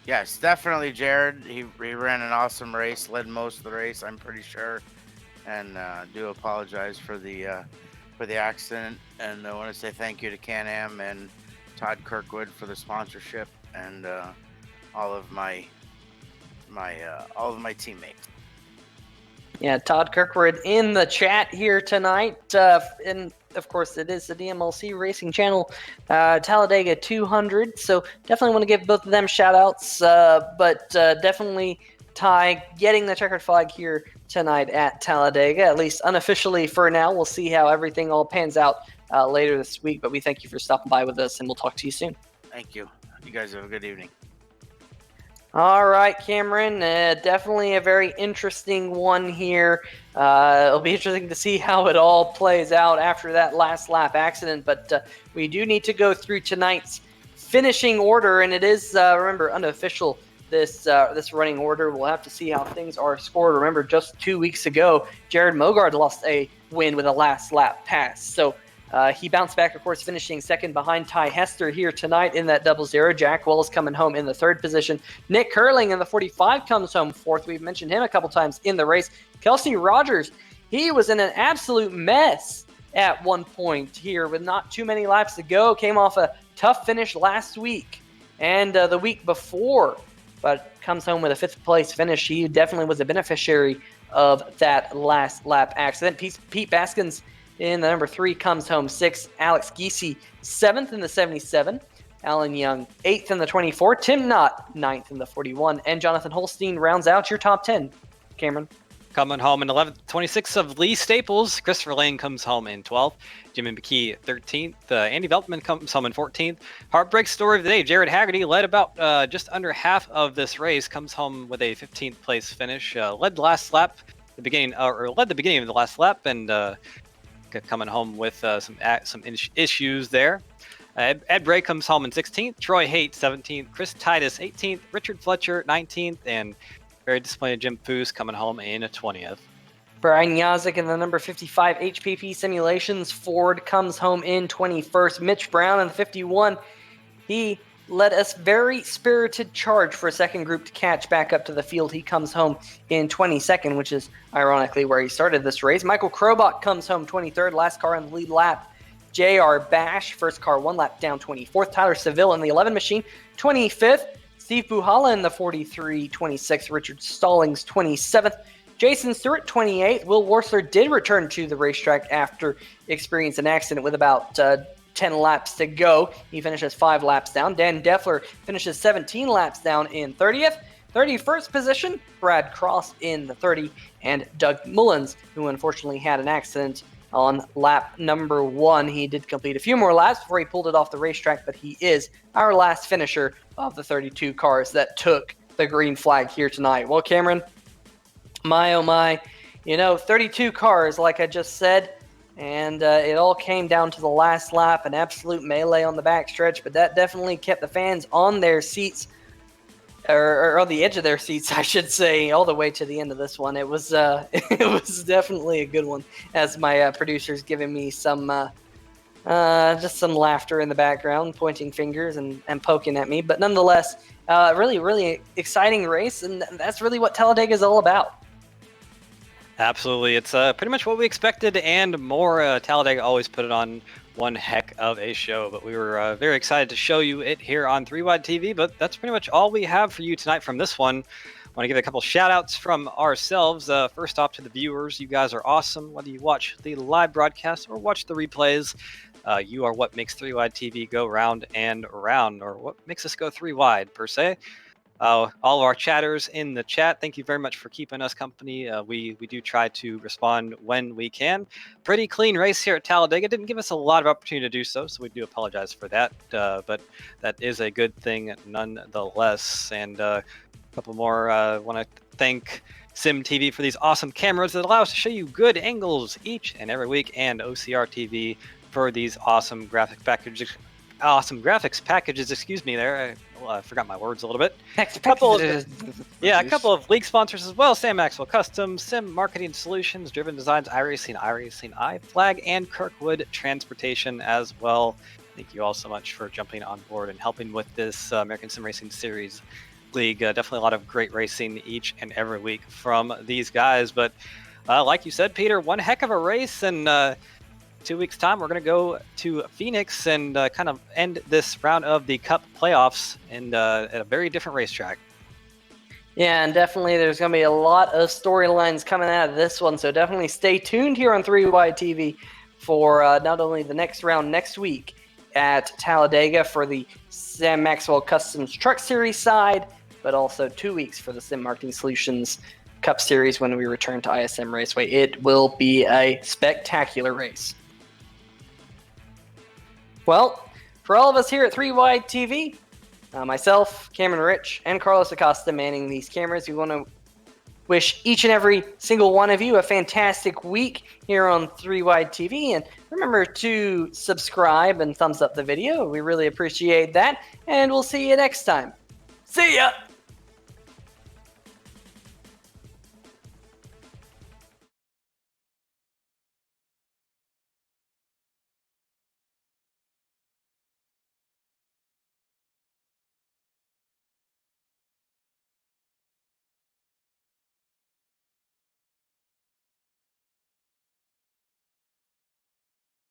Yes, definitely Jared. He ran an awesome race, led most of the race, I'm pretty sure. And do apologize for the accident. And I want to say thank you to Can-Am and Todd Kirkwood for the sponsorship, and all of my teammates. Yeah, Todd Kirkwood in the chat here tonight. And of course, it is the DMLC Racing Channel Talladega 200. So definitely want to give both of them shout outs. But definitely Ty getting the checkered flag here tonight at Talladega, at least unofficially for now. We'll see how everything all pans out later this week. But we thank you for stopping by with us, and we'll talk to you soon. Thank you. You guys have a good evening. All right, Cameron, definitely a very interesting one here. It'll be interesting to see how it all plays out after that last lap accident, but we do need to go through tonight's finishing order, and it is, remember, unofficial, this running order. We'll have to see how things are scored. Remember, just 2 weeks ago, Jared Mogard lost a win with a last lap pass, so he bounced back, of course, finishing second behind Ty Hester here tonight in that 00. Jack Wells coming home in the third position. Nick Curling in the 45 comes home fourth. We've mentioned him a couple times in the race. Kelsey Rogers, he was in an absolute mess at one point here with not too many laps to go. Came off a tough finish last week and the week before, but comes home with a fifth place finish. He definitely was a beneficiary of that last lap accident. Pete Baskins in the number 3 comes home 6th. Alex Giese 7th in the 77. Alan Young 8th in the 24. Tim Knott 9th in the 41. And Jonathan Holstein rounds out your top 10. Cameron. Coming home in 11th, 26th of Lee Staples. Christopher Lane comes home in 12th. Jimmy McKee 13th. Andy Veltman comes home in 14th. Heartbreak story of the day. Jared Haggerty led about just under half of this race. Comes home with a 15th place finish. Led the last lap, led the beginning of the last lap, and coming home with some issues there. Ed Bray comes home in 16th. Troy Haight 17th. Chris Titus 18th. Richard Fletcher 19th. And very disappointed Jim Foose coming home in 20th. Brian Yazik in the number 55 HPP Simulations Ford comes home in 21st. Mitch Brown in the 51. He led us very spirited charge for a second group to catch back up to the field. He comes home in 22nd, which is ironically where he started this race. Michael Krobach comes home 23rd, last car on the lead lap. J.R. Bash, first car, 1 lap down, 24th. Tyler Seville in the 11 machine, 25th. Steve Buhala in the 43, 26th. Richard Stallings, 27th. Jason Stewart, 28th. Will Worsler did return to the racetrack after experiencing an accident with about 10 laps to go. He finishes 5 laps down. Dan Deffler finishes 17 laps down in 30th. 31st position, Brad Cross in the 30, and Doug Mullins, who unfortunately had an accident on lap number 1. He did complete a few more laps before he pulled it off the racetrack, but he is our last finisher of the 32 cars that took the green flag here tonight. Well, Cameron, my oh my, 32 cars, like I just said, and it all came down to the last lap, an absolute melee on the backstretch, but that definitely kept the fans on their seats. or on the edge of their seats, I should say, all the way to the end of this one. It was it was definitely a good one, as my producer's giving me some just some laughter in the background, pointing fingers and poking at me. But nonetheless, really exciting race, and that's really what Talladega is all about. Absolutely. It's pretty much what we expected and more. Talladega always put it on one heck of a show, but we were very excited to show you it here on 3 Wide TV. But that's pretty much all we have for you tonight from this one. I want to give a couple shout outs from ourselves. First off, to the viewers, you guys are awesome. Whether you watch the live broadcast or watch the replays, you are what makes 3 Wide TV go round and round, or what makes us go 3 Wide per se. All of our chatters in the chat, thank you very much for keeping us company. We do try to respond when we can. Pretty clean race here at Talladega. Didn't give us a lot of opportunity to do so, so we do apologize for that. But that is a good thing nonetheless. And a couple more. Want to thank Sim TV for these awesome cameras that allow us to show you good angles each and every week, and OCR TV for these awesome graphics packages. Excuse me there. I forgot my words a little bit. A couple of league sponsors as well. Sam Maxwell Customs, Sim Marketing Solutions, Driven Designs, iRacing, iRacingiFlag, and Kirkwood Transportation as well. Thank you all so much for jumping on board and helping with this American Sim Racing Series League. Definitely a lot of great racing each and every week from these guys. But like you said, Peter, one heck of a race, and 2 weeks time, we're going to go to Phoenix and kind of end this round of the Cup playoffs and at a very different racetrack. Yeah, and definitely there's going to be a lot of storylines coming out of this one, so definitely stay tuned here on 3 Wide TV for not only the next round next week at Talladega for the Sam Maxwell Customs Truck Series side, but also 2 weeks for the Sim Marketing Solutions Cup Series when we return to ISM Raceway. It will be a spectacular race. Well, for all of us here at 3 Wide TV, myself, Cameron Rich, and Carlos Acosta manning these cameras, we want to wish each and every single one of you a fantastic week here on 3 Wide TV. And remember to subscribe and thumbs up the video. We really appreciate that. And we'll see you next time. See ya!